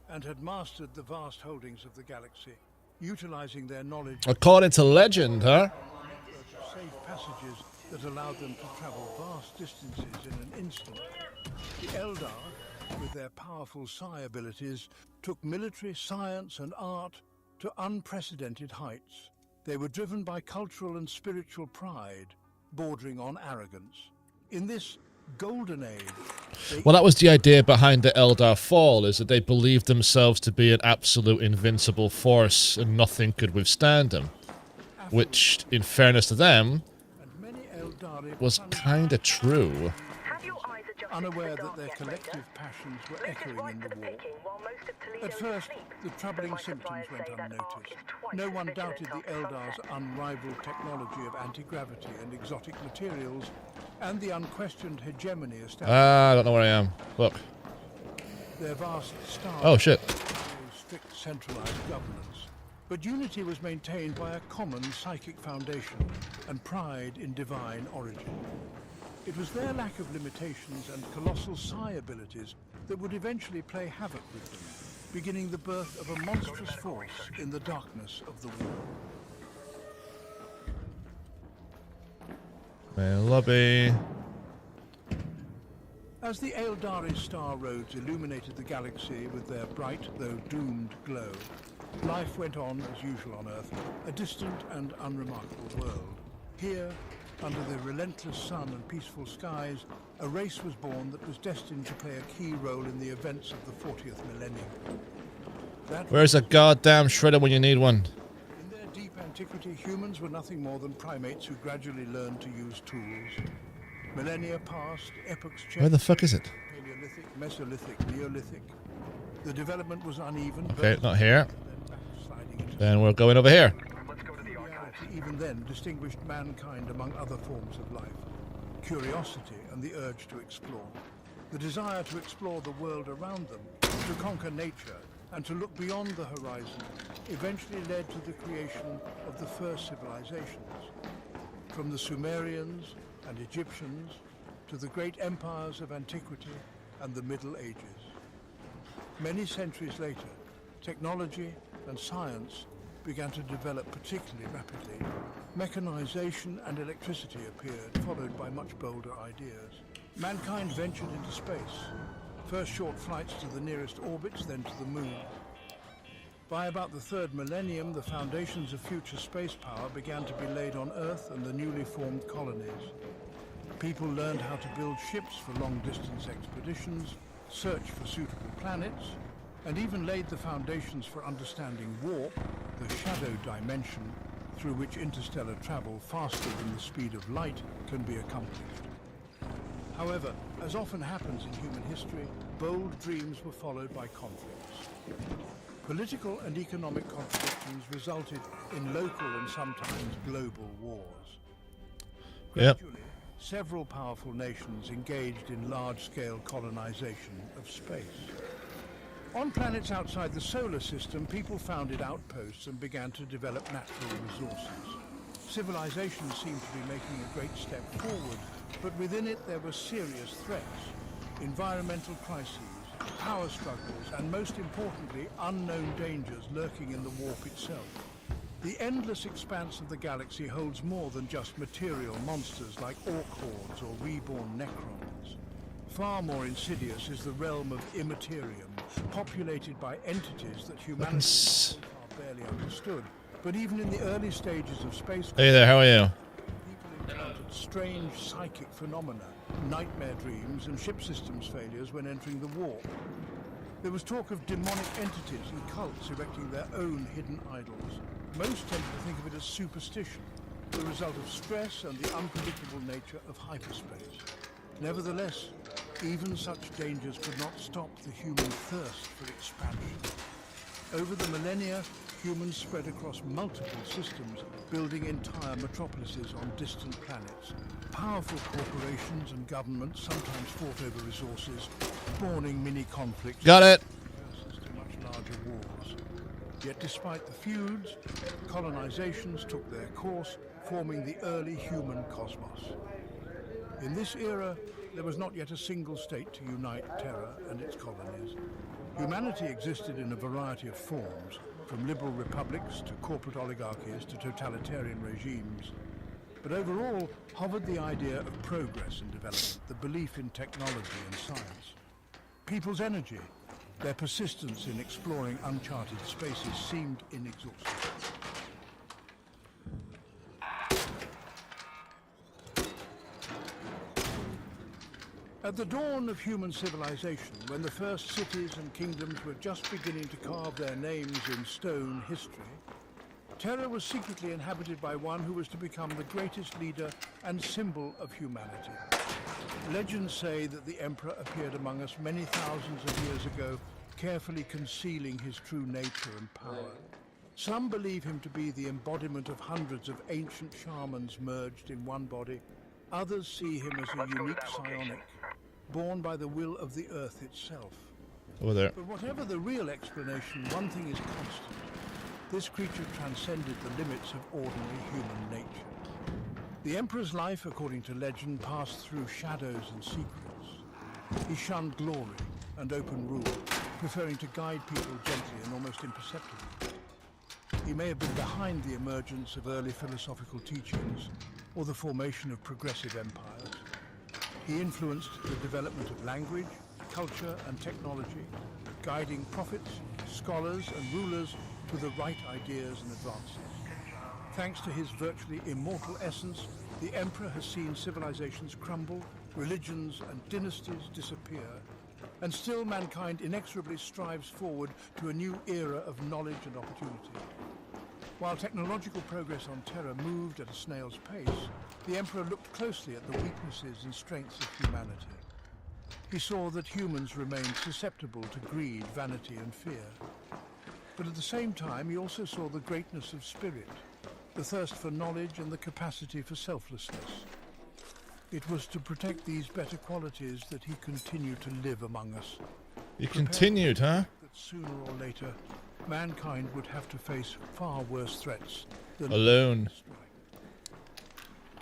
and had mastered the vast holdings of the galaxy, utilizing their knowledge According to legend, huh? of safe passages that allowed them to travel vast distances in an instant. The Eldar, with their powerful psi abilities, took military, science and art to unprecedented heights. They were driven by cultural and spiritual pride, bordering on arrogance. In this golden age, Well, that was the idea behind the Eldar Fall, is that they believed themselves to be an absolute invincible force and nothing could withstand them. Which, in fairness to them, and many Eldari was kinda true. Have your eyes adjusted unaware to the that their dark yet, collective Raider? passions were Move echoing right in to the the war. picking while most of Toledo At first, sleep. the troubling My symptoms suppliers went say that arc unnoticed. is twice No as one vigilant doubted the after Eldar's sunset. unrivaled technology of anti-gravity and exotic materials, and the unquestioned hegemony established I don't know where I am. Look. their vast star. Oh, shit. Strict centralized governance. But unity was maintained by a common psychic foundation and pride in divine origin. It was their lack of limitations and colossal psi abilities that would eventually play havoc with them, beginning the birth of a monstrous force in the darkness of the war. Main lobby. As the Eldari star roads illuminated the galaxy with their bright, though doomed glow, life went on as usual on Earth, a distant and unremarkable world. Here, under the relentless sun and peaceful skies, a race was born that was destined to play a key role in the events of the 40th millennium. That Where's a goddamn shredder when you need one? In their deep antiquity, humans were nothing more than primates who gradually learned to use tools. Millennia passed, epochs changed. Where the fuck is it? Paleolithic, Mesolithic, Neolithic. The development was uneven. Okay, not here. Then backsliding into Then we're going over here. reality, even then, distinguished mankind among other forms of life. Curiosity and the urge to explore. The desire to explore the world around them, to conquer nature, and to look beyond the horizon, eventually led to the creation of the first civilizations. From the Sumerians and Egyptians to the great empires of antiquity and the Middle Ages. Many centuries later, technology and science began to develop particularly rapidly. Mechanization and electricity appeared, followed by much bolder ideas. Mankind ventured into space. First short flights to the nearest orbits, then to the moon. By about the third millennium, the foundations of future space power began to be laid on Earth and the newly formed colonies. People learned how to build ships for long-distance expeditions, search for suitable planets, and even laid the foundations for understanding warp, the shadow dimension through which interstellar travel faster than the speed of light can be accomplished. However, as often happens in human history, bold dreams were followed by conflicts. Political and economic contradictions resulted in local and sometimes global wars. Gradually, several powerful nations engaged in large-scale colonization of space. On planets outside the solar system, people founded outposts and began to develop natural resources. Civilization seemed to be making a great step forward, but within it there were serious threats: environmental crises, power struggles, and most importantly, unknown dangers lurking in the warp itself. The endless expanse of the galaxy holds more than just material monsters like orc hordes or reborn necrons. Far more insidious is the realm of immaterium, populated by entities that humanity so far barely understood. But even in the early stages of space... Hey there, how are you? People encountered strange psychic phenomena, nightmare dreams, and ship systems failures when entering the warp. There was talk of demonic entities and cults erecting their own hidden idols. Most tended to think of it as superstition, the result of stress and the unpredictable nature of hyperspace. Nevertheless, even such dangers could not stop the human thirst for expansion. Over the millennia, humans spread across multiple systems, building entire metropolises on distant planets. Powerful corporations and governments sometimes fought over resources, spawning mini-conflicts. Got it! To much larger wars. Yet despite the feuds, colonizations took their course, forming the early human cosmos. In this era, there was not yet a single state to unite Terra and its colonies. Humanity existed in a variety of forms, from liberal republics to corporate oligarchies to totalitarian regimes. But overall, hovered the idea of progress and development, the belief in technology and science. People's energy, their persistence in exploring uncharted spaces seemed inexhaustible. At the dawn of human civilization, when the first cities and kingdoms were just beginning to carve their names in stone history, Terra was secretly inhabited by one who was to become the greatest leader and symbol of humanity. Legends say that the Emperor appeared among us many thousands of years ago, carefully concealing his true nature and power. Some believe him to be the embodiment of hundreds of ancient shamans merged in one body. Others see him as a unique psionic, born by the will of the Earth itself. Over there. But whatever the real explanation, one thing is constant. This creature transcended the limits of ordinary human nature. The Emperor's life, according to legend, passed through shadows and secrets. He shunned glory and open rule, preferring to guide people gently and almost imperceptibly. He may have been behind the emergence of early philosophical teachings or the formation of progressive empires. He influenced the development of language, culture and technology, guiding prophets, scholars and rulers to the right ideas and advances. Thanks to his virtually immortal essence, the Emperor has seen civilizations crumble, religions and dynasties disappear, and still mankind inexorably strives forward to a new era of knowledge and opportunity. While technological progress on Terra moved at a snail's pace, the Emperor looked closely at the weaknesses and strengths of humanity. He saw that humans remained susceptible to greed, vanity and fear. But at the same time, he also saw the greatness of spirit, the thirst for knowledge and the capacity for selflessness. It was to protect these better qualities that he continued to live among us. You continued, huh? That sooner or later, mankind would have to face far worse threats than alone.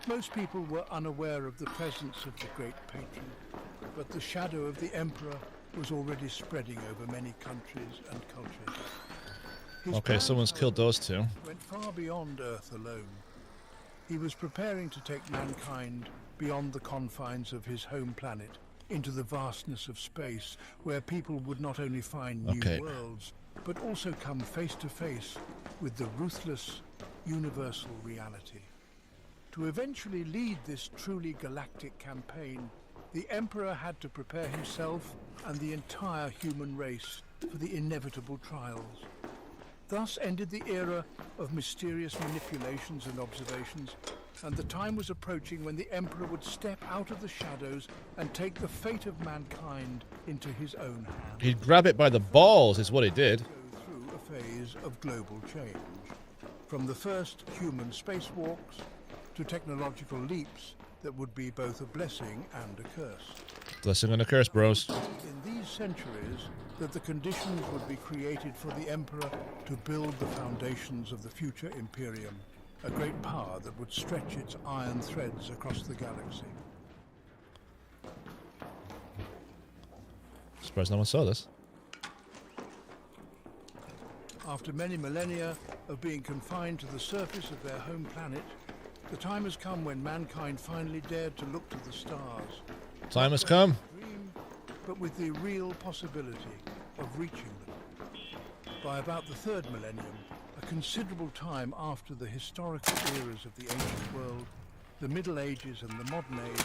Most people were unaware of the presence of the great patron, but the shadow of the Emperor was already spreading over many countries and cultures. His Okay, plans, someone's killed those two. went far beyond Earth alone. He was preparing to take mankind beyond the confines of his home planet into the vastness of space, where people would not only find new worlds, but also come face to face with the ruthless, universal reality. To eventually lead this truly galactic campaign, the Emperor had to prepare himself and the entire human race for the inevitable trials. Thus ended the era of mysterious manipulations and observations, and the time was approaching when the Emperor would step out of the shadows and take the fate of mankind into his own hands. He'd grab it by the balls, is what he did. Go through a phase of global change. From the first human spacewalks to technological leaps that would be both a blessing and a curse. Blessing and a curse, bros. In these centuries, that the conditions would be created for the Emperor to build the foundations of the future Imperium, a great power that would stretch its iron threads across the galaxy. Surprised no one saw this. After many millennia of being confined to the surface of their home planet, the time has come when mankind finally dared to look to the stars. Time has come. Dream, but with the real possibility of reaching them. By about the third millennium, a considerable time after the historical eras of the ancient world, the Middle Ages and the modern age,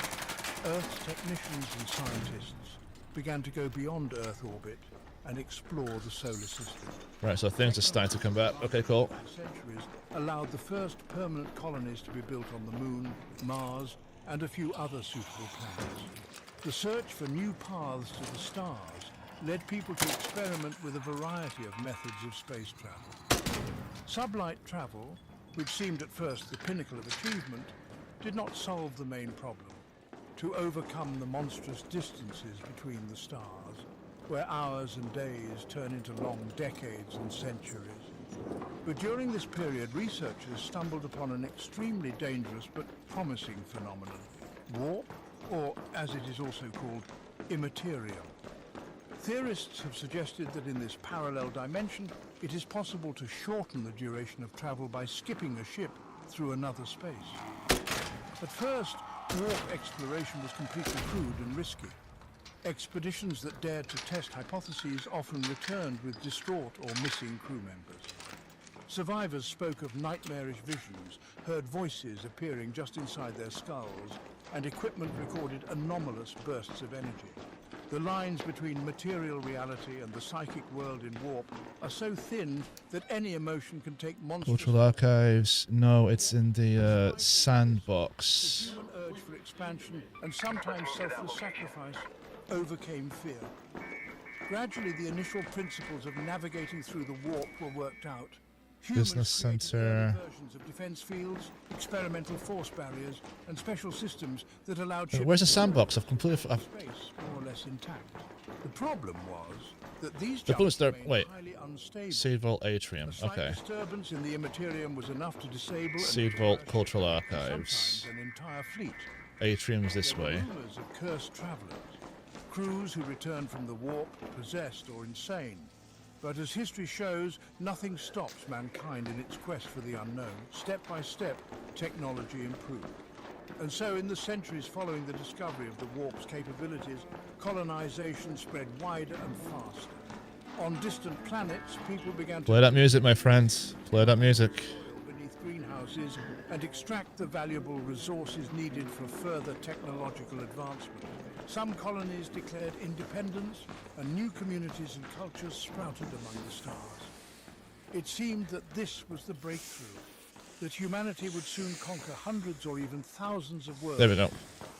Earth's technicians and scientists began to go beyond Earth orbit and explore the solar system. Right, so things are starting to come back. Okay, cool. Centuries allowed the first permanent colonies to be built on the Moon, Mars, and a few other suitable planets. The search for new paths to the stars led people to experiment with a variety of methods of space travel. Sublight travel, which seemed at first the pinnacle of achievement, did not solve the main problem: to overcome the monstrous distances between the stars, where hours and days turn into long decades and centuries. But during this period, researchers stumbled upon an extremely dangerous but promising phenomenon: warp, or as it is also called, immaterium. Theorists have suggested that in this parallel dimension, it is possible to shorten the duration of travel by skipping a ship through another space. At first, warp exploration was completely crude and risky. Expeditions that dared to test hypotheses often returned with distraught or missing crew members. Survivors spoke of nightmarish visions, heard voices appearing just inside their skulls, and equipment recorded anomalous bursts of energy. The lines between material reality and the psychic world in warp are so thin that any emotion can take monstrous... Cultural archives. No, it's in the sandbox. The human urge for expansion and sometimes selfless sacrifice overcame fear. Gradually, the initial principles of navigating through the warp were worked out. Humans Business created center. early versions of defense fields, experimental force barriers, and special systems that allowed ships Where's the to sandbox? I've completely... space more or less intact. The problem was that these The jumps bullets there... remained Wait. highly unstable. Seed Vault Atrium. A slight Okay. disturbance in the immaterium was enough to disable an Seed entire Vault ship, Cultural and Archives. sometimes an entire fleet. Atrium's this There were way. rumors of cursed travelers, crews who returned from the warp possessed or insane. But as history shows, nothing stops mankind in its quest for the unknown. Step by step, technology improved. And so in the centuries following the discovery of the warp's capabilities, colonization spread wider and faster. On distant planets, people began to Play that music, my friends. Play that music. beneath greenhouses and extract the valuable resources needed for further technological advancement. Some colonies declared independence, and new communities and cultures sprouted among the stars. It seemed that this was the breakthrough, that humanity would soon conquer hundreds or even thousands of worlds, There we go.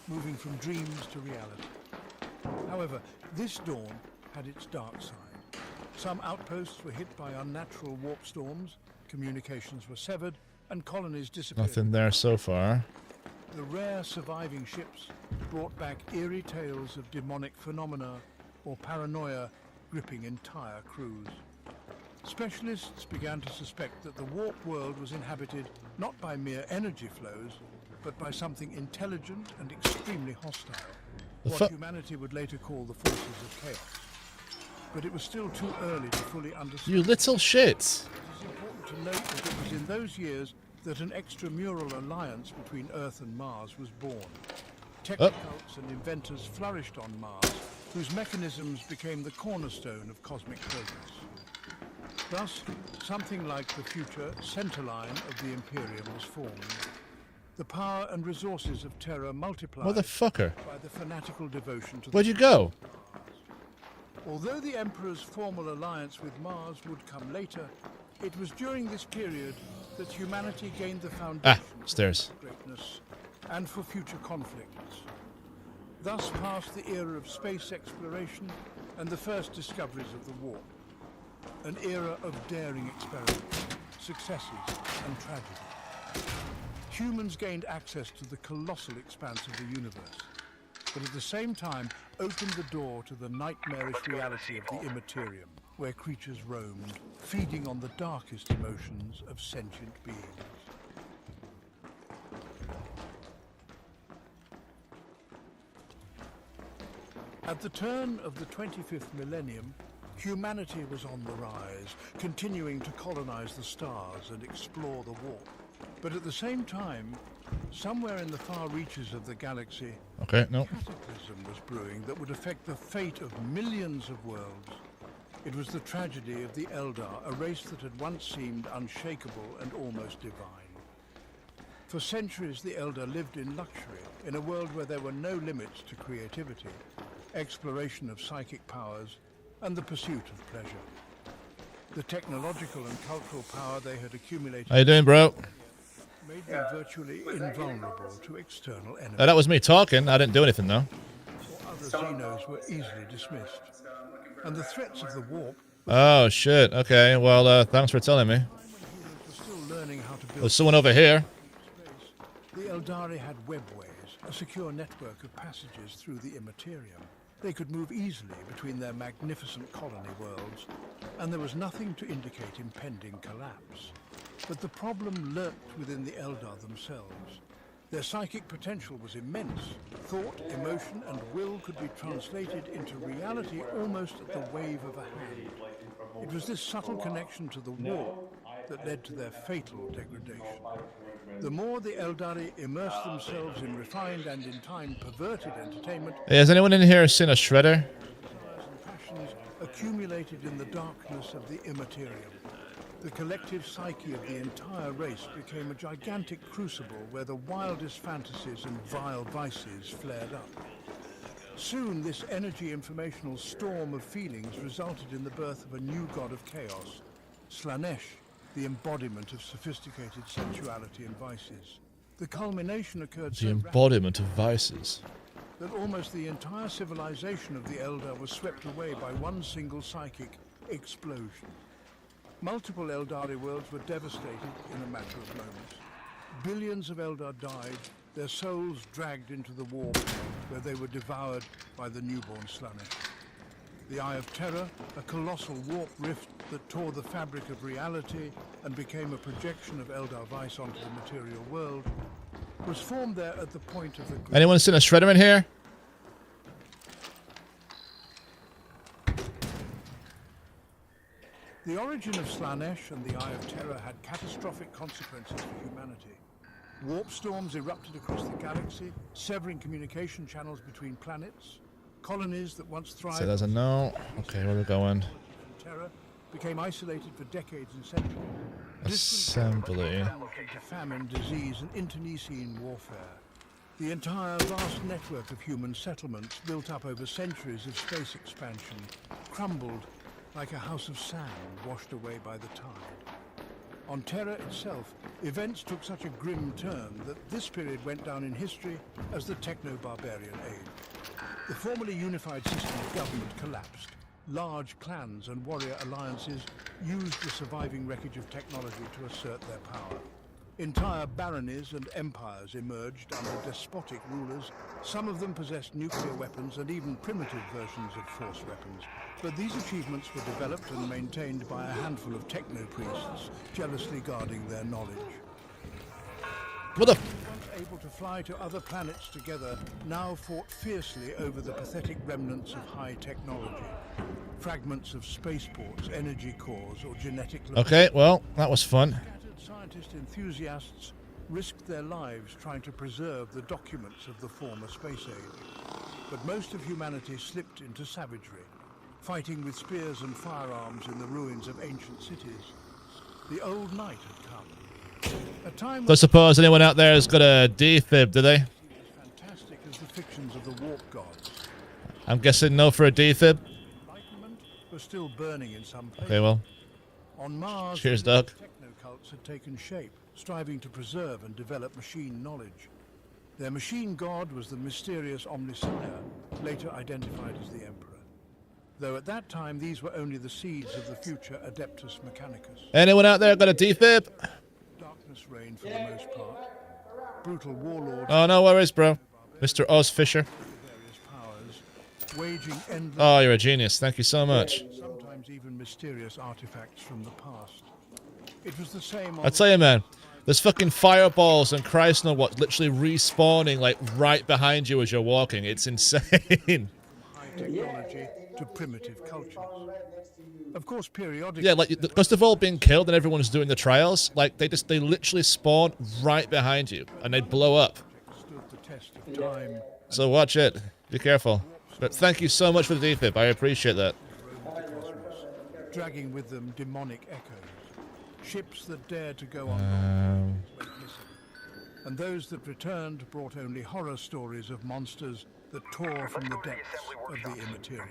moving from dreams to reality. However, this dawn had its dark side. Some outposts were hit by unnatural warp storms, communications were severed, and colonies disappeared. Nothing there so far. The rare surviving ships brought back eerie tales of demonic phenomena or paranoia gripping entire crews. Specialists began to suspect that the warp world was inhabited not by mere energy flows, but by something intelligent and extremely hostile. What humanity would later call the forces of chaos. but it was still too early to fully understand. You little shit. It is important to note that it was in those years that an extramural alliance between Earth and Mars was born. Technocults and inventors flourished on Mars, whose mechanisms became the cornerstone of cosmic progress. Thus, something like the future centerline of the Imperium was formed. The power and resources of Terra multiplied Motherfucker. by the fanatical devotion to Where'd the you go? Although the Emperor's formal alliance with Mars would come later, it was during this period that humanity gained the foundation stairs. for greatness and for future conflicts. Thus passed the era of space exploration and the first discoveries of the warp. An era of daring experiments, successes and tragedy. Humans gained access to the colossal expanse of the universe, but at the same time opened the door to the nightmarish reality of the immaterium, where creatures roamed, feeding on the darkest emotions of sentient beings. At the turn of the 25th millennium, humanity was on the rise, continuing to colonize the stars and explore the warp. But at the same time, somewhere in the far reaches of the galaxy, Okay, no. a cataclysm was brewing that would affect the fate of millions of worlds. It was the tragedy of the Eldar, a race that had once seemed unshakable and almost divine. For centuries, the Eldar lived in luxury, in a world where there were no limits to creativity, exploration of psychic powers, and the pursuit of pleasure. The technological and cultural power they had accumulated How you doing, bro? made them virtually invulnerable to external enemies. That was me talking. I didn't do anything, though. Other Xenos were easily dismissed. And the threats of the warp Oh, shit. Okay, well, thanks for telling me. were still learning how to build There's someone over here. space. The Eldari had webways, a secure network of passages through the immaterium. They could move easily between their magnificent colony worlds, and there was nothing to indicate impending collapse. But the problem lurked within the Eldar themselves. Their psychic potential was immense. Thought, emotion, and will could be translated into reality almost at the wave of a hand. It was this subtle connection to the warp that led to their fatal degradation. The more the Eldari immersed themselves in refined and in time perverted entertainment, Hey, has anyone in here seen a shredder? desires and passions accumulated in the darkness of the immaterium. The collective psyche of the entire race became a gigantic crucible where the wildest fantasies and vile vices flared up. Soon, this energy-informational storm of feelings resulted in the birth of a new god of chaos, Slanesh, the embodiment of sophisticated sensuality and vices. The culmination occurred The so rapidly embodiment of vices. that almost the entire civilization of the Eldar was swept away by one single psychic explosion. Multiple Eldari worlds were devastated in a matter of moments. Billions of Eldar died, their souls dragged into the warp, where they were devoured by the newborn Slanesh. The Eye of Terror, a colossal warp rift that tore the fabric of reality and became a projection of Eldar Vice onto the material world, was formed there at the point of the... Anyone seen a shredder in here? The origin of Slanesh and the Eye of Terror had catastrophic consequences for humanity. Warp storms erupted across the galaxy, severing communication channels between planets. Colonies that once thrived Say there's a no. Okay, where are we going? on terror became isolated for decades and centuries. Assembly. Into famine, disease, and internecine warfare. The entire vast network of human settlements built up over centuries of space expansion crumbled like a house of sand washed away by the tide. On Terra itself, events took such a grim turn that this period went down in history as the Techno-Barbarian Age. The formerly unified system of government collapsed. Large clans and warrior alliances used the surviving wreckage of technology to assert their power. Entire baronies and empires emerged under despotic rulers. Some of them possessed nuclear weapons and even primitive versions of force weapons. But these achievements were developed and maintained by a handful of techno-priests, jealously guarding their knowledge. What the? Once able to fly to other planets together, now fought fiercely over the pathetic remnants of high technology. fragments of spaceports, energy cores, or genetic... Okay, well, that was fun. Scattered scientist enthusiasts risked their lives trying to preserve the documents of the former space age. But most of humanity slipped into savagery, fighting with spears and firearms in the ruins of ancient cities. The old night had come. A time Don't suppose anyone out there has got a defib, do they? as fantastic as the fictions of the warp gods. I'm guessing no for a defib. Enlightenment was still burning in some places. Okay, well, On Mars, cheers, Doug. technocults had taken shape, striving to preserve and develop machine knowledge. Their machine god was the mysterious Omnissiah, later identified as the Emperor. Though at that time these were only the seeds of the future Adeptus Mechanicus. Anyone out there got a defib? Darkness reigned for the most part. Brutal warlords Oh, no worries, bro. Mr. Oz Fisher. various powers, waging endless, Oh, you're a genius. Thank you so much. sometimes even mysterious artifacts from the past. It was the same on I tell you, man, there's fucking fireballs and Christ know what literally respawning like right behind you as you're walking. It's insane. high technology to primitive cultures. Of course, periodically, Yeah, like because they've all been killed and everyone's doing the trials, like they literally spawn right behind you and they blow up. stood the test of time. So watch it. Be careful. But thank you so much for the defib. I appreciate that. Dragging with them demonic echoes, ships that dared to go on, went missing. And those that returned brought only horror stories of monsters that tore from the depths of the immaterium.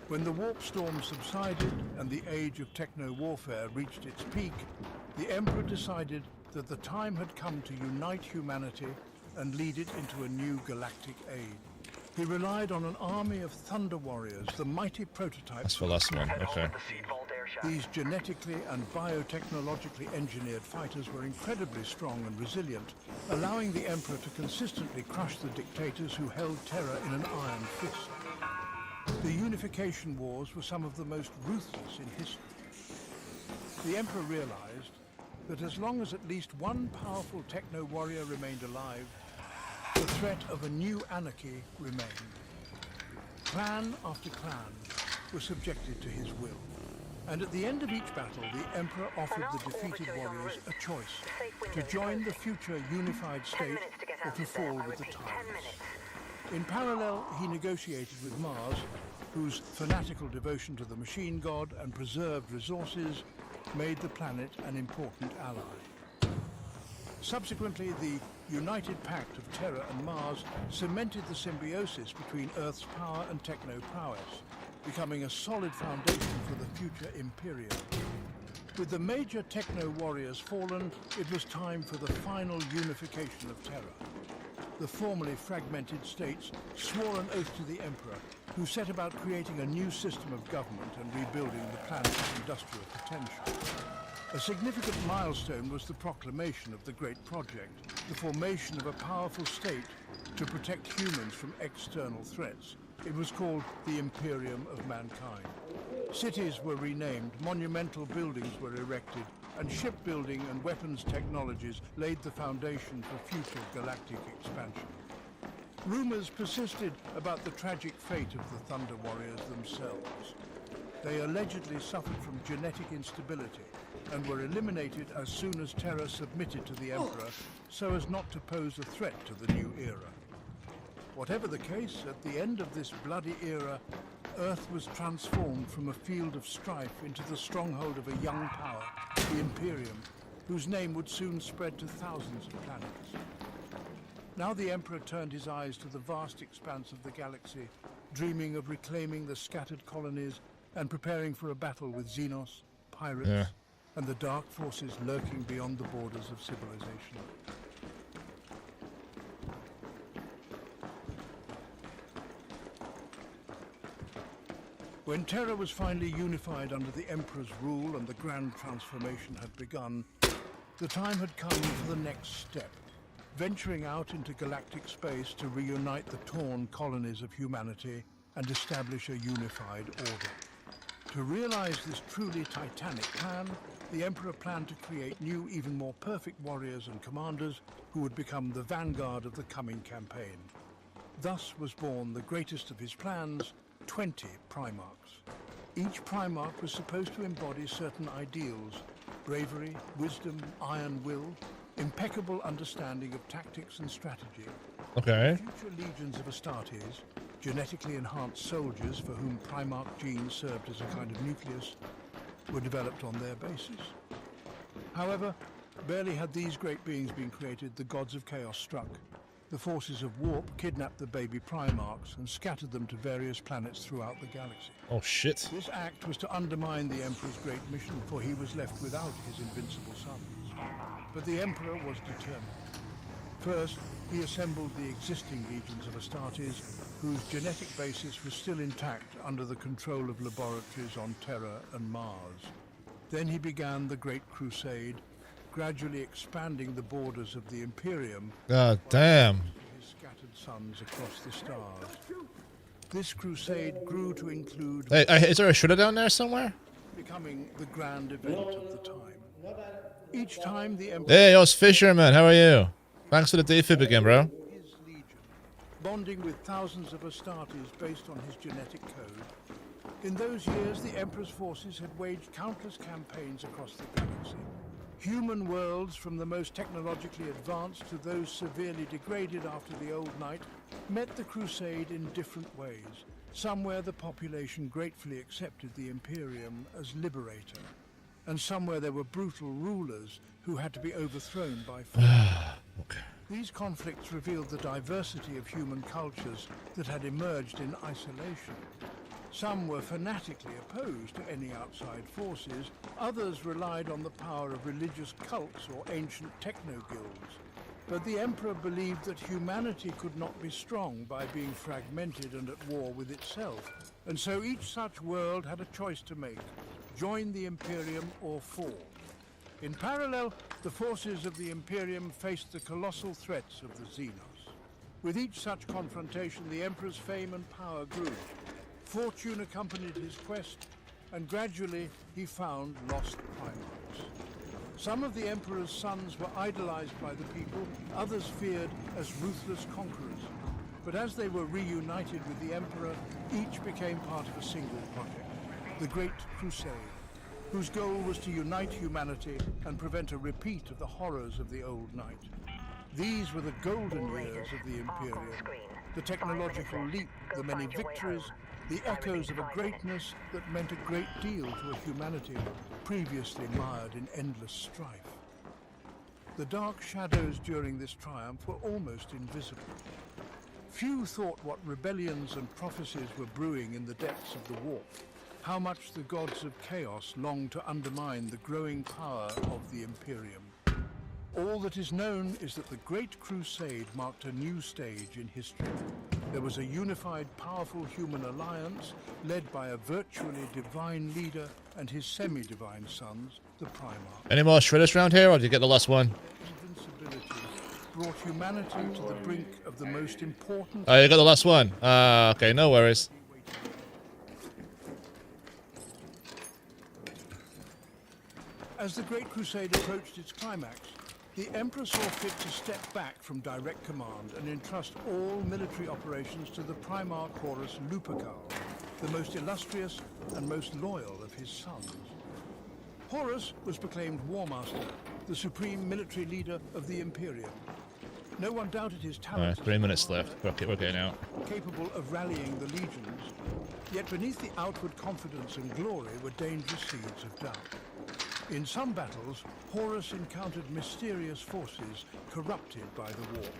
When the warp storm subsided and the age of techno-warfare reached its peak, the Emperor decided that the time had come to unite humanity and lead it into a new galactic age. He relied on an army of thunder warriors, the mighty prototypes. That's the last one. Okay. These genetically and biotechnologically engineered fighters were incredibly strong and resilient, allowing the Emperor to consistently crush the dictators who held Terra in an iron fist. The unification wars were some of the most ruthless in history. The Emperor realized that as long as at least one powerful techno-warrior remained alive, the threat of a new anarchy remained. Clan after clan was subjected to his will. And at the end of each battle, the Emperor offered the defeated warriors a choice: to join the future unified state or to fall with the tides. In parallel, he negotiated with Mars, whose fanatical devotion to the machine god and preserved resources made the planet an important ally. Subsequently, the United Pact of Terra and Mars cemented the symbiosis between Earth's power and techno-prowess, becoming a solid foundation for the future Imperium. With the major techno-warriors fallen, it was time for the final unification of Terra. The formerly fragmented states swore an oath to the Emperor, who set about creating a new system of government and rebuilding the planet's industrial potential. A significant milestone was the proclamation of the Great Project, the formation of a powerful state to protect humans from external threats. It was called the Imperium of Mankind. Cities were renamed, monumental buildings were erected, and shipbuilding and weapons technologies laid the foundation for future galactic expansion. Rumors persisted about the tragic fate of the Thunder Warriors themselves. They allegedly suffered from genetic instability and were eliminated as soon as Terra submitted to the Emperor so as not to pose a threat to the new era. Whatever the case, at the end of this bloody era, Earth was transformed from a field of strife into the stronghold of a young power, the Imperium, whose name would soon spread to thousands of planets. Now the Emperor turned his eyes to the vast expanse of the galaxy, dreaming of reclaiming the scattered colonies and preparing for a battle with Xenos, pirates, and the dark forces lurking beyond the borders of civilization. When Terra was finally unified under the Emperor's rule and the grand transformation had begun, the time had come for the next step, venturing out into galactic space to reunite the torn colonies of humanity and establish a unified order. To realize this truly titanic plan, the Emperor planned to create new, even more perfect warriors and commanders who would become the vanguard of the coming campaign. Thus was born the greatest of his plans, 20 Primarchs. Each Primarch was supposed to embody certain ideals: bravery, wisdom, iron will, impeccable understanding of tactics and strategy. Okay. Future legions of Astartes, genetically enhanced soldiers for whom Primarch genes served as a kind of nucleus, were developed on their basis. However, barely had these great beings been created, the gods of chaos struck. The forces of warp kidnapped the baby Primarchs and scattered them to various planets throughout the galaxy. Oh shit. This act was to undermine the Emperor's great mission, for he was left without his invincible sons. But the Emperor was determined. First, he assembled the existing legions of Astartes, whose genetic basis was still intact under the control of laboratories on Terra and Mars. Then he began the Great Crusade, gradually expanding the borders of the Imperium. God damn. His scattered sons across the stars. This crusade grew to include Hey, is there a shredder down there somewhere? becoming the grand event of the time. Each time the Emperor Hey, us Fisherman, how are you? Thanks for the defib again, bro. his legion, bonding with thousands of Astartes based on his genetic code. In those years, the Emperor's forces had waged countless campaigns across the galaxy. Human worlds, from the most technologically advanced to those severely degraded after the Old Night, met the crusade in different ways. Some where the population gratefully accepted the Imperium as liberator, and some where there were brutal rulers who had to be overthrown by force. Okay. These conflicts revealed the diversity of human cultures that had emerged in isolation. Some were fanatically opposed to any outside forces, others relied on the power of religious cults or ancient techno-guilds. But the Emperor believed that humanity could not be strong by being fragmented and at war with itself, and so each such world had a choice to make: join the Imperium or fall. In parallel, the forces of the Imperium faced the colossal threats of the Xenos. With each such confrontation, the Emperor's fame and power grew. Fortune accompanied his quest, and gradually he found lost Primarchs. Some of the Emperor's sons were idolized by the people, others feared as ruthless conquerors. But as they were reunited with the Emperor, each became part of a single project, the Great Crusade, whose goal was to unite humanity and prevent a repeat of the horrors of the Old Night. These were the golden years of the Imperium, the technological leap, the many victories, the echoes of a greatness that meant a great deal to a humanity previously mired in endless strife. The dark shadows during this triumph were almost invisible. Few thought what rebellions and prophecies were brewing in the depths of the warp, how much the gods of chaos longed to undermine the growing power of the Imperium. All that is known is that the Great Crusade marked a new stage in history. There was a unified, powerful human alliance led by a virtually divine leader and his semi-divine sons, the Primarchs. Any more shredders around here, or did you get the last one? Invincibility brought humanity to the brink of the most important... Oh, you got the last one? Okay, no worries. As the Great Crusade approached its climax, the Emperor saw fit to step back from direct command and entrust all military operations to the Primarch Horus Lupercal, the most illustrious and most loyal of his sons. Horus was proclaimed War Master, the supreme military leader of the Imperium. No one doubted his talents. 3 minutes left. Okay, we're getting out. Capable of rallying the legions, yet beneath the outward confidence and glory were dangerous seeds of doubt. In some battles, Horus encountered mysterious forces corrupted by the war.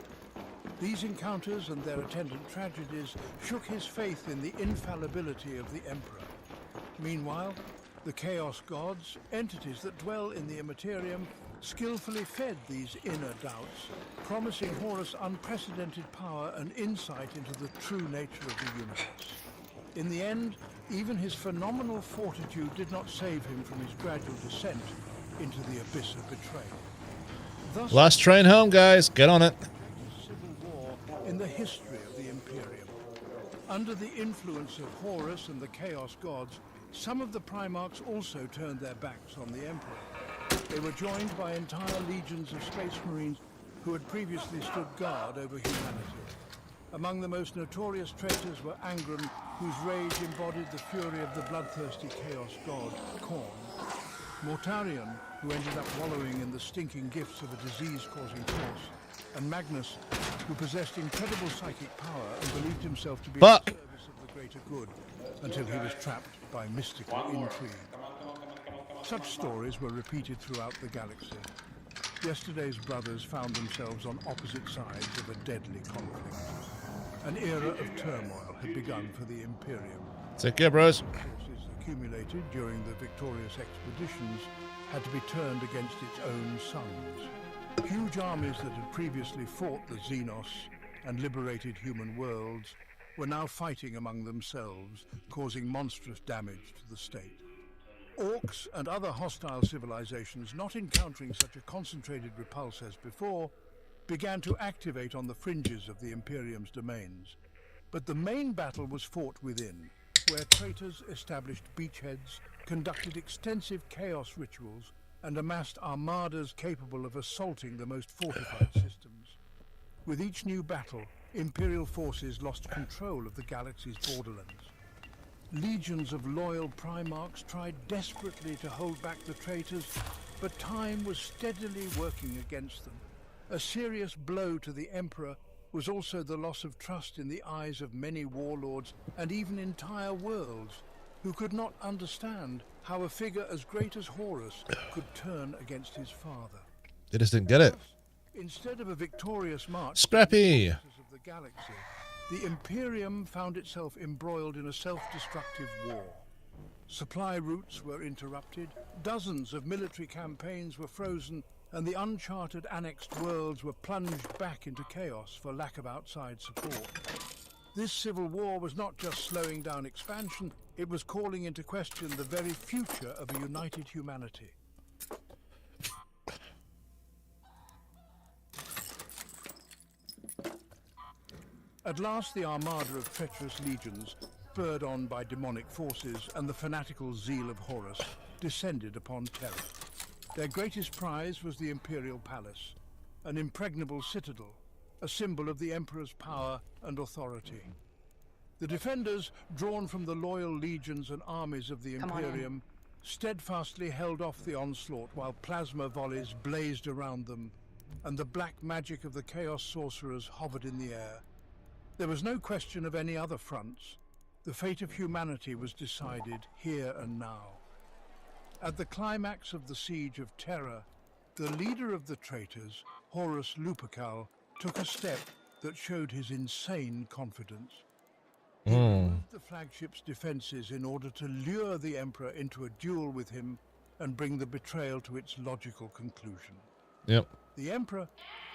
These encounters and their attendant tragedies shook his faith in the infallibility of the Emperor. Meanwhile, the Chaos Gods, entities that dwell in the Immaterium, skillfully fed these inner doubts, promising Horus unprecedented power and insight into the true nature of the universe. In the end, even his phenomenal fortitude did not save him from his gradual descent into the abyss of betrayal. Thus, Last train home, guys. Get on it. civil war in the history of the Imperium. Under the influence of Horus and the Chaos Gods, some of the Primarchs also turned their backs on the Emperor. They were joined by entire legions of space marines who had previously stood guard over humanity. Among the most notorious traitors were Angren, whose rage embodied the fury of the bloodthirsty chaos god, Khorne; Mortarion, who ended up wallowing in the stinking gifts of a disease-causing force; and Magnus, who possessed incredible psychic power and believed himself to be in the service of the greater good, until he was trapped by mystical intrigue. Such stories were repeated throughout the galaxy. Yesterday's brothers found themselves on opposite sides of a deadly conflict. An era of turmoil had begun for the Imperium. Take care, bros. Forces accumulated during the victorious expeditions had to be turned against its own sons. Huge armies that had previously fought the Xenos and liberated human worlds were now fighting among themselves, causing monstrous damage to the state. Orcs and other hostile civilizations, not encountering such a concentrated repulse as before, began to activate on the fringes of the Imperium's domains. But the main battle was fought within, where traitors established beachheads, conducted extensive chaos rituals, and amassed armadas capable of assaulting the most fortified systems. With each new battle, Imperial forces lost control of the galaxy's borderlands. Legions of loyal Primarchs tried desperately to hold back the traitors, but time was steadily working against them. A serious blow to the Emperor was also the loss of trust in the eyes of many warlords and even entire worlds, who could not understand how a figure as great as Horus could turn against his father. They just didn't get it. Instead of a victorious march Scrappy! of the galaxy, the Imperium found itself embroiled in a self-destructive war. Supply routes were interrupted, dozens of military campaigns were frozen, and the uncharted annexed worlds were plunged back into chaos for lack of outside support. This civil war was not just slowing down expansion, it was calling into question the very future of a united humanity. At last, the armada of treacherous legions, spurred on by demonic forces and the fanatical zeal of Horus, descended upon Terra. Their greatest prize was the Imperial Palace, an impregnable citadel, a symbol of the Emperor's power and authority. The defenders, drawn from the loyal legions and armies of the Imperium, steadfastly held off the onslaught while plasma volleys blazed around them, and the black magic of the Chaos Sorcerers hovered in the air. There was no question of any other fronts. The fate of humanity was decided here and now. At the climax of the siege of Terra, the leader of the traitors, Horus Lupercal, took a step that showed his insane confidence. He removed the flagship's defenses in order to lure the Emperor into a duel with him and bring the betrayal to its logical conclusion. Yep. The Emperor,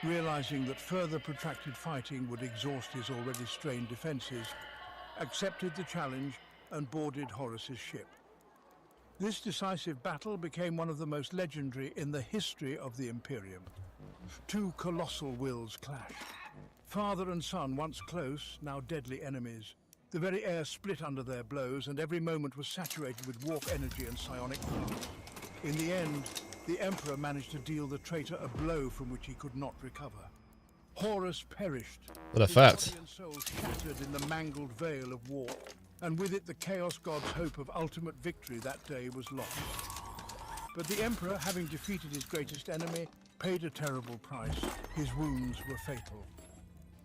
realizing that further protracted fighting would exhaust his already strained defenses, accepted the challenge and boarded Horus's ship. This decisive battle became one of the most legendary in the history of the Imperium. Two colossal wills clashed. Father and son, once close, now deadly enemies. The very air split under their blows, and every moment was saturated with warp energy and psionic fluids. In the end, the Emperor managed to deal the traitor a blow from which he could not recover. Horus perished. What a his fat. body and soul shattered in the mangled veil of warp, and with it the Chaos God's hope of ultimate victory that day was lost. But the Emperor, having defeated his greatest enemy, paid a terrible price. His wounds were fatal.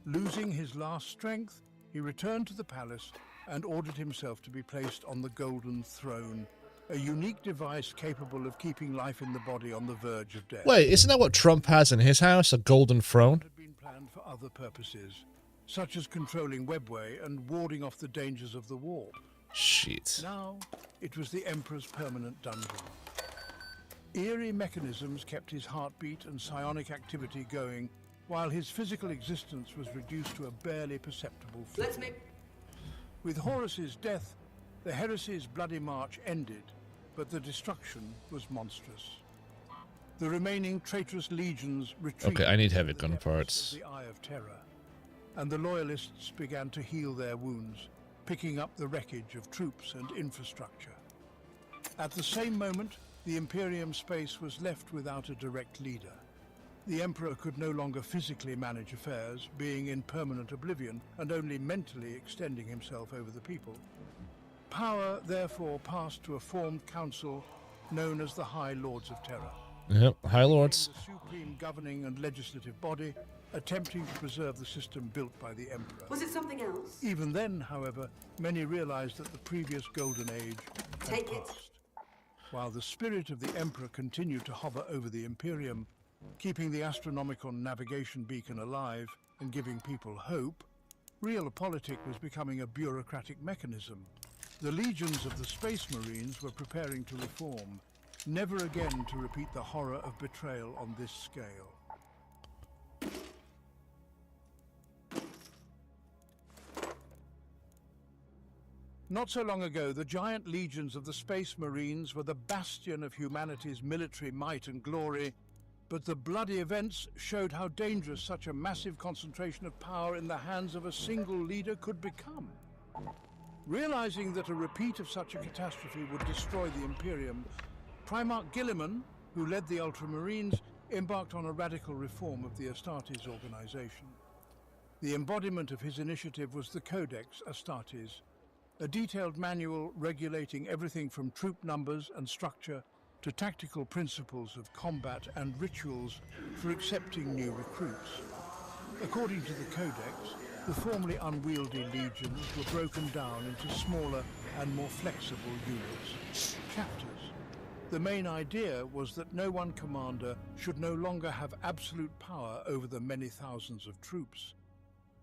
Losing his last strength, he returned to the palace and ordered himself to be placed on the Golden Throne, a unique device capable of keeping life in the body on the verge of death. Wait, isn't that what Trump has in his house? A golden throne? It had been planned for other purposes, such as controlling webway and warding off the dangers of the warp. Shit. Now, it was the Emperor's permanent dungeon. Eerie mechanisms kept his heartbeat and psionic activity going, while his physical existence was reduced to a barely perceptible flicker. With Horus's death, the heresy's bloody march ended, but the destruction was monstrous. The remaining traitorous legions retreated. Okay, I need heavy to the gun depths parts. of the Eye of Terror, and the loyalists began to heal their wounds, picking up the wreckage of troops and infrastructure. At the same moment, the Imperium space was left without a direct leader. The Emperor could no longer physically manage affairs, being in permanent oblivion and only mentally extending himself over the people. Power therefore passed to a formed council known as the High Lords of Terror. Yep, High Lords. The supreme governing and legislative body, attempting to preserve the system built by the Emperor. Was it something else? Even then, however, many realized that the previous golden age had Take it. passed. While the spirit of the Emperor continued to hover over the Imperium, keeping the astronomical navigation beacon alive and giving people hope, realpolitik was becoming a bureaucratic mechanism. The legions of the Space Marines were preparing to reform, never again to repeat the horror of betrayal on this scale. Not so long ago, the giant legions of the Space Marines were the bastion of humanity's military might and glory, but the bloody events showed how dangerous such a massive concentration of power in the hands of a single leader could become. Realizing that a repeat of such a catastrophe would destroy the Imperium, Primarch Guilliman, who led the Ultramarines, embarked on a radical reform of the Astartes organization. The embodiment of his initiative was the Codex Astartes, a detailed manual regulating everything from troop numbers and structure to tactical principles of combat and rituals for accepting new recruits. According to the Codex, the formerly unwieldy legions were broken down into smaller and more flexible units, chapters. The main idea was that no one commander should no longer have absolute power over the many thousands of troops.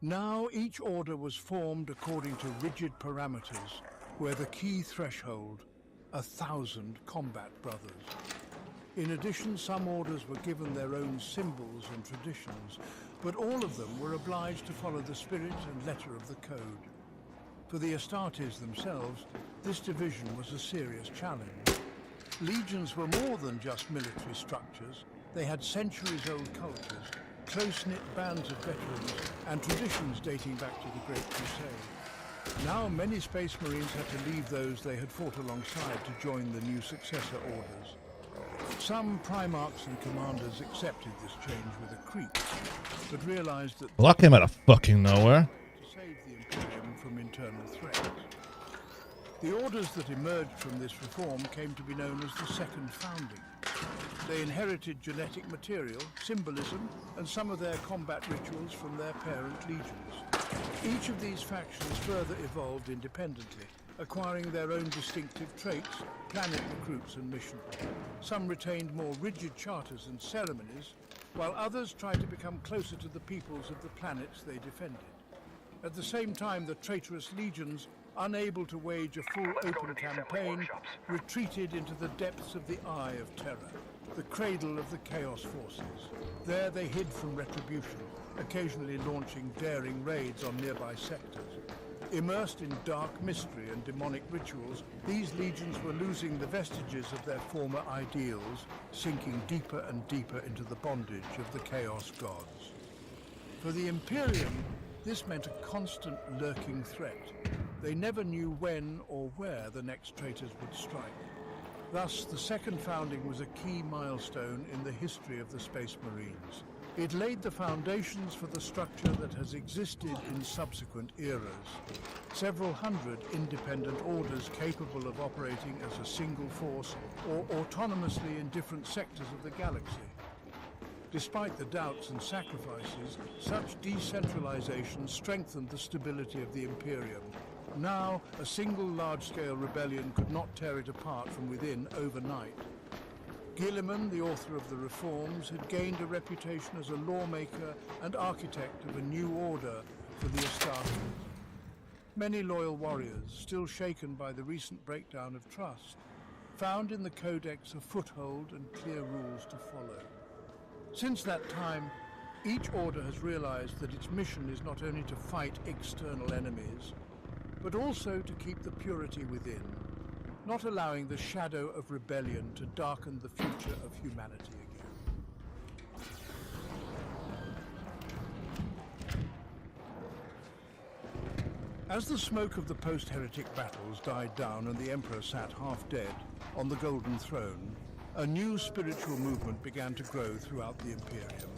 Now each order was formed according to rigid parameters, where the key threshold, 1,000 combat brothers. In addition, some orders were given their own symbols and traditions, but all of them were obliged to follow the spirit and letter of the code. For the Astartes themselves, this division was a serious challenge. Legions were more than just military structures. They had centuries-old cultures, close-knit bands of veterans, and traditions dating back to the Great Crusade. Now many Space Marines had to leave those they had fought alongside to join the new successor orders. Some Primarchs and Commanders accepted this change with a creak, but realized that... Well, that came out of fucking nowhere. ...to save the Imperium from internal threats. The orders that emerged from this reform came to be known as the Second Founding. They inherited genetic material, symbolism, and some of their combat rituals from their parent legions. Each of these factions further evolved independently, acquiring their own distinctive traits, planet recruits and missions. Some retained more rigid charters and ceremonies, while others tried to become closer to the peoples of the planets they defended. At the same time, the traitorous legions, unable to wage a full open campaign, retreated into the depths of the Eye of Terror, the cradle of the Chaos Forces. There they hid from retribution, occasionally launching daring raids on nearby sectors. Immersed in dark mystery and demonic rituals, these legions were losing the vestiges of their former ideals, sinking deeper and deeper into the bondage of the Chaos Gods. For the Imperium, this meant a constant lurking threat. They never knew when or where the next traitors would strike. Thus, the Second Founding was a key milestone in the history of the Space Marines. It laid the foundations for the structure that has existed in subsequent eras. Several hundred independent orders capable of operating as a single force or autonomously in different sectors of the galaxy. Despite the doubts and sacrifices, such decentralization strengthened the stability of the Imperium. Now, a single large-scale rebellion could not tear it apart from within overnight. Guilliman, the author of the reforms, had gained a reputation as a lawmaker and architect of a new order for the Astartes. Many loyal warriors, still shaken by the recent breakdown of trust, found in the Codex a foothold and clear rules to follow. Since that time, each order has realized that its mission is not only to fight external enemies, but also to keep the purity within, not allowing the shadow of rebellion to darken the future of humanity again. As the smoke of the post-heretic battles died down and the Emperor sat half dead on the Golden Throne, a new spiritual movement began to grow throughout the Imperium.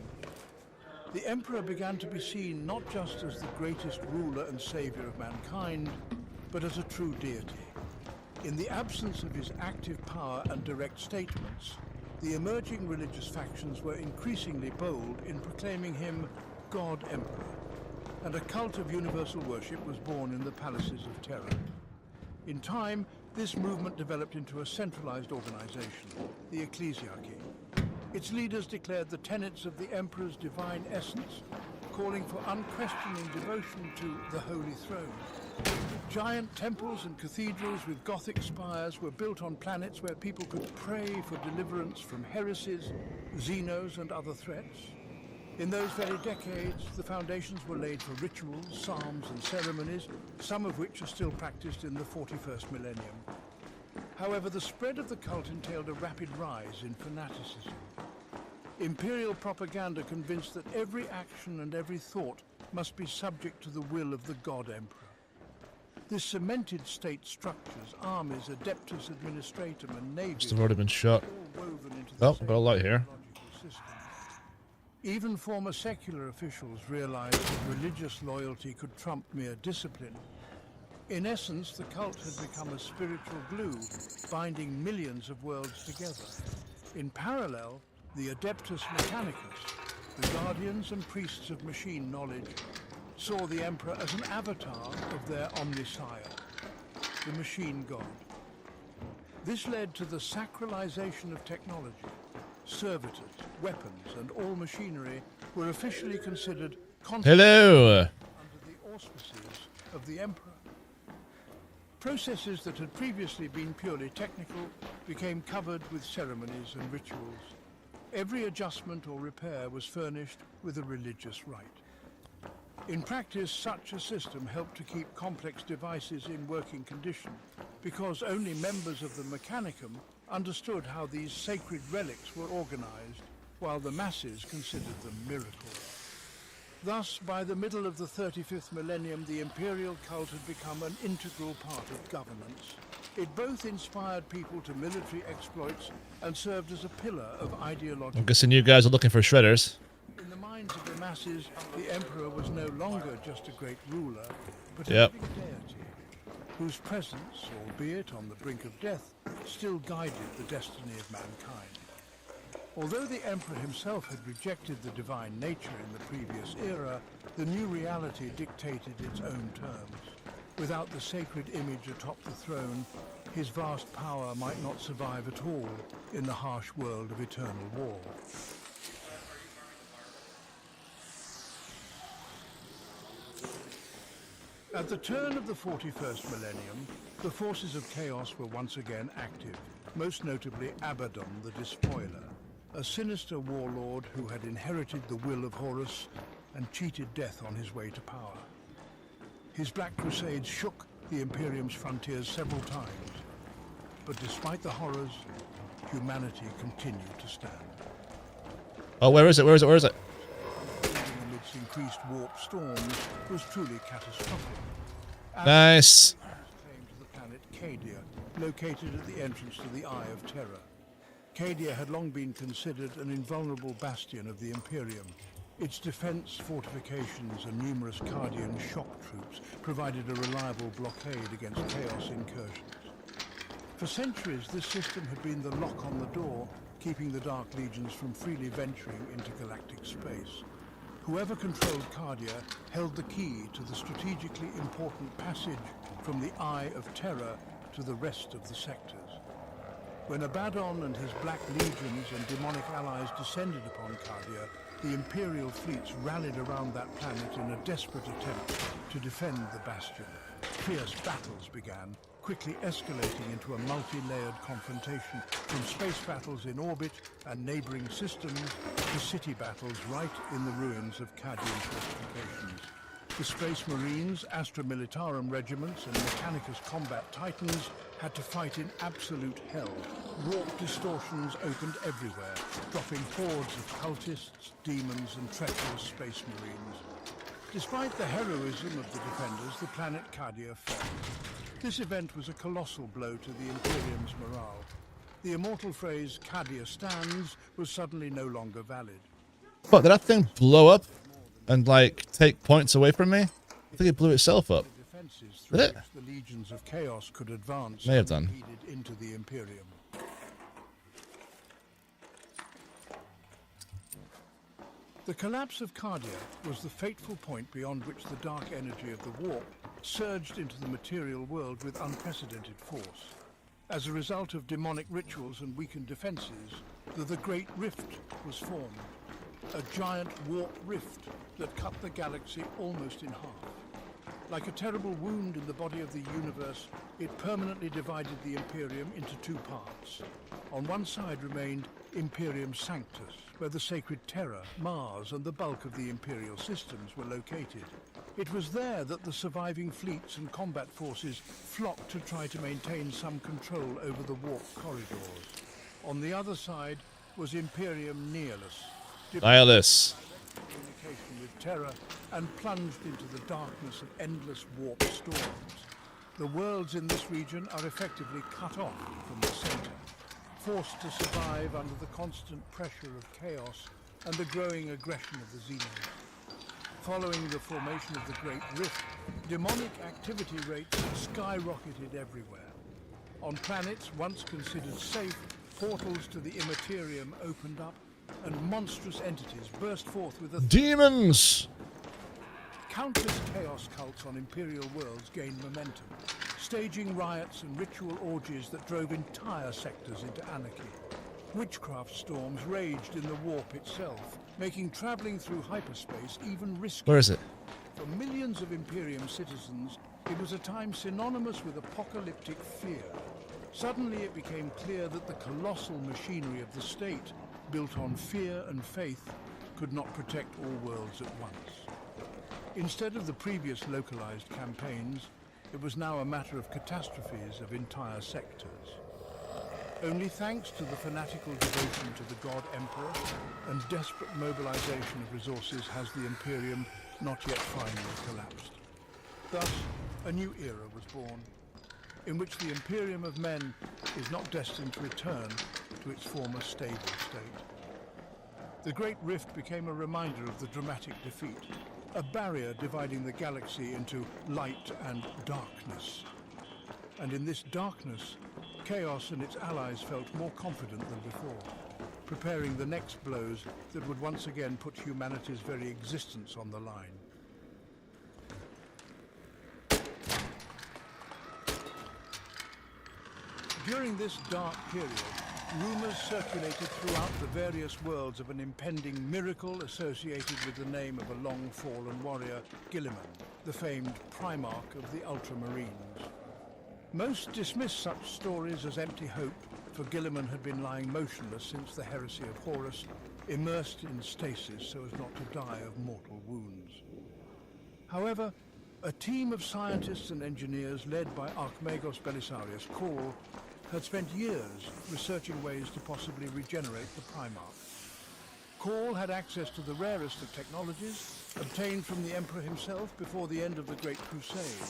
The Emperor began to be seen not just as the greatest ruler and savior of mankind, but as a true deity. In the absence of his active power and direct statements, the emerging religious factions were increasingly bold in proclaiming him God Emperor, and a cult of universal worship was born in the palaces of terror. In time, this movement developed into a centralized organization, the ecclesiarchy. Its leaders declared the tenets of the Emperor's divine essence, calling for unquestioning devotion to the Holy Throne. Giant temples and cathedrals with Gothic spires were built on planets where people could pray for deliverance from heresies, xenos, and other threats. In those very decades, the foundations were laid for rituals, psalms, and ceremonies, some of which are still practiced in the 41st millennium. However, the spread of the cult entailed a rapid rise in fanaticism. Imperial propaganda convinced that every action and every thought must be subject to the will of the God Emperor. This cemented state structures, armies, adeptus administratum, and navies Must have already been shot. all woven into the Oh, same got a light here. ideological system. Even former secular officials realized that religious loyalty could trump mere discipline. In essence, the cult had become a spiritual glue, binding millions of worlds together. In parallel, the Adeptus Mechanicus, the guardians and priests of machine knowledge, saw the Emperor as an avatar of their omniscire, the machine god. This led to the sacralization of technology. Servitors, weapons, and all machinery were officially considered Hello! under the auspices of the Emperor. Processes that had previously been purely technical became covered with ceremonies and rituals. Every adjustment or repair was furnished with a religious rite. In practice, such a system helped to keep complex devices in working condition, because only members of the Mechanicum understood how these sacred relics were organized, while the masses considered them miracles. Thus, by the middle of the 35th millennium, the imperial cult had become an integral part of governance. It both inspired people to military exploits and served as a pillar of ideological... I'm guessing you guys are looking for shredders. In the minds of the masses, the emperor was no longer just a great ruler, but a Yep. living deity, whose presence, albeit on the brink of death, still guided the destiny of mankind. Although the emperor himself had rejected the divine nature in the previous era, the new reality dictated its own terms. Without the sacred image atop the throne, his vast power might not survive at all in the harsh world of eternal war. At the turn of the 41st millennium, the forces of chaos were once again active, most notably Abaddon the Despoiler, a sinister warlord who had inherited the will of Horus and cheated death on his way to power. His Black Crusades shook the Imperium's frontiers several times, but despite the horrors, humanity continued to stand. Oh, where is it? Where is it? Where is it? Amidst increased warp storms was truly catastrophic. Nice. Claimed to the planet Cadia, located at the entrance to the Eye of Terror. Cadia had long been considered an invulnerable bastion of the Imperium. Its defense, fortifications, and numerous Cardian shock troops provided a reliable blockade against chaos incursions. For centuries, this system had been the lock on the door, keeping the Dark Legions from freely venturing into galactic space. Whoever controlled Cardia held the key to the strategically important passage from the Eye of Terror to the rest of the sectors. When Abaddon and his Black Legions and demonic allies descended upon Cardia, the Imperial fleets rallied around that planet in a desperate attempt to defend the bastion. Fierce battles began, quickly escalating into a multi-layered confrontation, from space battles in orbit and neighboring systems to city battles right in the ruins of Cardian fortifications. The Space Marines, Astra Militarum regiments, and Mechanicus combat titans had to fight in absolute hell. Warp distortions opened everywhere, dropping hordes of cultists, demons, and treacherous Space Marines. Despite the heroism of the defenders, the planet Cardia fell. This event was a colossal blow to the Imperium's morale. The immortal phrase "Cadia stands" was suddenly no longer valid. What, did that thing blow up and, like, take points away from me? I think it blew itself up. Defenses Did through it? which the legions of chaos could advance May have done. unimpeded into the Imperium. The collapse of Cardia was the fateful point beyond which the dark energy of the warp surged into the material world with unprecedented force. As a result of demonic rituals and weakened defenses, the Great Rift was formed. A giant warp rift that cut the galaxy almost in half. Like a terrible wound in the body of the universe, it permanently divided the Imperium into two parts. On one side remained Imperium Sanctus, where the sacred Terra, Mars, and the bulk of the Imperial systems were located. It was there that the surviving fleets and combat forces flocked to try to maintain some control over the warp corridors. On the other side was Imperium Nihilus, Nihilus. communication with Terra, and plunged into the darkness of endless warp storms. The worlds in this region are effectively cut off from the center, forced to survive under the constant pressure of chaos and the growing aggression of the Xenos. Following the formation of the Great Rift, demonic activity rates skyrocketed everywhere. On planets once considered safe, portals to the Immaterium opened up, and monstrous entities burst forth with a Demons! Countless chaos cults on Imperial worlds gained momentum, staging riots and ritual orgies that drove entire sectors into anarchy. Witchcraft storms raged in the warp itself, making traveling through hyperspace even riskier. Where is it? For millions of Imperium citizens, it was a time synonymous with apocalyptic fear. Suddenly it became clear that the colossal machinery of the state, built on fear and faith, could not protect all worlds at once. Instead of the previous localized campaigns, it was now a matter of catastrophes of entire sectors. Only thanks to the fanatical devotion to the God Emperor and desperate mobilization of resources has the Imperium not yet finally collapsed. Thus, a new era was born, in which the Imperium of men is not destined to return to its former stable state. The Great Rift became a reminder of the dramatic defeat, a barrier dividing the galaxy into light and darkness. And in this darkness, Chaos and its allies felt more confident than before, preparing the next blows that would once again put humanity's very existence on the line. During this dark period, rumors circulated throughout the various worlds of an impending miracle associated with the name of a long-fallen warrior, Guilliman, the famed Primarch of the Ultramarines. Most dismissed such stories as empty hope, for Guilliman had been lying motionless since the heresy of Horus, immersed in stasis so as not to die of mortal wounds. However, a team of scientists and engineers led by Archmagos Belisarius Kall had spent years researching ways to possibly regenerate the Primarch. Kall had access to the rarest of technologies, obtained from the Emperor himself before the end of the Great Crusade.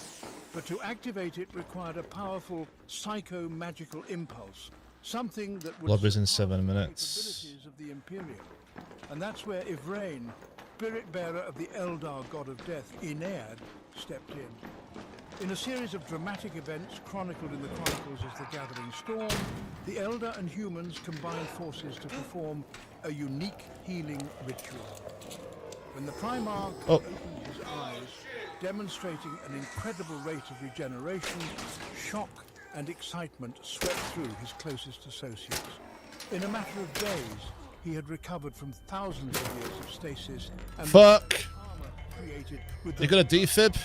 But to activate it required a powerful psycho-magical impulse, something that would Lobby's in surpass 7 the minutes. capabilities of the Imperium. And that's where Ivrain, spirit-bearer of the Eldar god of death, Aenead, stepped in. In a series of dramatic events chronicled in the Chronicles of the Gathering Storm, the Eldar and humans combined forces to perform a unique healing ritual. When the Primarch opened his eyes, demonstrating an incredible rate of regeneration, shock and excitement swept through his closest associates. In a matter of days, he had recovered from thousands of years of stasis and Fuck! the armor created with You the got a defib?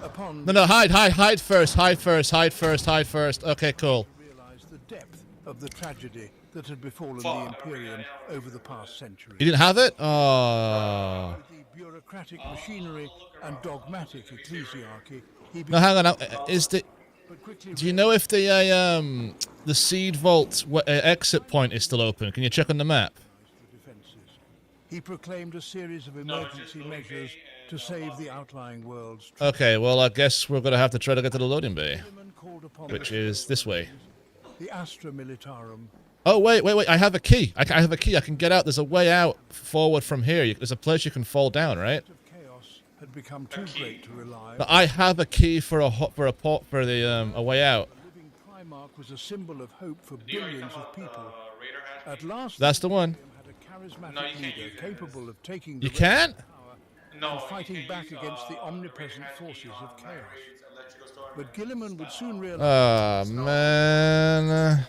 upon No, hide first. Okay, cool. realize the depth of the tragedy that had befallen the Imperium over the past century. You didn't have it? Oh. With the bureaucratic machinery and dogmatic ecclesiarchy, he No, hang on. Is the... but quickly Do you know if the seed vault exit point is still open? Can you check on the map? realized the defenses. He proclaimed a series of emergency measures to save the outlying worlds. Okay, well, I guess we're going to have to try to get to the loading bay, Guilliman called upon which the is this way. the Astra Militarum. Oh, wait. I have a key. I have a key. I can get out. There's a way out forward from here. There's a place you can fall down, right? The chaos had become too great to rely. But I have a key for a way out. The living Primarch was a symbol of hope for billions of people. At last, That's the one. had a charismatic leader capable of taking the You can't? and fighting back against the omnipresent forces of chaos. But Gilliman would soon realize Oh, man.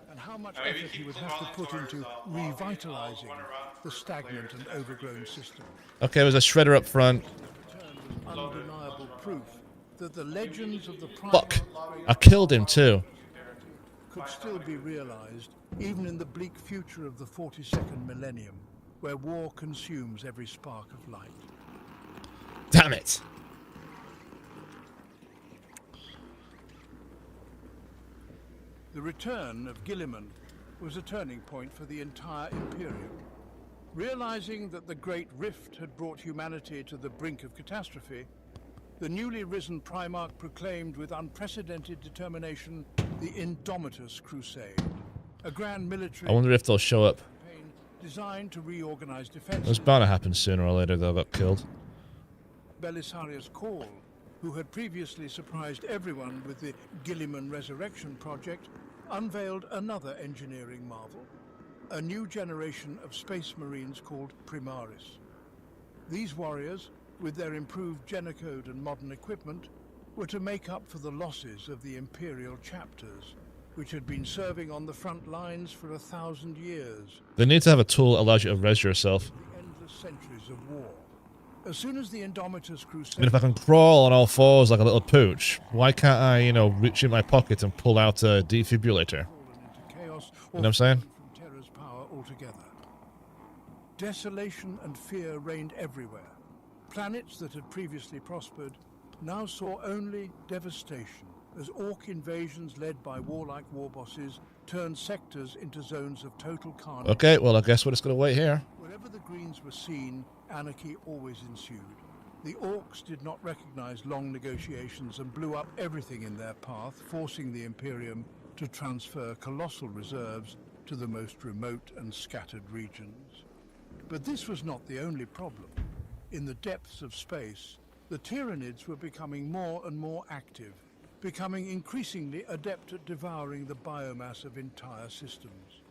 and how much effort he would have to put into revitalizing the stagnant and overgrown system. Okay, there's a shredder up front. Was undeniable proof that the legends of the Fuck. Primarch I killed him, too. could still be realized even in the bleak future of the 42nd millennium, where war consumes every spark of light. Damn it. The return of Gilliman was a turning point for the entire Imperium. Realizing that the Great Rift had brought humanity to the brink of catastrophe, the newly risen Primarch proclaimed with unprecedented determination the Indomitus Crusade, a grand military I wonder if they'll show up. campaign designed to reorganize It was defenses. bound to happen sooner or later, though. I got killed. Belisarius Cawl, who had previously surprised everyone with the Gilliman Resurrection Project, unveiled another engineering marvel, a new generation of space marines called Primaris. These warriors, with their improved genocode and modern equipment, were to make up for the losses of the Imperial chapters, which had been serving on the front lines for 1,000 years, They need to have a tool that allows you to res yourself. the endless centuries of war. As soon as the Indomitus I Crusade mean, if I can crawl on all fours like a little pooch, why can't I, reach in my pocket and pull out a defibrillator? fallen into chaos, You know what I'm saying? from terror's power altogether. Desolation and fear reigned everywhere. Planets that had previously prospered now saw only devastation as orc invasions led by warlike war bosses turned sectors into zones of total carnage. Okay, well, I guess we're just going to wait here. Wherever the Greens were seen, anarchy always ensued. The Orcs did not recognize long negotiations and blew up everything in their path, forcing the Imperium to transfer colossal reserves to the most remote and scattered regions. But this was not the only problem. In the depths of space, the Tyranids were becoming more and more active, becoming increasingly adept at devouring the biomass of entire systems.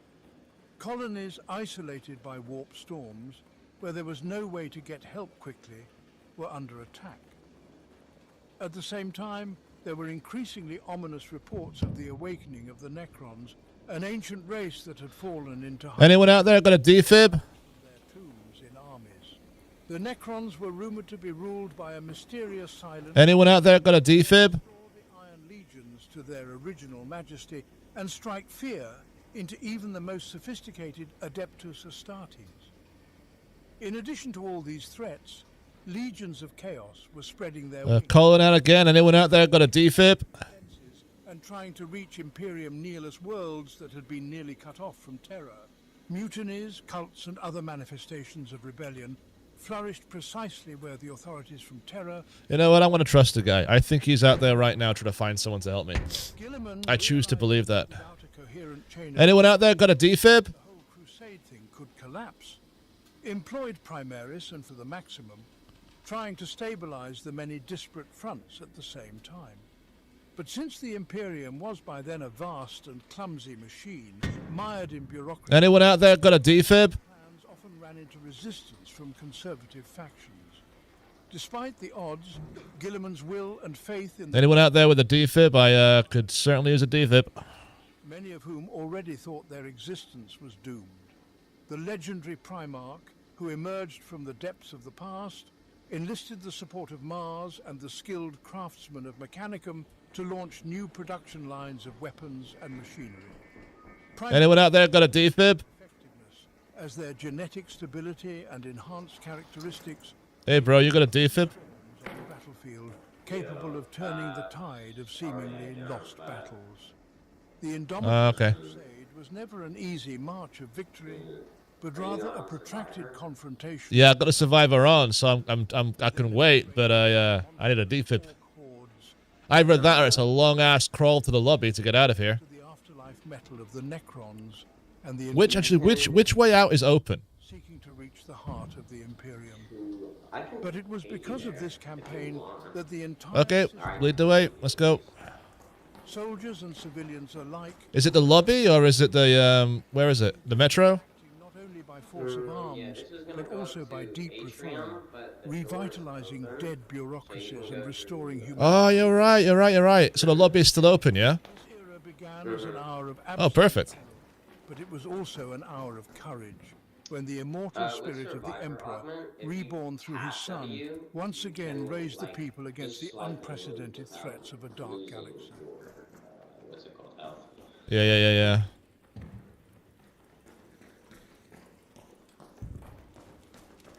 Colonies isolated by warp storms, where there was no way to get help quickly, were under attack. At the same time, there were increasingly ominous reports of the awakening of the Necrons, an ancient race that had fallen into Anyone out there got a defib? their tombs in armies. The Necrons were rumored to be ruled by a mysterious silent Anyone out there got a defib? restore the Iron Legions to their original majesty and strike fear into even the most sophisticated Adeptus Astartes. In addition to all these threats, legions of chaos were spreading their wings Calling out again. Anyone out there got a defib? and trying to reach Imperium Nearless worlds that had been nearly cut off from terror. Mutinies, cults, and other manifestations of rebellion flourished precisely where the authorities from Terra. You know what? I'm going to trust the guy. I think he's out there right now trying to find someone to help me. Gilliman I choose to believe that. without a coherent chain of Anyone out there got a defib? the whole crusade thing could collapse. Employed Primaris and for the maximum, trying to stabilize the many disparate fronts at the same time. But since the Imperium was by then a vast and clumsy machine, mired in bureaucracy, Anyone out there got a defib? plans often ran into resistance from conservative factions. Despite the odds, Gilliman's will and faith in the Anyone out there with a defib? I could certainly use a defib. many of whom already thought their existence was doomed. The legendary Primarch, who emerged from the depths of the past, enlisted the support of Mars and the skilled craftsmen of Mechanicum to launch new production lines of weapons and machinery. Anyone out there got a defib? Effectiveness, as their genetic stability and enhanced characteristics Hey, bro, you got a defib? on the battlefield, capable of turning the tide of seemingly lost battles. The Indomitable Okay. Crusade was never an easy march of victory, but rather a protracted confrontation. Yeah, I got a survivor on, so I can wait, but I need a defib. Hordes Either that or it's a long ass crawl to the lobby to get out of here. to the afterlife metal of the Necrons and the Which actually, which way out is open? seeking to reach the heart of the Imperium. But it was because of this campaign that the entire Okay, system, lead the way. Let's go. soldiers and civilians alike, Is it the lobby or is it the where is it? The metro? not only by force of arms, but also by deep reform, revitalizing dead bureaucracies and restoring humanity. Oh, you're right. You're right. You're right. So the lobby is still open, yeah? This era began as an hour of Oh, perfect. but it was also an hour of courage, when the immortal spirit of the Emperor, reborn through his son, once again raised the people against the unprecedented threats of a dark galaxy. What's it called? Alpha. Yeah.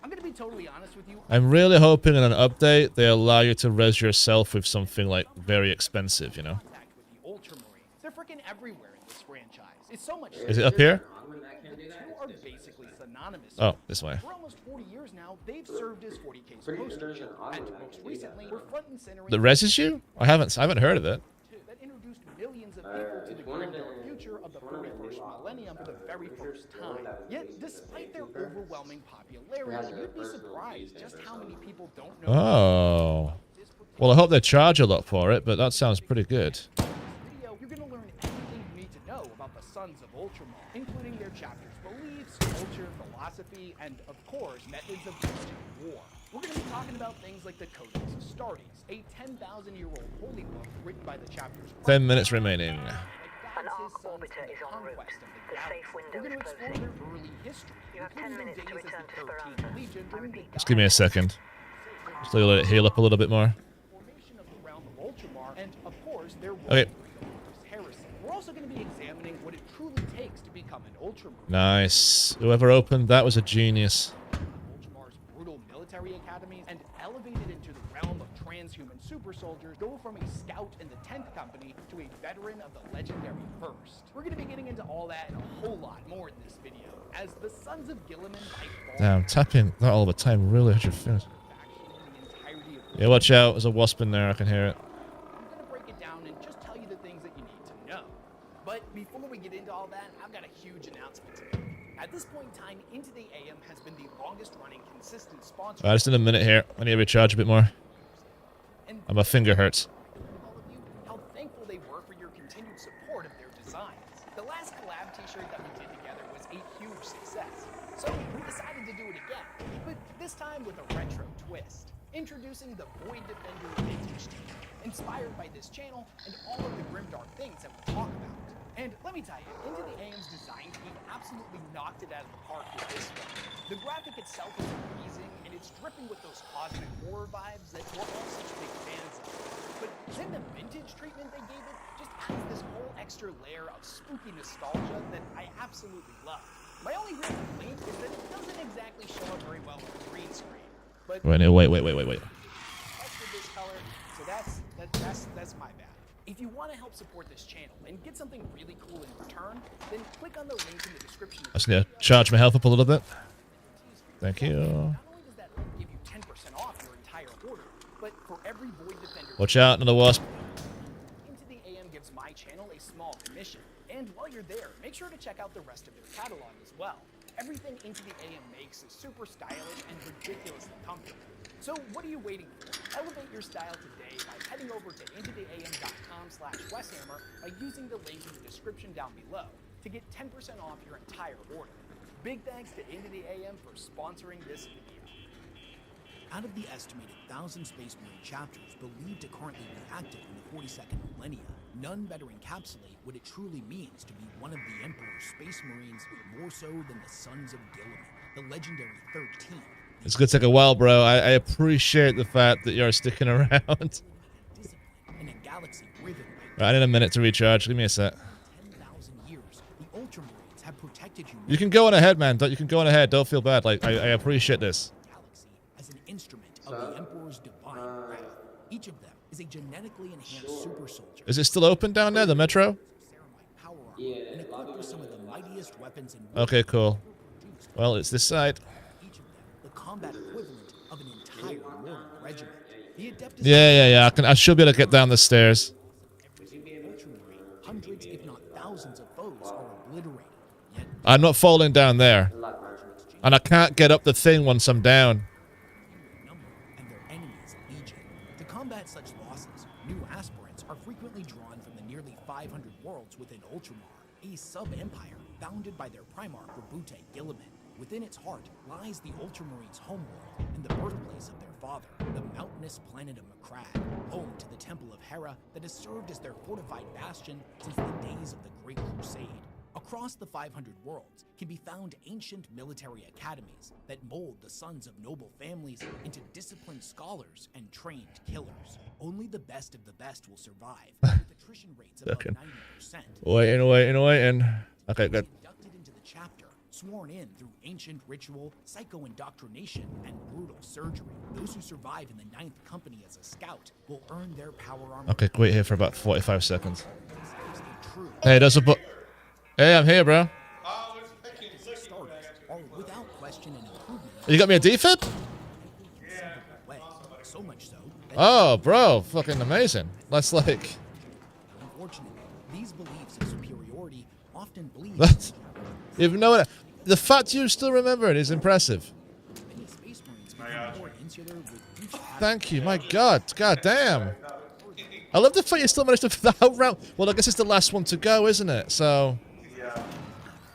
I'm gonna be totally honest with you. I'm really hoping in an update they allow you to res yourself with something like very expensive, you know? Contact with the Ultramarines. They're freaking everywhere in this franchise. It's so much. Is it up here? The two are basically synonymous. Oh, this way. For almost 40 years now, they've served as 40K's poster child, and most recently, were front and center. The reses you? I haven't heard of it. That introduced millions of people to the grim dark future of the 41st millennium for the very first time. Yet, despite their overwhelming popularity, you'd be surprised just how many people don't know. Oh. Well, I hope they charge a lot for it, but that sounds pretty good. In this video, you're going to learn everything you need to know about the Sons of Ultramar, including their chapter's beliefs, culture, philosophy, and, of course, methods of waging war. We're going to be talking about things like the Codex Astartes, a 10,000-year-old holy book written by the chapter's 10 minutes remaining. An arc orbiter is en route. The safe window is closing. You have 10 minutes to return to Speranza. I repeat, Just give me a second. Just let it heal up a little bit more. Formation of the realm of Ultramar, and, of course, their Okay. heresy. We're also going to be examining what it truly takes to become an Ultramar. Nice. Whoever opened that was a genius. Ultramar's brutal military academies and elevated into the realm of transhuman super soldiers go from a scout in the 10th Company to a veteran of the legendary 1st. We're going to be getting into all that and a whole lot more in this video, as the Sons of Gilliman fight Damn, tapping that all the time really hurts your fingers. Yeah, watch out. There's a wasp in there. I can hear it. I'm going to break it down and just tell you the things that you need to know. But before we get into all that, I've got a huge announcement to make. At this point in time, Into the AM has been the longest running consistent sponsor. Just in a minute here. I need to recharge a bit more. And And my finger hurts. all of you, how thankful they were for your continued support of their designs. The last collab t-shirt that we did together was a huge success. So we decided to do it again, but this time with a retro twist. Introducing the Void Defender Vintage Team, inspired by this channel and all of the grimdark things that we talk about. And let me tell you, Into the AM's design team absolutely knocked it out of the park with this one. The graphic itself is amazing, and it's dripping with those cosmic horror vibes that we're all such big fans of. But then the vintage treatment they gave it just adds this whole extra layer of spooky nostalgia that I absolutely love. My only real complaint is that it doesn't exactly show up very well on the green screen. But Wait. that's for this color, so that's my bad. If you want to help support this channel and get something really cool in return, then click on the link in the description. I just need to charge my health up a little bit. Thank you. Not only does that link give you 10% off your entire order, but for every Void Defender Watch out, another wasp. Into the AM gives my channel a small commission. And while you're there, make sure to check out the rest of their catalog as well. Everything Into the AM makes is super stylish and ridiculously comfortable. So what are you waiting for? Elevate your style today by heading over to intotheam.com/Weshammer by using the link in the description down below to get 10% off your entire order. Big thanks to Into the AM for sponsoring this video. Out of the estimated 1,000 Space Marine chapters believed to currently be active in the 42nd millennia, none better encapsulate what it truly means to be one of the Emperor's Space Marines more so than the Sons of Gilliman, the legendary 13. It's gonna take a while, bro. I appreciate the fact that you're sticking around. In a galaxy riven Right, I need a minute to recharge. Give me a sec. 10,000 years, the Ultramarines have protected you. You can go on ahead, man. You can go on ahead. Don't feel bad. Like I appreciate this. Galaxy as an instrument of the Emperor's divine wrath. Each of them is a genetically enhanced super soldier. Is it still open down there, the metro? Power armor and equipped with some of the mightiest weapons in Okay, cool. Well, it's this side. each of them the combat equivalent of an entire mortal regiment. The Adeptus Yeah. I should be able to get down the stairs. Ultramarine, hundreds if not thousands of I'm not falling down there. And I can't get up the thing once I'm down. And their enemies legion. To combat such losses, new aspirants are frequently drawn from the nearly 500 worlds within Ultramar, a sub-empire founded by their Primarch Rabute Gilliman. Within its heart lies the Ultramarines' homeworld and the birthplace of their father, the mountainous planet of Macragge, home to the Temple of Hera that has served as their fortified bastion since the days of the Great Crusade. Across the 500 worlds can be found ancient military academies that mold the sons of noble families into disciplined scholars and trained killers. Only the best of the best will survive, with attrition rates above 90%. Waiting. Okay, good. Inducted into the chapter, sworn in through ancient ritual, psycho-indoctrination, and brutal surgery. Those who survive in the 9th Company as a scout will earn their power armor. Okay, wait here for about 45 seconds. Hey, there's a Hey, I'm here, bro. Without question and improvement. You got me a defib? So much so. Oh, bro, fucking amazing. That's like. Unfortunately, these beliefs of superiority often bleed. Even though the fact you still remember it is impressive. Many Space Marines become more insular with each Thank you, my God. God damn. I love the fact you still managed to that round. Well, I guess it's the last one to go, isn't it? So.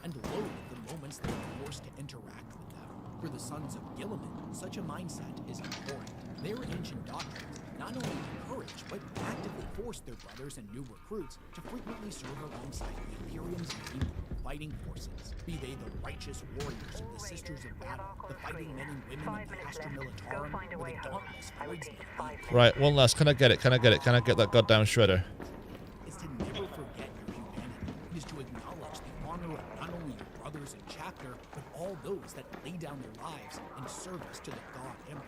And loathe the moments they are forced to interact with them. For the sons of Gilliman, such a mindset is important. Their ancient doctrines not only encourage but actively force their brothers and new recruits to frequently serve alongside the Imperium's main fighting forces. Be they the righteous warriors of the Sisters of Battle, the fighting men and women of the Astra Militarum, or the dauntless Voids of the League. Right, one last. Can I get it? Can I get that goddamn shredder? Is to never forget your humanity. It is to acknowledge the honor of not only your brothers in chapter, but all those that lay down their lives in service to the God Emperor.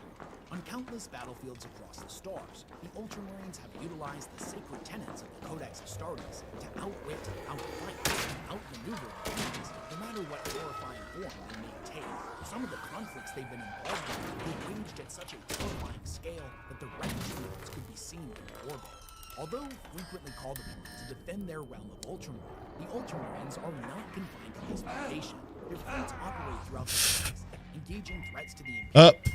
On countless battlefields across the stars, the Ultramarines have utilized the sacred tenets of the Codex Astartes to outwit, outfight, and outmaneuver their enemies, no matter what horrifying form they may take. Some of the conflicts they've been involved in were waged at such a terrifying scale that the wreckage fields could be seen from orbit. Although frequently called upon to defend their realm of Ultramar, the Ultramarines are not confined to this foundation. Their fleets operate throughout the galaxy, engaging threats to the Up. Be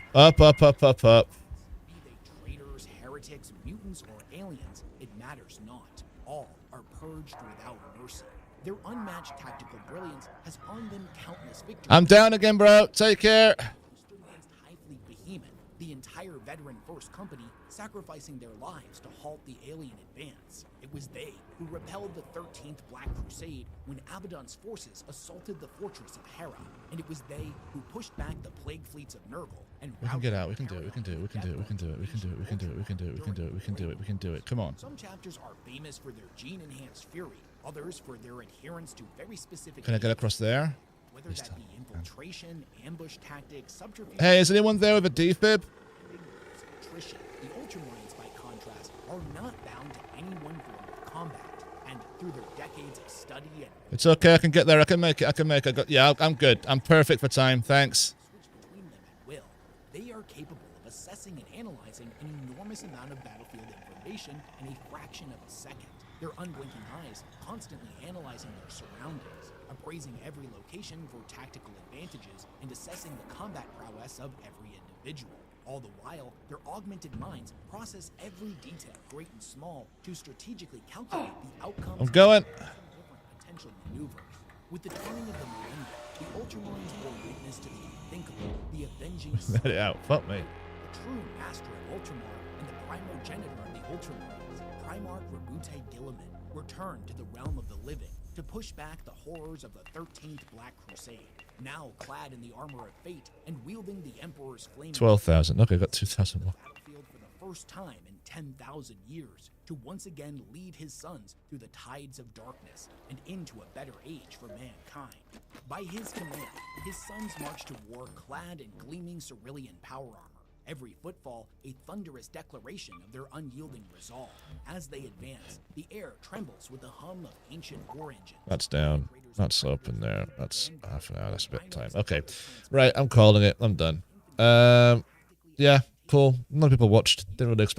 they traitors, heretics, mutants, or aliens, it matters not. All are purged without mercy. Their unmatched tactical brilliance has earned them countless victories. I'm down again, bro. Take care. Stood against High Fleet Behemoth, the entire veteran First Company, sacrificing their lives to halt the alien advance. It was they who repelled the 13th Black Crusade when Abaddon's forces assaulted the fortress of Hera, and it was they who pushed back the plague fleets of Nurgle and We can get out. We can do it. Come on. Some chapters are famous for their gene-enhanced fury, others for their adherence to very specific. Can I get across there? Whether that be infiltration, ambush tactics, subterfuge. Hey, is anyone there with a defib? Attrition. The Ultramarines, by contrast, are not bound to any one form of combat, and through their decades of study and It's okay. I can get there. I can make it. Yeah, I'm good. I'm perfect for time. Thanks. switch between them at will, they are capable of assessing and analyzing an enormous amount of battlefield information in a fraction of a second. Their unblinking eyes constantly analyzing their surroundings, appraising every location for tactical advantages, and assessing the combat prowess of every individual. All the while, their augmented minds process every detail, great and small, to strategically calculate the outcomes I'm going. of different potential maneuvers. With the turning of the millennium, the Ultramarines bore witness to the unthinkable, the avenging Let it out. Fuck me. the true master of Ultramar and the primogenitor of the Ultramarines, Primarch Rabute Gilliman, returned to the realm of the living to push back the horrors of the 13th Black Crusade. Now clad in the armor of fate and wielding the Emperor's flame, 12,000. Okay, got 2,000 more. battlefield for the first time in 10,000 years, to once again lead his sons through the tides of darkness and into a better age for mankind. By his command, his sons marched to war clad in gleaming cerulean power armor. Every footfall, a thunderous declaration of their unyielding resolve. As they advance, the air trembles with the hum of ancient war engines. That's down. That's up in there. That's half an hour. That's a bit of time. Okay. Right, I'm calling it. I'm done. Yeah, cool. A lot of people watched. Didn't really expect